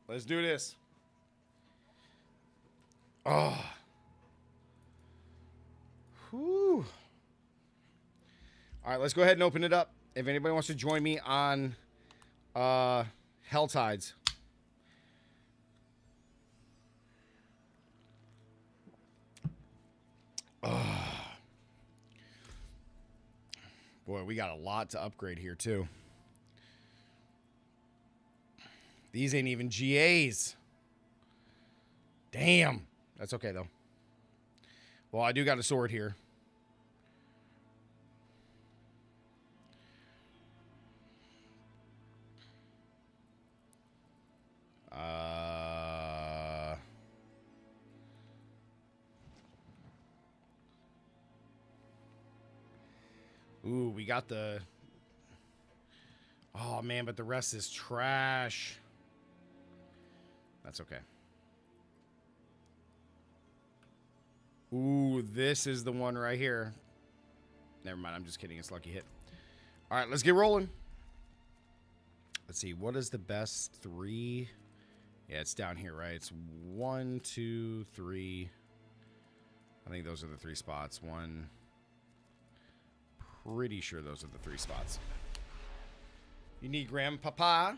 Let's do this. Oh. Whew. All right, let's go ahead and open it up. If anybody wants to join me on Helltides. Boy, we got a lot to upgrade here, too. These ain't even GAs. Damn. That's okay, though. Well, I do got a sword here. Ooh, we got the... Oh, man, but the rest is trash. That's okay. Ooh, this is the one right here. Never mind, I'm just kidding. It's lucky hit. All right, let's get rolling. Let's see. What is the best 3? Yeah, it's down here, right? It's 1, 2, 3. I think those are the 3 spots. 1... Pretty sure those are the 3 spots. You need Grandpapa.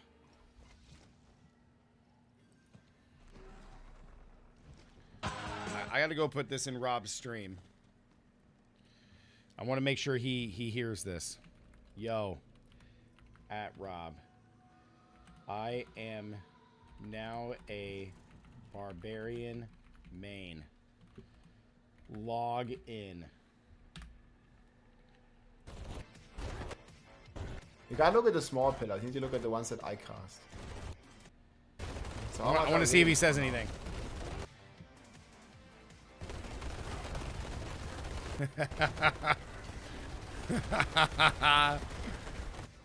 I got to go put this in Rob's stream. I want to make sure he hears this. Yo, at Rob, I am now a barbarian main. Log in. You gotta look at the small pillars. You need to look at the ones that I cast. So I want to see if he says anything.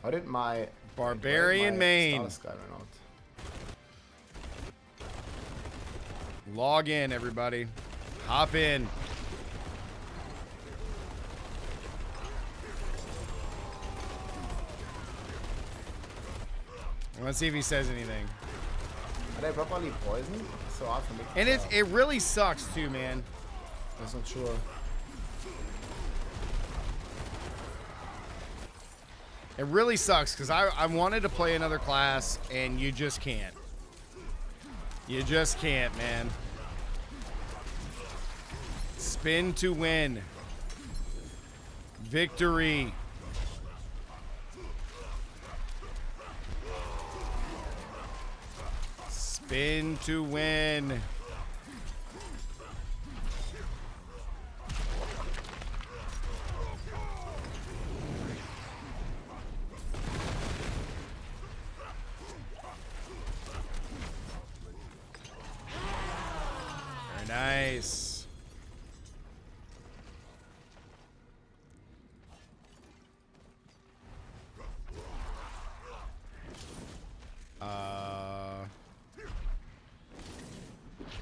How did my barbarian main Sky run out? log in, everybody? Hop in. Let's see if he says anything. Are they properly poisoned? It's so hard for me. And it really sucks too, man. That's not sure. It really sucks because I wanted to play another class and you just can't. You just can't, man. Spin to win. Victory. Spin to win. Very nice.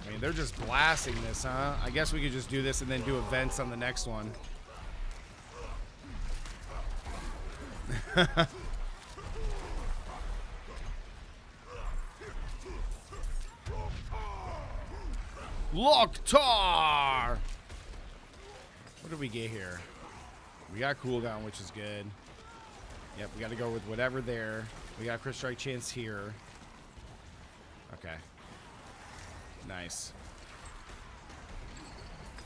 I mean, they're just blasting this, huh? I guess we could just do this and then do events on the next one. Loktar! What did we get here? We got cooldown, which is good. Yep, we got to go with whatever there. We got crit strike chance here. Okay. Nice.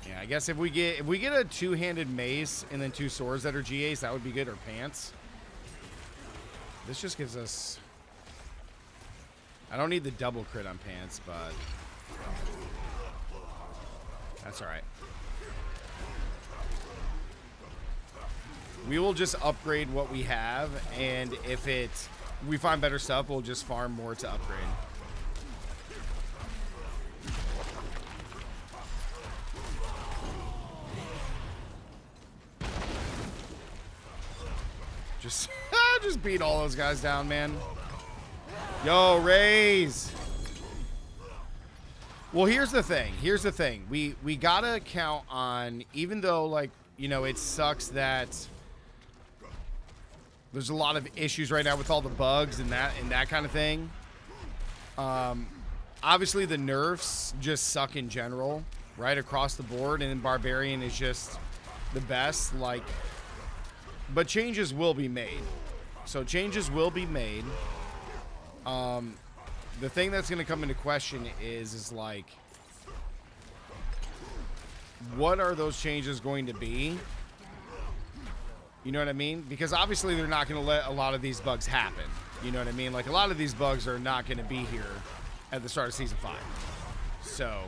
Yeah, I guess if we get a 2-handed mace and then 2 swords that are GAs, that would be good, or pants. This just gives us... I don't need the double crit on pants, but that's all right. We will just upgrade what we have, and if we find better stuff, we'll just farm more to upgrade. Just beat all those guys down, man. Yo, Raise. Well, here's the thing. We gotta count on, even though, like, you know, it sucks that there's a lot of issues right now with all the bugs and that kind of thing. Obviously, the nerfs just suck in general, right across the board, and Barbarian is just the best. Like, but changes will be made. So changes will be made. The thing that's going to come into question is like, what are those changes going to be? You know what I mean? Because obviously they're not going to let a lot of these bugs happen. You know what I mean? Like, a lot of these bugs are not going to be here at the start of Season 5. So...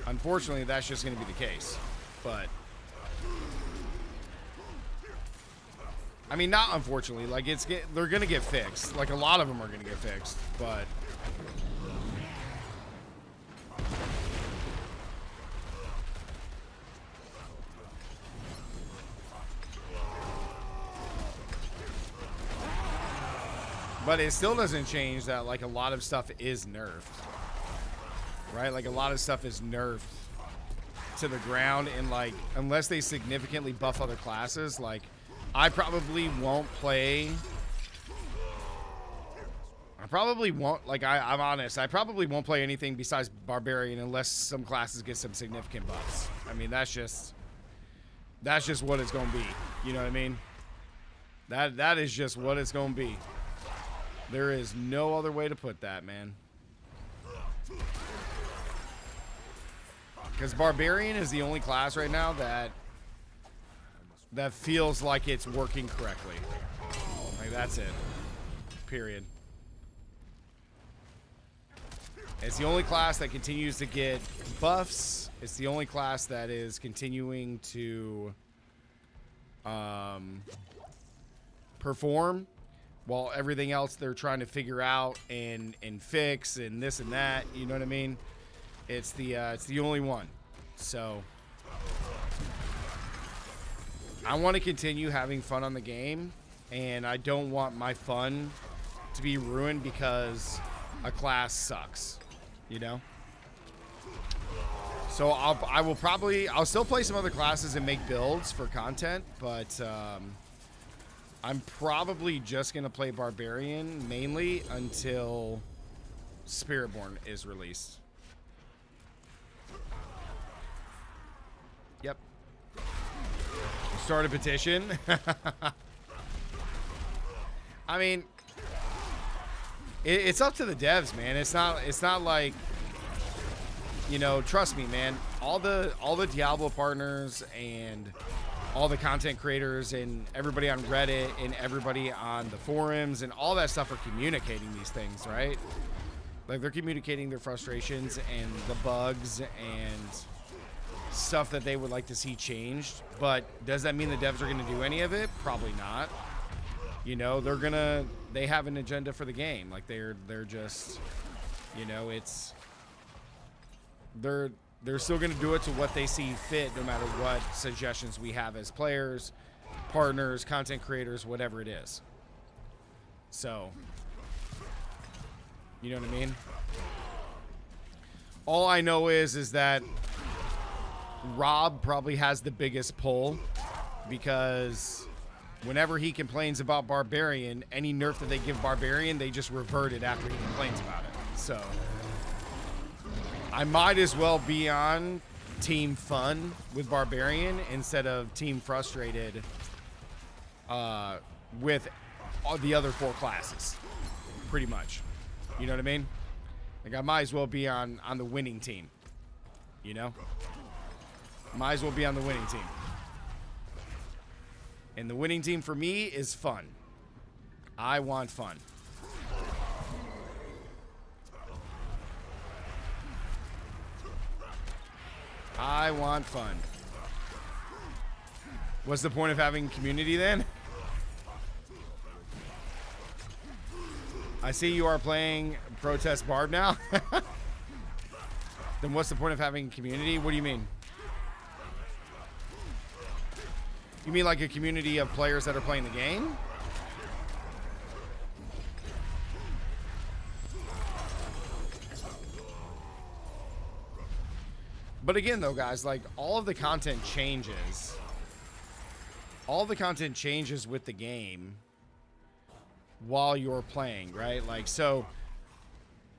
unfortunately, that's just going to be the case. But... I mean, not unfortunately. Like, they're going to get fixed. Like, a lot of them are going to get fixed. But... but it still doesn't change that, like, a lot of stuff is nerfed. Right? Like, a lot of stuff is nerfed to the ground. And, like, unless they significantly buff other classes, like... I probably won't play. I probably won't, like, I'm honest. I probably won't play anything besides Barbarian unless some classes get some significant buffs. I mean, that's just what it's going to be. You know what I mean? That is just what it's going to be. There is no other way to put that, man. Because Barbarian is the only class right now that feels like it's working correctly. Like, that's it. Period. It's the only class that continues to get buffs. It's the only class that is continuing to perform, while everything else they're trying to figure out and fix and this and that. You know what I mean? It's the only one. So... I want to continue having fun on the game, and I don't want my fun to be ruined because a class sucks, you know? So I'll still play some other classes and make builds for content, but I'm probably just going to play Barbarian mainly until Spiritborn is released. Yep. Start a petition. I mean, it's up to the devs, man. It's not like, you know, trust me, man. All the Diablo partners and all the content creators and everybody on Reddit and everybody on the forums and all that stuff are communicating these things, right? Like, they're communicating their frustrations and the bugs and stuff that they would like to see changed. But does that mean the devs are going to do any of it? Probably not. You know, they have an agenda for the game. Like, they're just, you know, they're still going to do it to what they see fit, no matter what suggestions we have as players, partners, content creators, whatever it is. So, you know what I mean? All I know is that Rob probably has the biggest pull, because whenever he complains about Barbarian, any nerf that they give Barbarian, they just revert it after he complains about it. So I might as well be on Team Fun with Barbarian instead of Team Frustrated with all the other 4 classes, pretty much. You know what I mean? Like, I might as well be on the winning team, you know? Might as well be on the winning team. And the winning team for me is fun. I want fun. I want fun. What's the point of having community then? I see you are playing Protest Barb now. Then what's the point of having community? What do you mean? You mean like a community of players that are playing the game? But again, though, guys, like, all of the content changes. All the content changes with the game while you're playing, right? Like, so,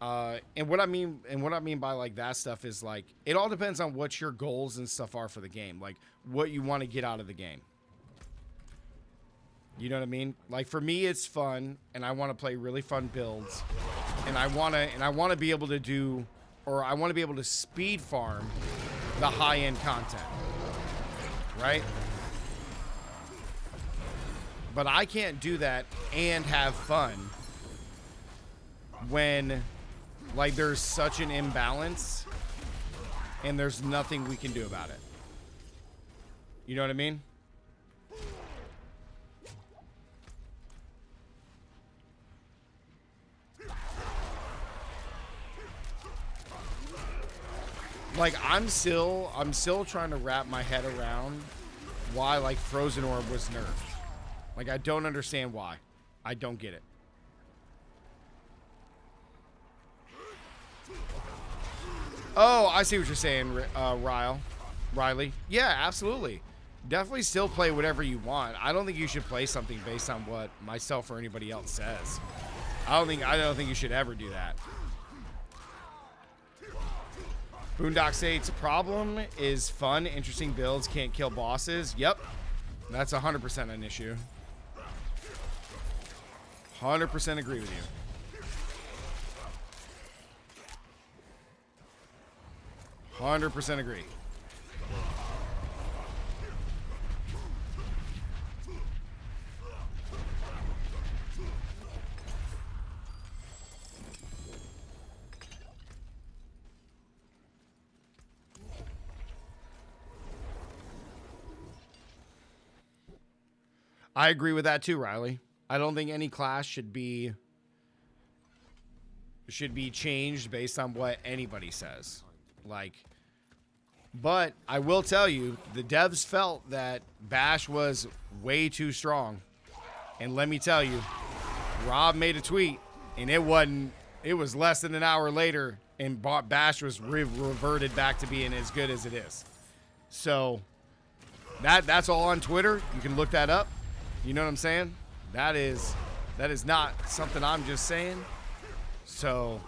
and what I mean by like that stuff is like, it all depends on what your goals and stuff are for the game, like what you want to get out of the game. You know what I mean? Like, for me, it's fun, and I want to play really fun builds, and I want to be able to do, or I want to be able to speed farm the high-end content, right? But I can't do that and have fun when, like, there's such an imbalance and there's nothing we can do about it. You know what I mean? Like, I'm still trying to wrap my head around why, like, Frozen Orb was nerfed. Like, I don't understand why. I don't get it. Oh, I see what you're saying, Riley. Yeah, absolutely. Definitely still play whatever you want. I don't think you should play something based on what myself or anybody else says. I don't think you should ever do that. Boondock State's problem is fun, interesting builds, can't kill bosses. Yep. That's 100% an issue. 100% agree with you. 100% agree. I agree with that too, Riley. I don't think any class should be changed based on what anybody says. Like, but I will tell you, the devs felt that Bash was way too strong. And let me tell you, Rob made a tweet, and it was less than an hour later, and Bash was reverted back to being as good as it is. So that's all on Twitter. You can look that up. You know what I'm saying? That is not something I'm just saying. So,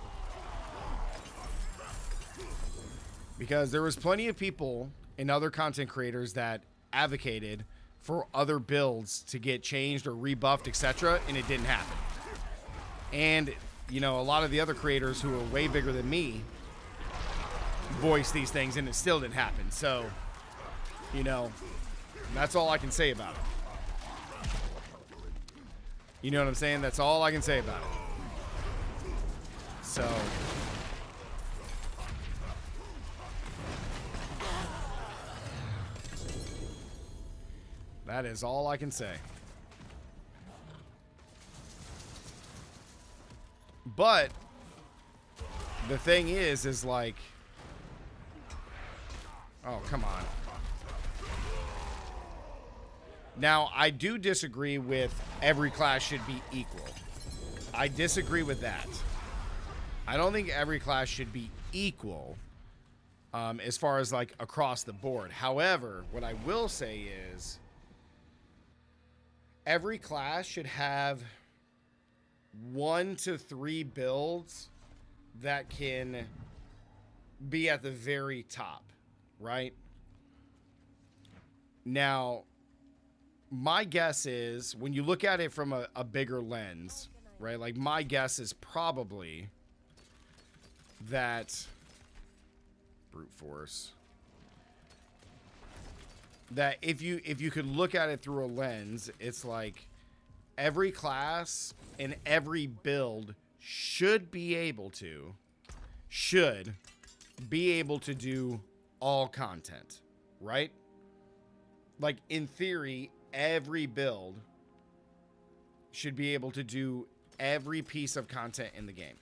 because there was plenty of people and other content creators that advocated for other builds to get changed or rebuffed, etc., and it didn't happen. And, you know, a lot of the other creators who are way bigger than me voiced these things, and it still didn't happen. So, you know, that's all I can say about it. You know what I'm saying? That's all I can say about it. So, that is all I can say. But the thing is like, oh, come on. Now, I do disagree with every class should be equal. I disagree with that. I don't think every class should be equal as far as like across the board. However, what I will say is every class should have 1 to 3 builds that can be at the very top, right? Now, my guess is, when you look at it from a bigger lens, right? Like, my guess is probably that brute force. That if you could look at it through a lens, it's like every class and every build should be able to do all content, right? Like, in theory, every build should be able to do every piece of content in the game.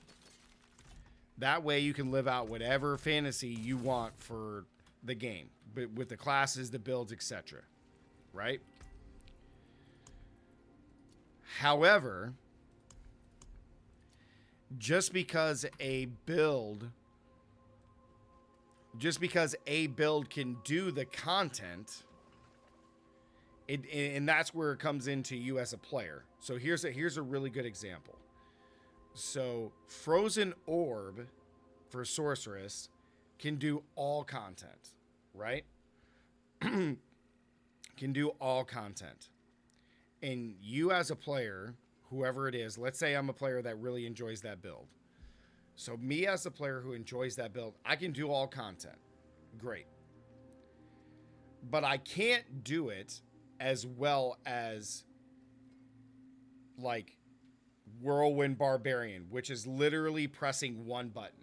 That way you can live out whatever fantasy you want for the game, but with the classes, the builds, etc. Right? However, just because a build just because a build can do the content, and that's where it comes into you as a player. So here's a really good example. So Frozen Orb for Sorceress can do all content, right? Can do all content. And you as a player, whoever it is, let's say I'm a player that really enjoys that build. So me as a player who enjoys that build, I can do all content. Great. But I can't do it as well as like Whirlwind Barbarian, which is literally pressing one button.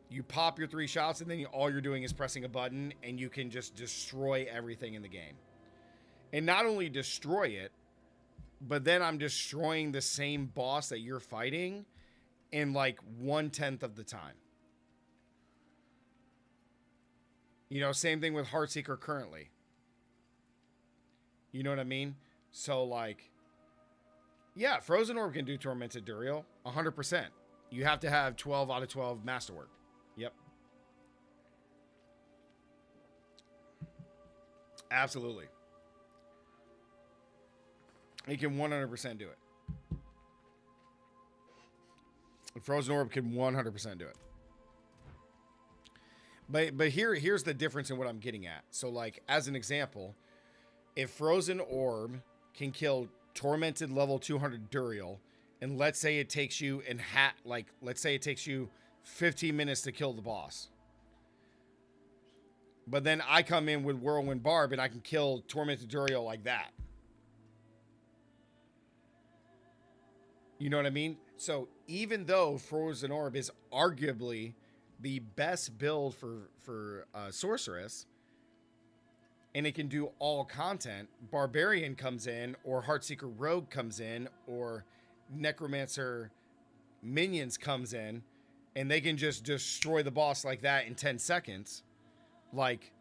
You pop your 3 shots and then all you're doing is pressing a button and you can just destroy everything in the game. And not only destroy it, but then I'm destroying the same boss that you're fighting in like 1/10 of the time. You know, same thing with Heartseeker currently. You know what I mean? So like, yeah, Frozen Orb can do Tormented Duriel, 100%. You have to have 12 out of 12 masterwork. Yep. Absolutely. He can 100% do it. Frozen Orb can 100% do it. But here's the difference in what I'm getting at. So like, as an example, if Frozen Orb can kill Tormented level 200 Duriel, and let's say it takes you let's say it takes you 15 minutes to kill the boss. But then I come in with Whirlwind Barb and I can kill Tormented Duriel like that. You know what I mean? So even though Frozen Orb is arguably the best build for Sorceress, and it can do all content, Barbarian comes in, or Heartseeker Rogue comes in, or Necromancer Minions comes in, and they can just destroy the boss like that in 10 seconds. Like,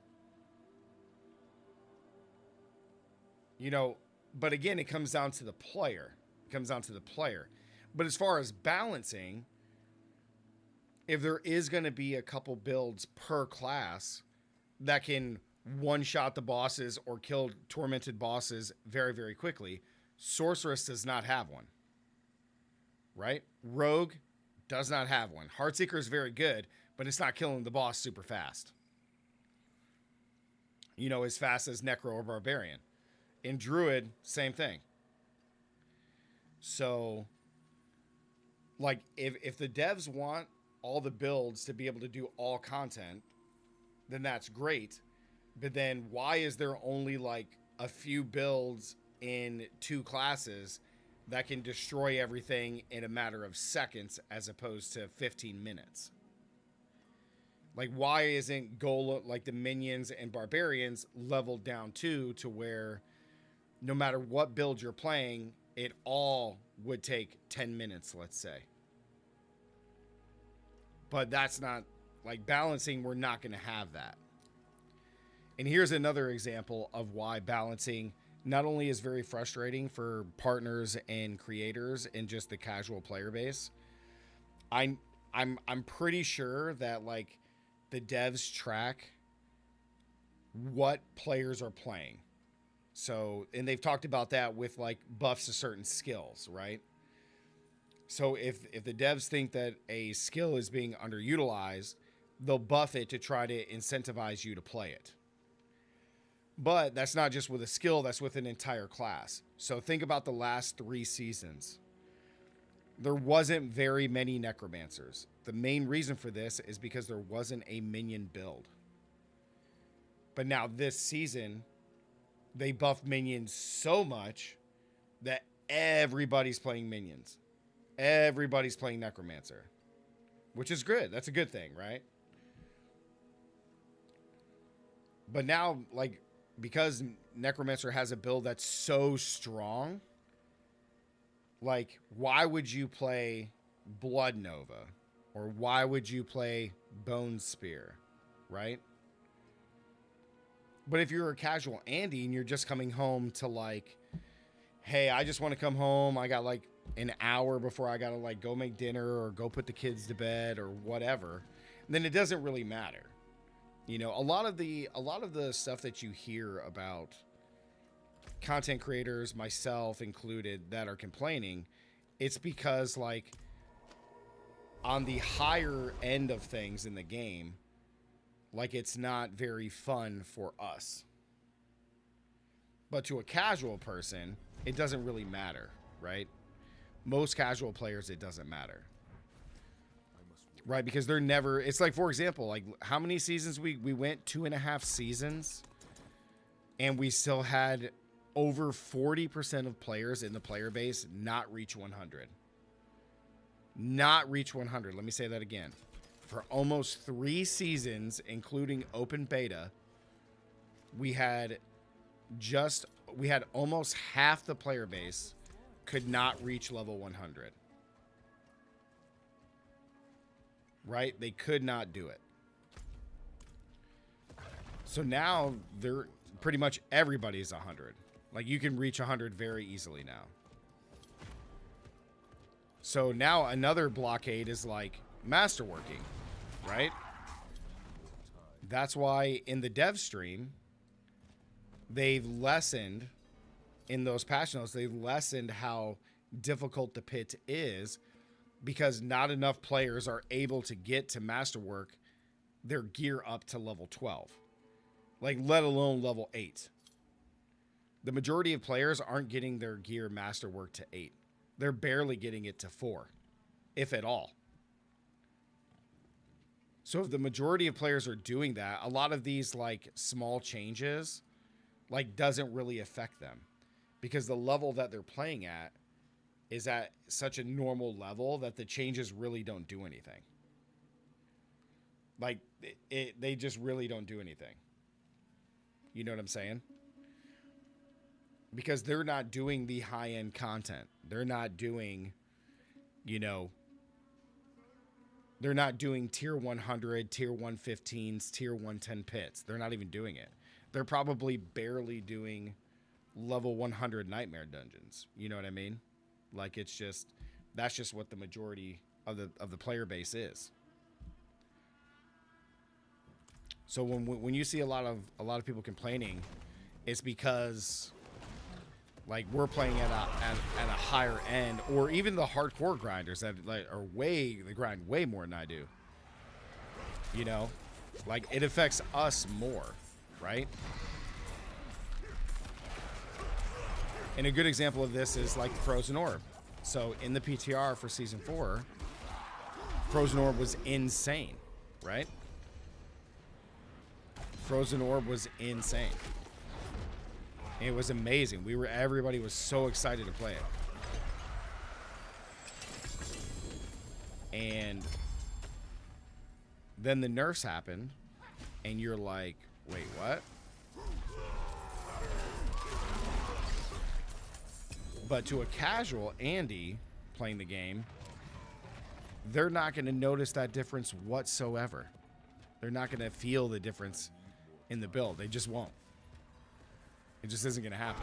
you know, but again, it comes down to the player. It comes down to the player. But as far as balancing, if there is going to be a couple builds per class that can one-shot the bosses or kill tormented bosses very, very quickly, Sorceress does not have one. Right? Rogue does not have one. Heartseeker is very good, but it's not killing the boss super fast. You know, as fast as Necro or Barbarian. In Druid, same thing. So, like, if the devs want all the builds to be able to do all content, then that's great. But then why is there only like a few builds in 2 classes that can destroy everything in a matter of seconds as opposed to 15 minutes? Like, why isn't Golem, like the Minions and Barbarians, leveled down to where no matter what build you're playing, it all would take 10 minutes, let's say. But that's not, like, balancing, we're not going to have that. And here's another example of why balancing not only is very frustrating for partners and creators and just the casual player base. I'm pretty sure that like the devs track what players are playing. So, and they've talked about that with like buffs to certain skills, right? So if the devs think that a skill is being underutilized, they'll buff it to try to incentivize you to play it. But that's not just with a skill, that's with an entire class. So think about the last 3 seasons. There wasn't very many Necromancers. The main reason for this is because there wasn't a minion build. But now this season, they buffed minions so much that everybody's playing minions. Everybody's playing Necromancer. Which is good. That's a good thing, right? But now, like, because Necromancer has a build that's so strong, like, why would you play Blood Nova? Or why would you play Bone Spear? Right? But if you're a casual Andy and you're just coming home to like, hey, I just want to come home. I got like an hour before I got to like go make dinner or go put the kids to bed or whatever. then it doesn't really matter. You know, a lot of the stuff that you hear about content creators, myself included, that are complaining, it's because, like, on the higher end of things in the game, like, it's not very fun for us. But to a casual person, it doesn't really matter, right? Most casual players, it doesn't matter. Right, because they're never... It's like, for example, like, how many seasons we went? 2.5 seasons. And we still had over 40% of players in the player base not reach 100. Not reach 100. Let me say that again. For almost 3 seasons, including open beta, we had almost half the player base could not reach level 100. Right? They could not do it. So now they're pretty much everybody's 100. Like, you can reach 100 very easily now. So now another blockade is like masterworking, right? That's why in the dev stream, they've lessened, in those patch notes, they've lessened how difficult the pit is, because not enough players are able to get to masterwork their gear up to level 12. Like, let alone level 8. The majority of players aren't getting their gear masterwork to 8. They're barely getting it to 4, if at all. So if the majority of players are doing that, a lot of these, like, small changes, like, doesn't really affect them, because the level that they're playing at is at such a normal level that the changes really don't do anything. Like, they just really don't do anything. You know what I'm saying? Because they're not doing the high-end content. They're not doing, you know, they're not doing tier 100, tier 115s, tier 110 pits. They're not even doing it. They're probably barely doing level 100 nightmare dungeons. You know what I mean? Like, it's just, that's just what the majority of the player base is. So when you see a lot of people complaining, it's because, like, we're playing at a higher end, or even the hardcore grinders that, like, they grind way more than I do. You know, like, it affects us more, right? And a good example of this is, like, the Frozen Orb. So in the PTR for Season 4, Frozen Orb was insane, right? Frozen Orb was insane. It was amazing. Everybody was so excited to play it. And then the nerfs happened, and you're like, wait, what? But to a casual Andy playing the game, they're not going to notice that difference whatsoever. They're not going to feel the difference in the build. They just won't. It just isn't going to happen.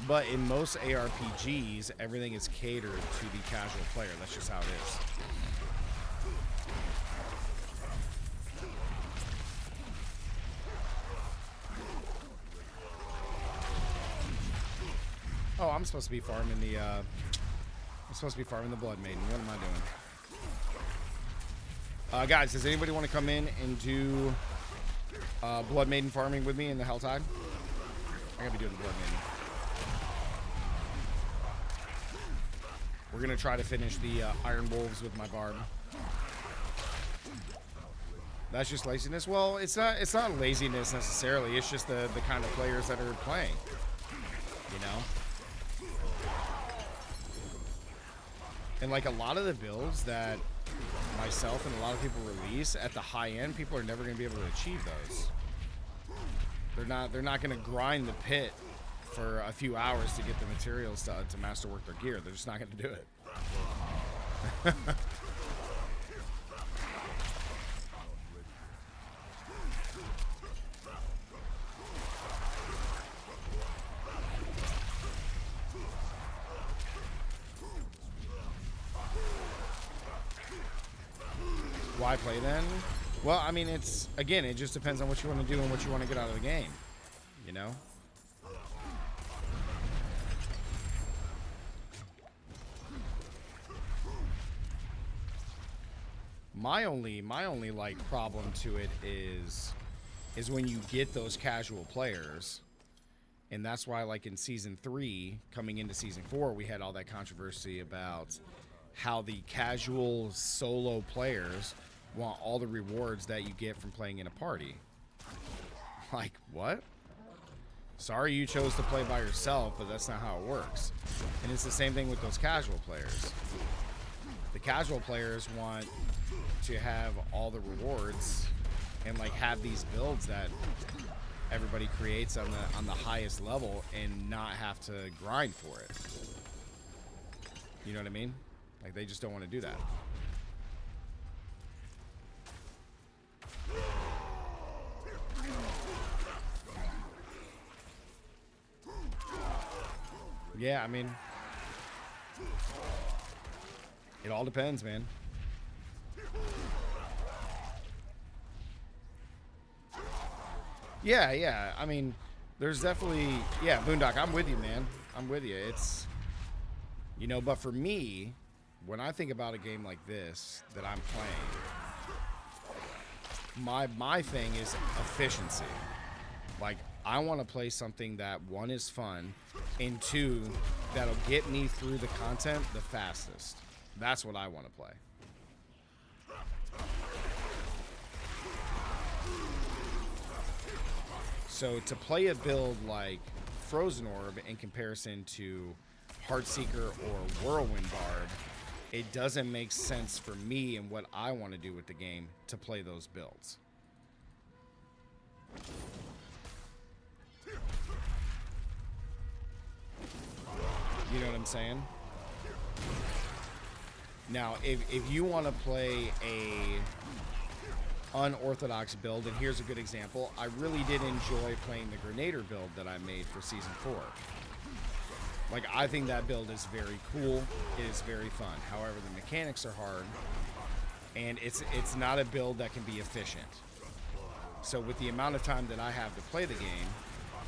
But in most ARPGs, everything is catered to the casual player. That's just how it is. Oh, I'm supposed to be farming the Blood Maiden. What am I doing? Guys, does anybody want to come in and do Blood Maiden farming with me in the Helltide? I'm gonna be doing the Blood Maiden. We're gonna try to finish the Iron Wolves with my Barb. That's just laziness. Well, it's not laziness necessarily. It's just the kind of players that are playing. You know. And, like, a lot of the builds that myself and a lot of people release at the high end, people are never going to be able to achieve those. They're not going to grind the pit for a few hours to get the materials to masterwork their gear. They're just not going to do it. Why play then? Well, I mean, it's, again, it just depends on what you want to do and what you want to get out of the game, you know? My only like problem to it is when you get those casual players, and that's why, like, in season 3 coming into season 4, we had all that controversy about how the casual solo players want all the rewards that you get from playing in a party. Like, what? Sorry you chose to play by yourself, but that's not how it works. And it's the same thing with those casual players. The casual players want to have all the rewards and like have these builds that everybody creates on the highest level and not have to grind for it. You know what I mean? Like, they just don't want to do that. Yeah, I mean, it all depends, man. Yeah, I mean, there's definitely, yeah, Boondock, I'm with you, man. I'm with you. It's, you know, but for me, when I think about a game like this that I'm playing, my thing is efficiency. Like, I want to play something that, one, is fun, and two, that'll get me through the content the fastest. That's what I want to play. So to play a build like Frozen Orb in comparison to Heartseeker or Whirlwind Bard, it doesn't make sense for me and what I want to do with the game to play those builds. You know what I'm saying? Now, if you want to play a unorthodox build, and here's a good example, I really did enjoy playing the Grenader build that I made for Season 4. Like, I think that build is very cool. It is very fun. However, the mechanics are hard, and it's not a build that can be efficient. So with the amount of time that I have to play the game,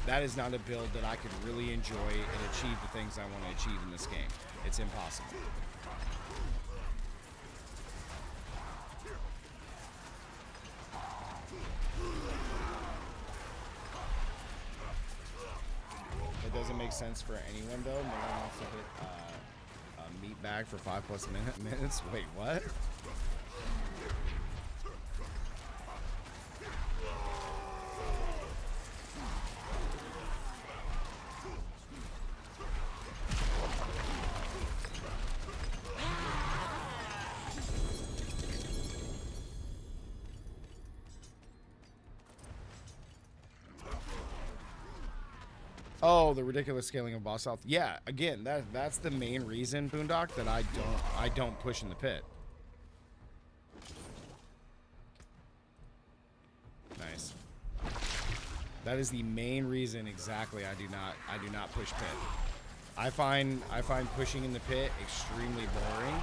that is not a build that I could really enjoy and achieve the things I want to achieve in this game. It's impossible. It doesn't make sense for anyone, though. No one wants to hit a meat bag for 5+ minutes. Wait, what? Oh, the ridiculous scaling of boss health. Yeah, again, that's the main reason, Boondock, that I don't push in the pit. Nice. That is the main reason exactly I do not push pit. I find pushing in the pit extremely boring,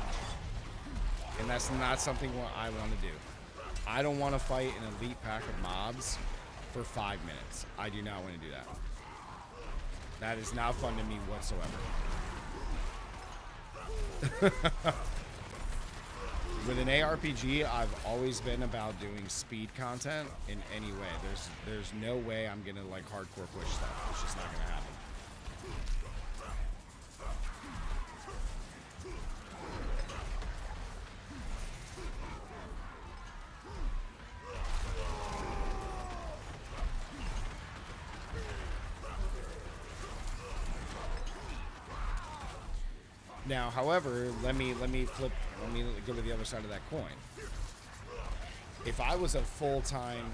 and that's not something what I want to do. I don't want to fight an elite pack of mobs for 5 minutes. I do not want to do that. That is not fun to me whatsoever. With an ARPG, I've always been about doing speed content in any way. There's no way I'm gonna like hardcore push stuff. It's just not gonna happen. Now, however, let me go to the other side of that coin. If I was a full-time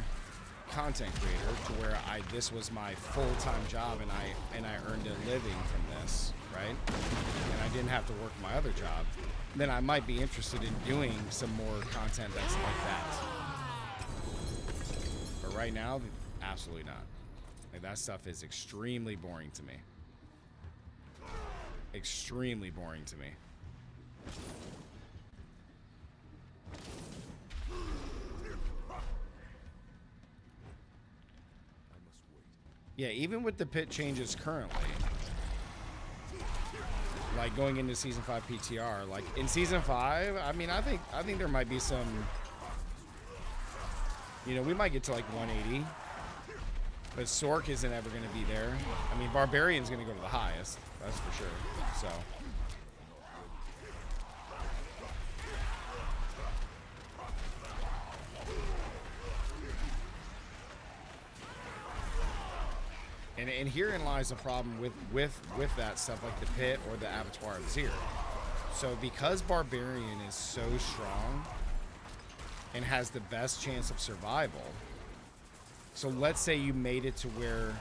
content creator to where this was my full-time job and I earned a living from this, right? And I didn't have to work my other job, then I might be interested in doing some more content that's like that. But right now, absolutely not. Like, that stuff is extremely boring to me. Extremely boring to me. Yeah, even with the pit changes currently, like going into season 5 PTR, like in season 5, I mean, I think there might be some, you know, we might get to like 180, but Sork isn't ever going to be there. I mean, Barbarian's going to go to the highest, that's for sure. So. And herein lies the problem with that stuff like the pit or the Abattoir of Zir. So because Barbarian is so strong and has the best chance of survival, so let's say you made it to where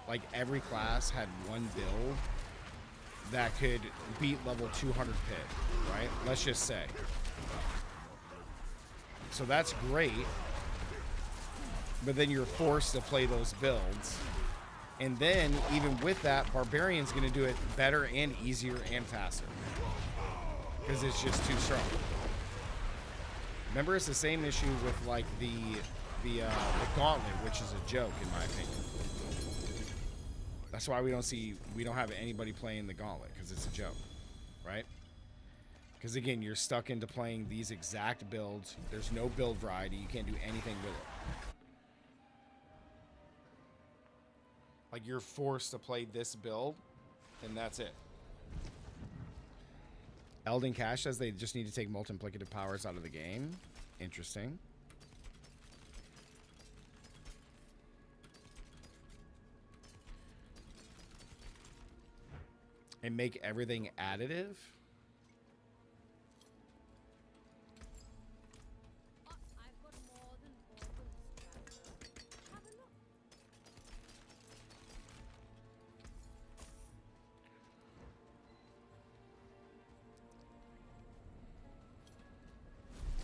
like every class had one build that could beat level 200 pit, right? Let's just say. So that's great. But then you're forced to play those builds. And then, even with that, Barbarian's going to do it better and easier and faster. Because it's just too strong. Remember, it's the same issue with, like, the Gauntlet, which is a joke, in my opinion. That's why we don't have anybody playing the Gauntlet, because it's a joke, right? Because, again, you're stuck into playing these exact builds. There's no build variety. You can't do anything with it. Like, you're forced to play this build, and that's it. Eldon Cash says they just need to take multiplicative powers out of the game. Interesting. And make everything additive?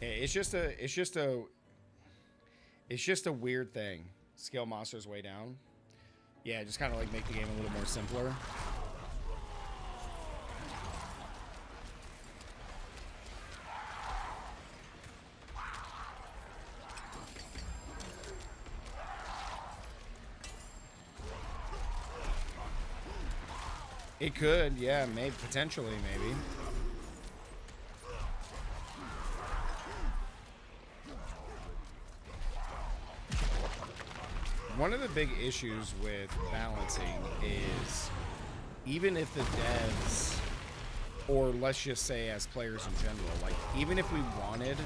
It's just a weird thing. Scale monsters way down. Yeah, just kind of like make the game a little more simpler. It could, yeah, maybe potentially, maybe. One of the big issues with balancing is even if the devs, or let's just say as players in general, like even if we wanted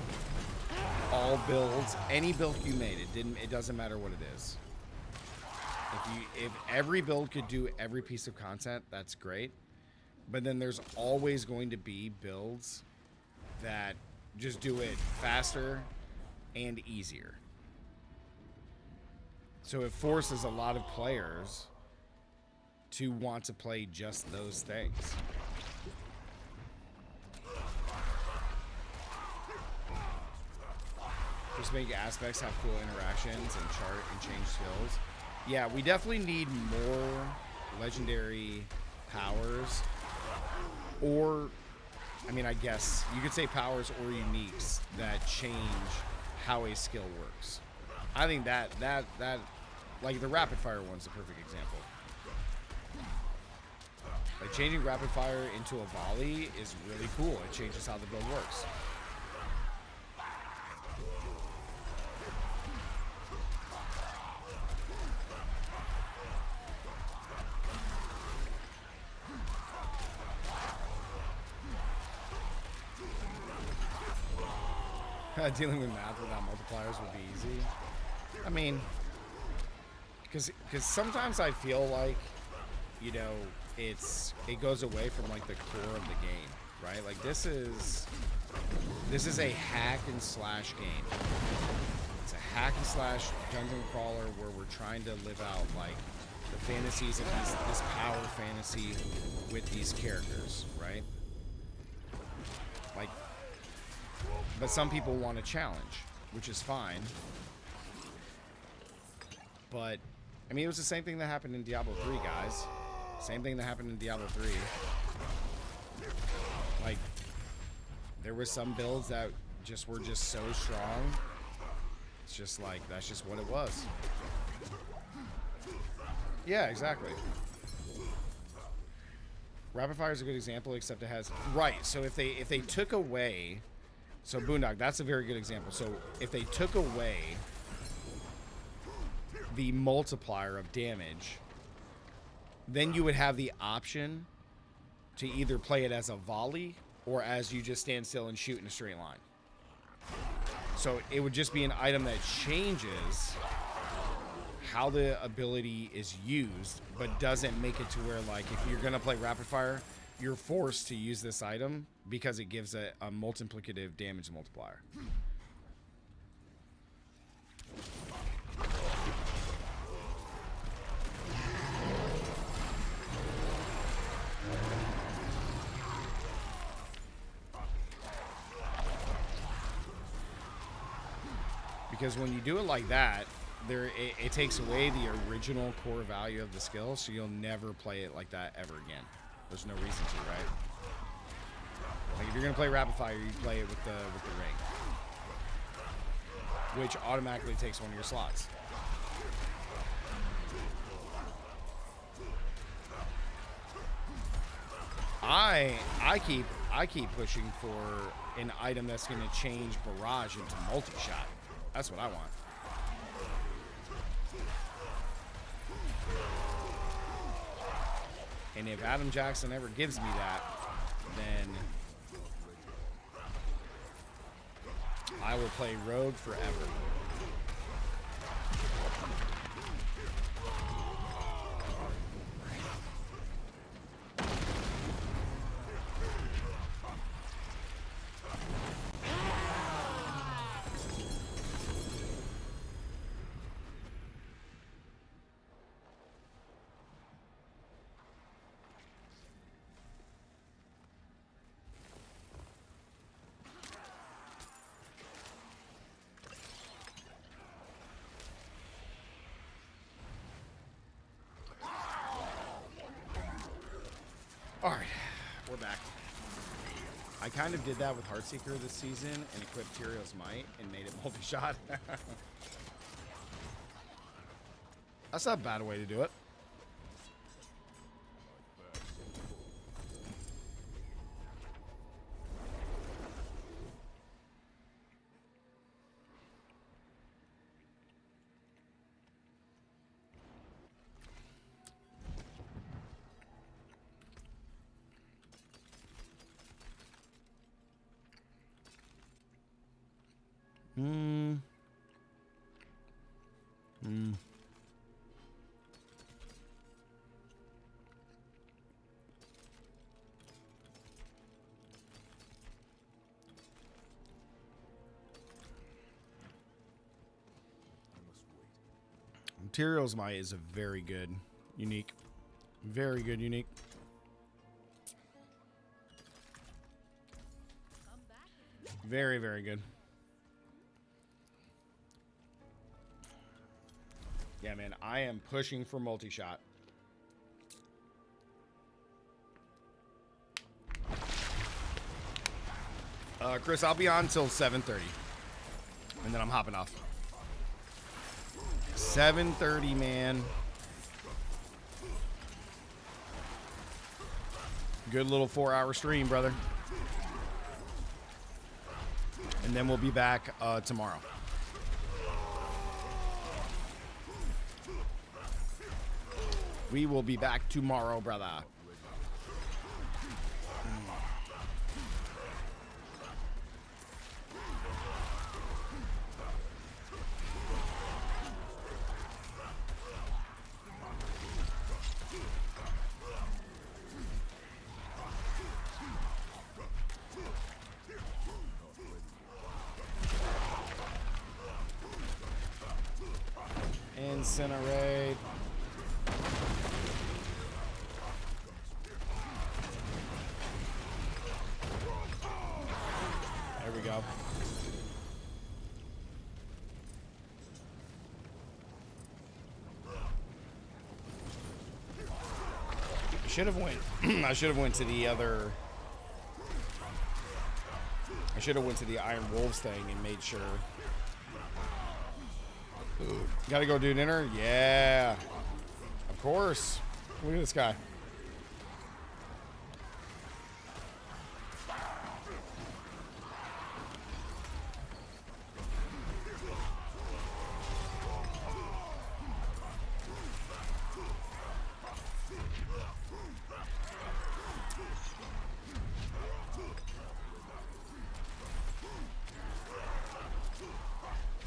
all builds, any build you made, it doesn't matter what it is. If every build could do every piece of content, that's great. But then there's always going to be builds that just do it faster and easier. So it forces a lot of players to want to play just those things. Just make aspects have cool interactions and chart and change skills. Yeah, we definitely need more legendary powers. Or, I mean, I guess you could say powers or uniques that change how a skill works. I think that like the rapid fire one's the perfect example. Like changing rapid fire into a volley is really cool. It changes how the build works. Dealing with math without multipliers would be easy. I mean, because sometimes I feel like, you know, it goes away from like the core of the game, right? Like this is a hack and slash game. It's a hack and slash dungeon crawler where we're trying to live out like the fantasies of this power fantasy with these characters, right? Like. But some people want a challenge, which is fine. But, I mean, it was the same thing that happened in Diablo 3, guys. Same thing that happened in Diablo 3. Like, there were some builds that were just so strong. It's just like, that's just what it was. Yeah, exactly. Rapid fire is a good example, except it has right. So if they took away, so Boondock, that's a very good example. So if they took away the multiplier of damage, then you would have the option to either play it as a volley or as you just stand still and shoot in a straight line. So it would just be an item that changes how the ability is used, but doesn't make it to where, like, if you're gonna play rapid fire, you're forced to use this item because it gives a multiplicative damage multiplier. Because when you do it like that, it takes away the original core value of the skill, so you'll never play it like that ever again. There's no reason to, right? Like if you're gonna play rapid fire, you play it with the ring, which automatically takes one of your slots. I keep pushing for an item that's gonna change barrage into multi-shot. That's what I want. And if Adam Jackson ever gives me that, then I will play Rogue forever. Alright, we're back. I kind of did that with Heartseeker this season and equipped Tyrio's Might and made it multi-shot. That's not a bad way to do it. Tyrio's Might is a very good, unique. Very good, unique. Very, very good. Yeah, man, I am pushing for multi-shot. Chris, I'll be on till 7:30. And then I'm hopping off. 7:30, man. Good little 4-hour stream, brother. And then we'll be back tomorrow. We will be back tomorrow, brother. Incinerate. There we go. Should have went. I should have went to the other. I should have went to the Iron Wolves thing and made sure. Gotta go do dinner? Yeah. Of course. Look at this guy.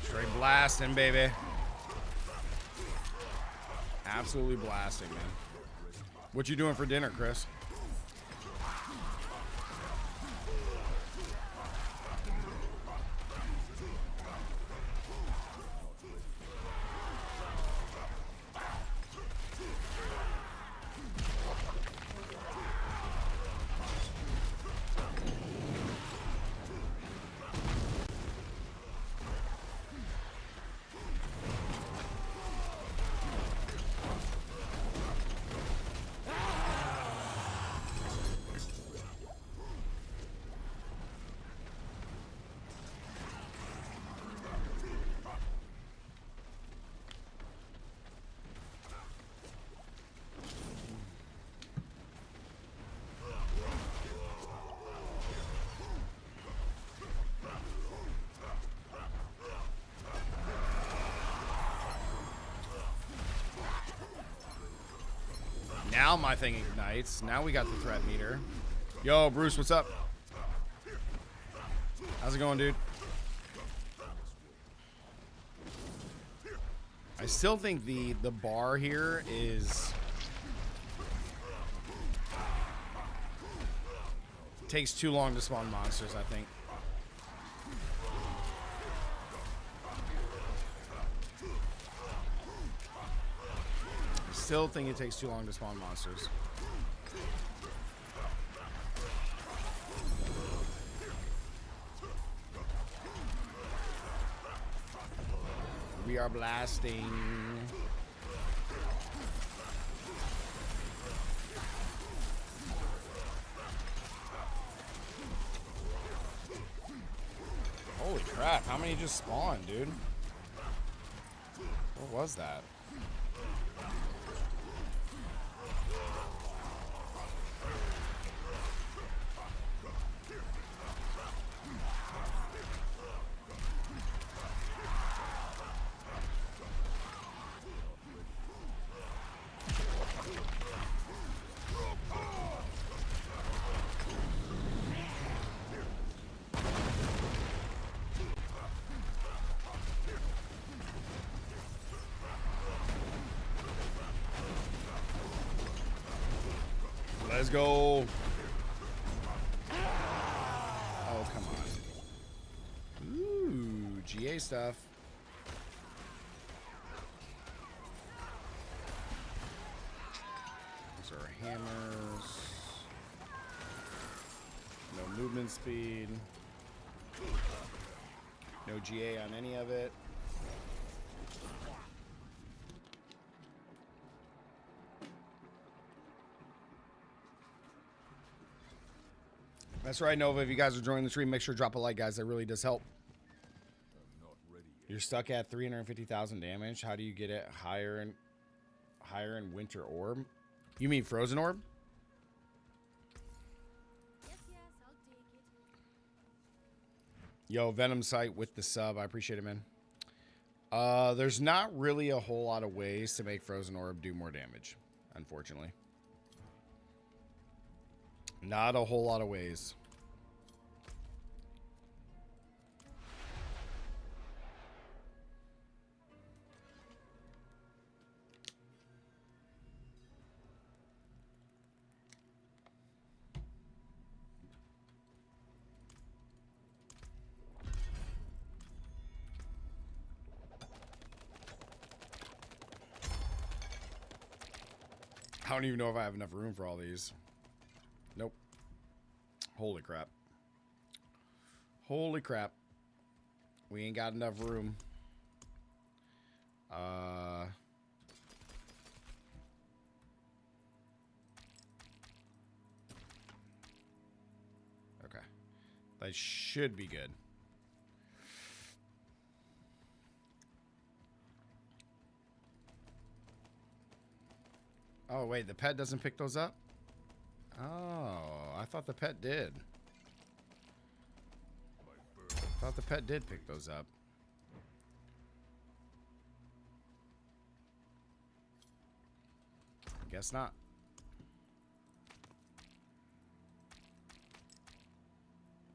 Straight blasting, baby. Absolutely blasting, man. What you doing for dinner, Chris? Now my thing ignites. Now we got the threat meter. Yo, Bruce, what's up? How's it going, dude? I still think the bar here is takes too long to spawn monsters, I think. Still think it takes too long to spawn monsters. We are blasting. Holy crap, how many just spawned, dude? What was that? Let's go. Oh, come on. Ooh, GA stuff. These are hammers. No movement speed. No GA on any of it. That's right, Nova. If you guys are joining the stream, make sure to drop a like, guys. That really does help. You're stuck at 350,000 damage. How do you get it higher in Winter Orb? You mean Frozen Orb? Yes, I'll take it. Yo, Venom Sight with the sub. I appreciate it, man. There's not really a whole lot of ways to make Frozen Orb do more damage, unfortunately. Not a whole lot of ways. I don't even know if I have enough room for all these. Nope. Holy crap. Holy crap. We ain't got enough room. Okay. That should be good. Oh, wait, the pet doesn't pick those up? Oh, I thought the pet did. I thought the pet did pick those up. Guess not.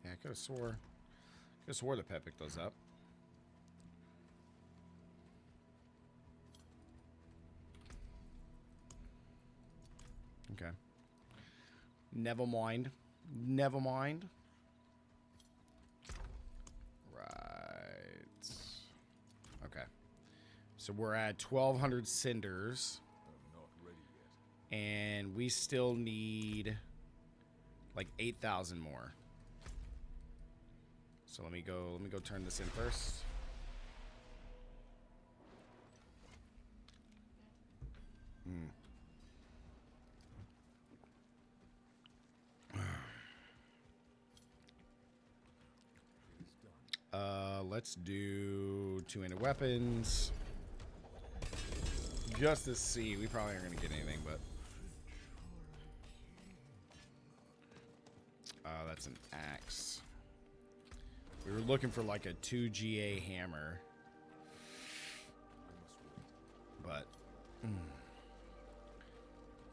Yeah, I could have swore the pet picked those up. Okay. Never mind. Never mind. Right. Okay. So we're at 1,200 cinders. And we still need like 8,000 more. So let me go turn this in first. Let's do two-handed weapons. Just to see. We probably aren't gonna get anything, but that's an axe. We were looking for like a 2GA hammer. But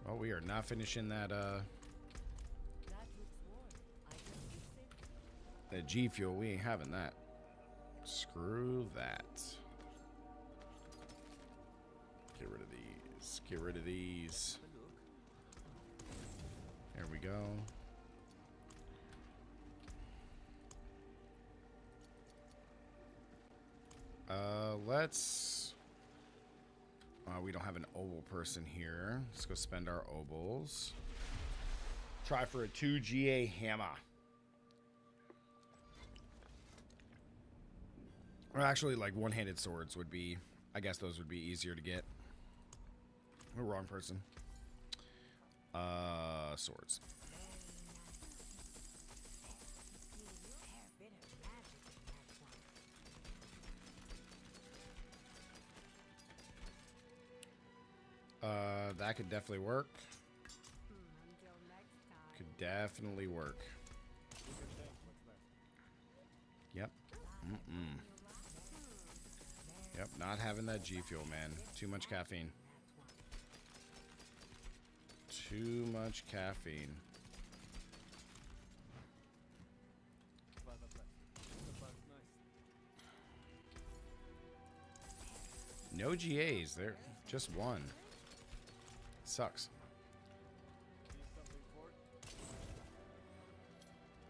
well, we are not finishing that that G fuel. We ain't having that. Screw that. Get rid of these. Get rid of these. There we go. Let's... we don't have an obol person here. Let's go spend our obols. Try for a 2GA hammer. Or actually, like, one-handed swords would be... I guess those would be easier to get. The wrong person. Swords. That could definitely work. Could definitely work. Yep. Yep, not having that G Fuel, man. Too much caffeine. Too much caffeine. No GAs. There, just one. Sucks.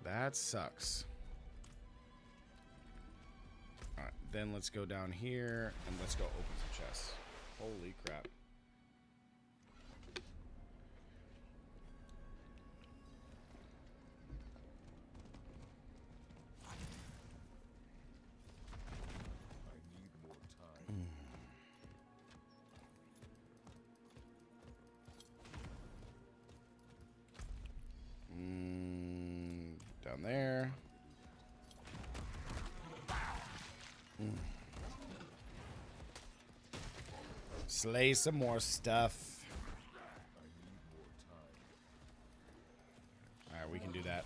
That sucks. Alright, then let's go down here and let's go open some chests. Holy crap. Down there. Slay some more stuff. Alright, we can do that.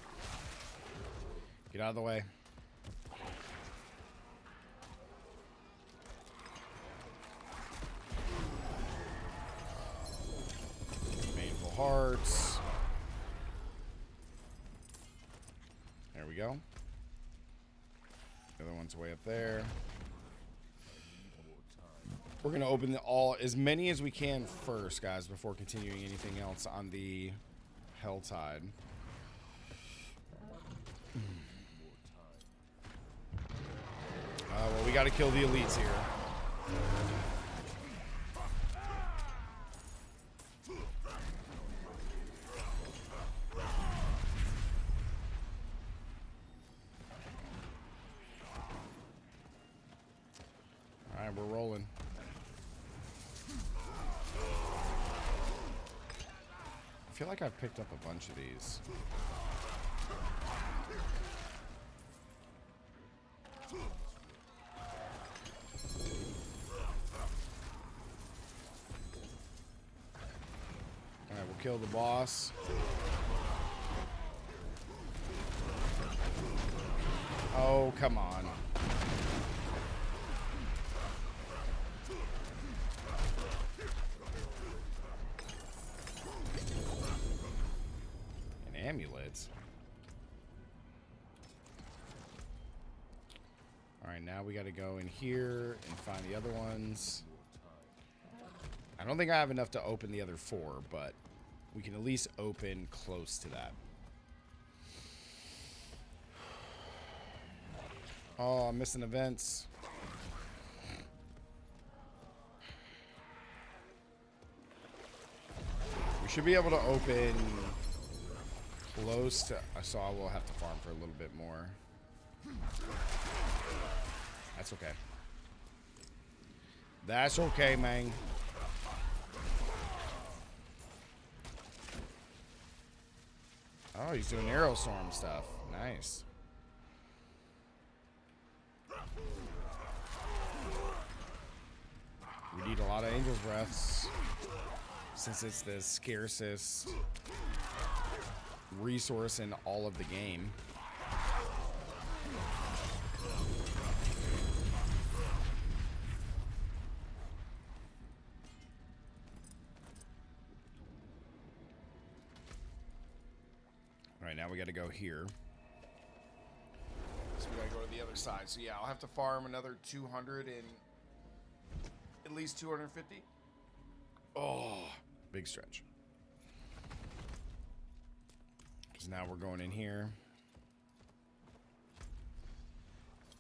Get out of the way. Painful hearts. There we go. The other one's way up there. We're gonna open as many as we can first, guys, before continuing anything else on the Helltide. Well, we gotta kill the elites here. Alright, we're rolling. I feel like I've picked up a bunch of these. kill the boss. Oh, come on. And amulets. Alright, now we gotta go in here and find the other ones. I don't think I have enough to open the other 4, but we can at least open close to that. Oh, I'm missing events. We should be able to open close to... So I will have to farm for a little bit more. That's okay. That's okay, man. Oh, he's doing arrow storm stuff. Nice. We need a lot of angel's breaths since it's the scarcest resource in all of the game. All right, now we got to go here. So we got to go to the other side. So yeah, I'll have to farm another 200 and at least 250. Oh, big stretch. Because now we're going in here.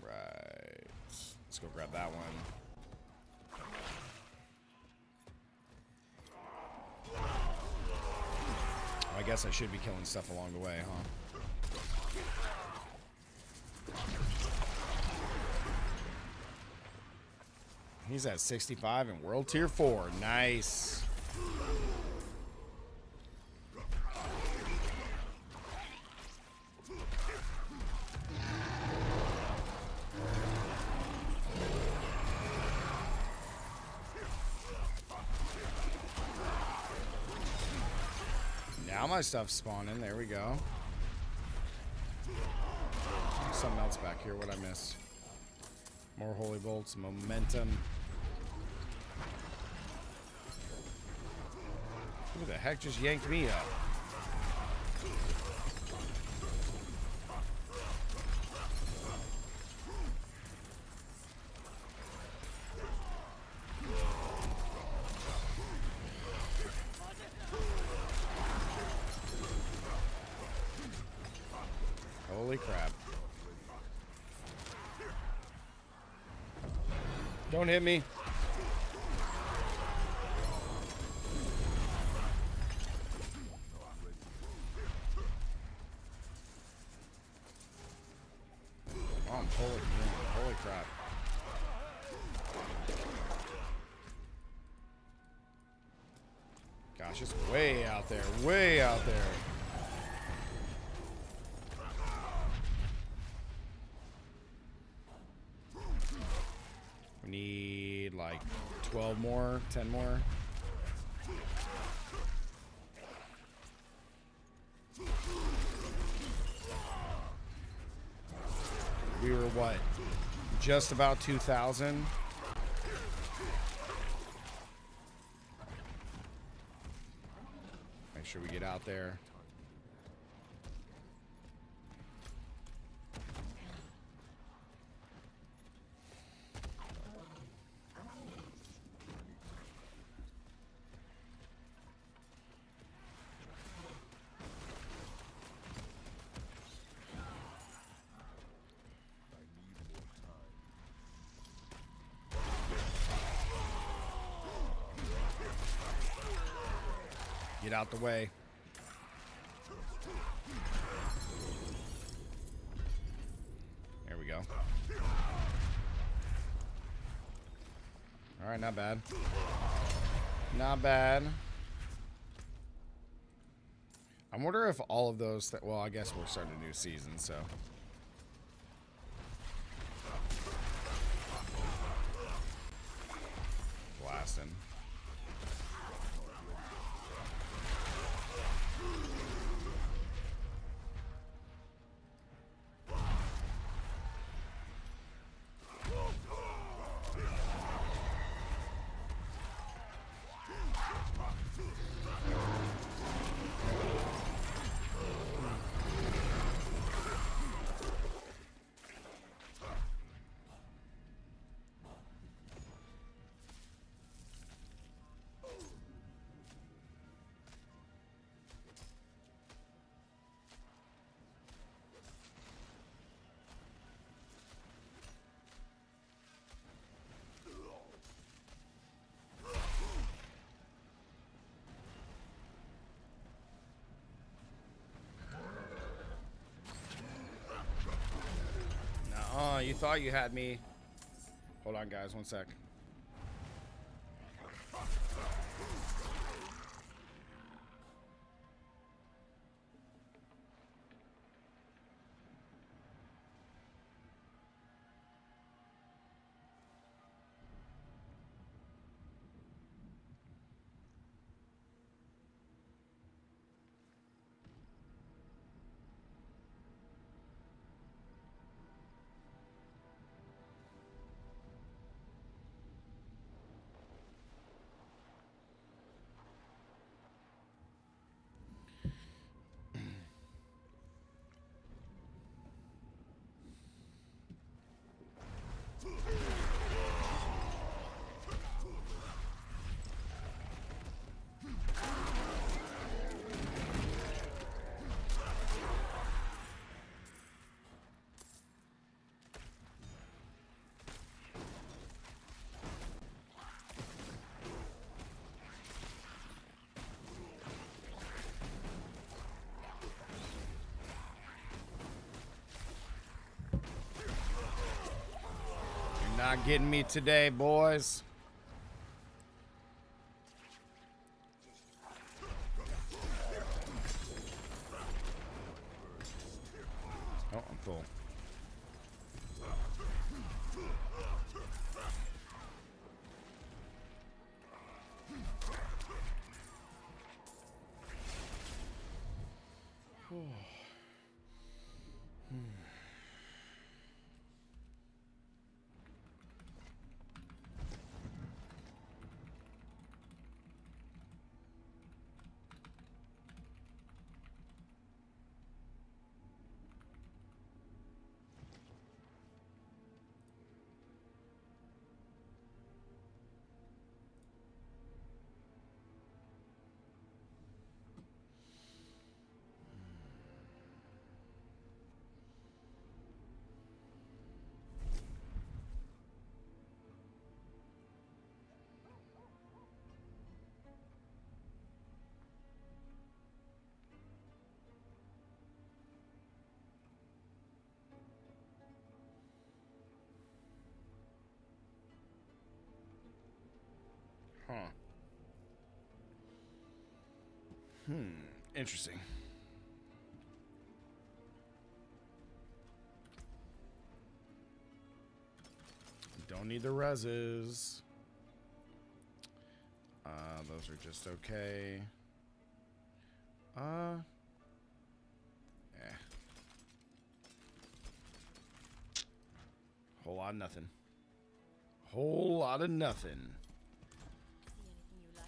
Right. Let's go grab that one. I guess I should be killing stuff along the way, huh? He's at 65 in World Tier 4. Nice. Now my stuff's spawning. There we go. Something else back here. What I missed? More holy bolts, momentum. Who the heck just yanked me up? Holy crap. Don't hit me. Oh, I'm holy crap. Gosh, it's way out there. Way out there. We need like 12 more, 10 more. We were what? Just about 2,000. Make sure we get out there. Get out the way. There we go. All right, not bad. Not bad. I wonder if all of those... well, I guess we're starting a new season, so... Blasting. you thought you had me. Hold on, guys. One sec. Not getting me today, boys. Oh, I'm full. Huh. Interesting. Don't need the reses. Those are just okay. Whole lot of nothing. Whole lot of nothing. See anything you like?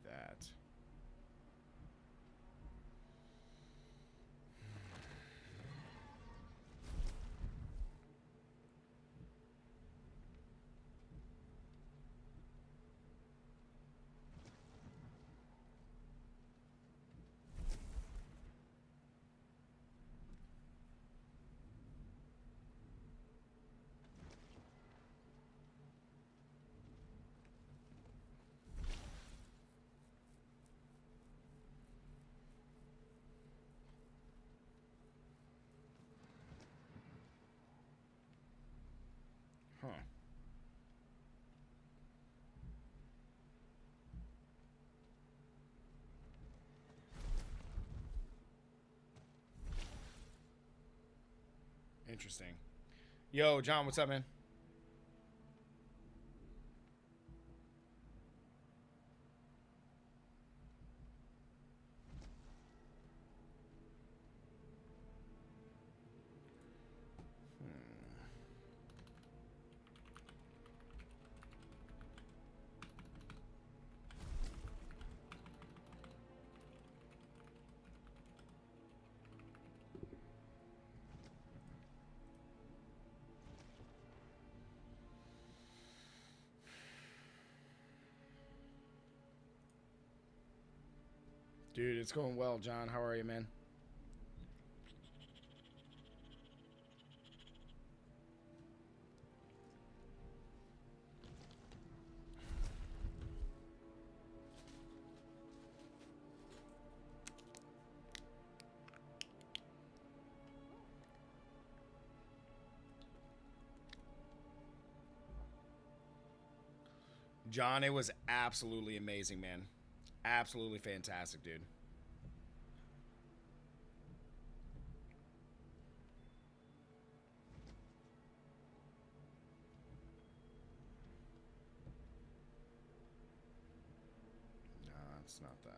that. Huh. Interesting. Yo, John, what's up, man? Dude, it's going well, John. How are you, man? John, it was absolutely amazing, man. Absolutely fantastic, dude. No, it's not that.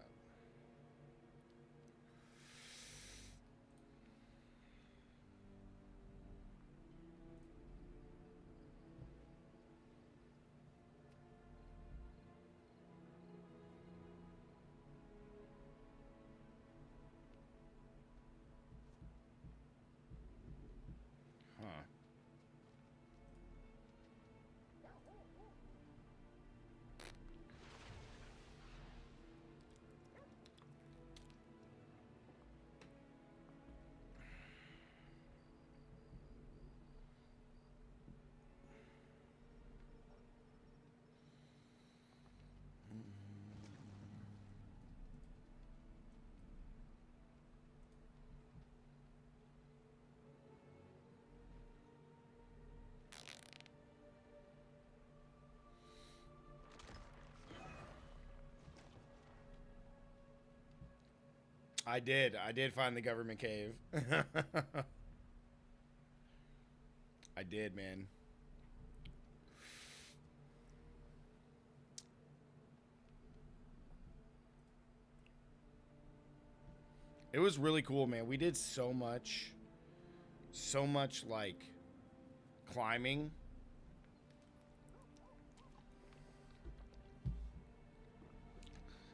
Huh. I did. I did find the government cave. I did, man. It was really cool, man. We did so much like climbing.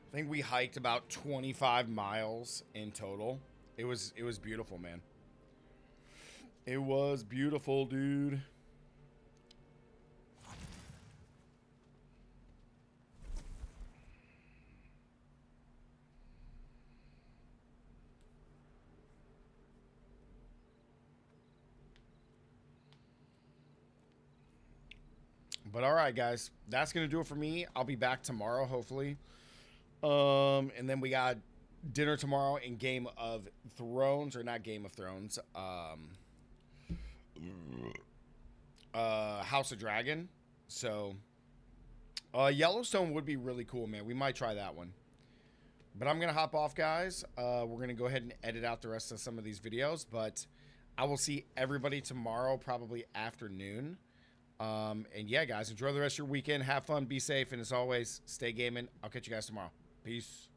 I think we hiked about 25 miles in total. It was beautiful, man. It was beautiful, dude. But all right, guys, that's gonna do it for me. I'll be back tomorrow, hopefully. And then we got dinner tomorrow in Game of Thrones, or not Game of Thrones. House of Dragon. So, Yellowstone would be really cool, man. We might try that one. But I'm gonna hop off, guys. We're gonna go ahead and edit out the rest of some of these videos. But I will see everybody tomorrow, probably afternoon. And yeah, guys, enjoy the rest of your weekend. Have fun, be safe, and as always, stay gaming. I'll catch you guys tomorrow. Peace.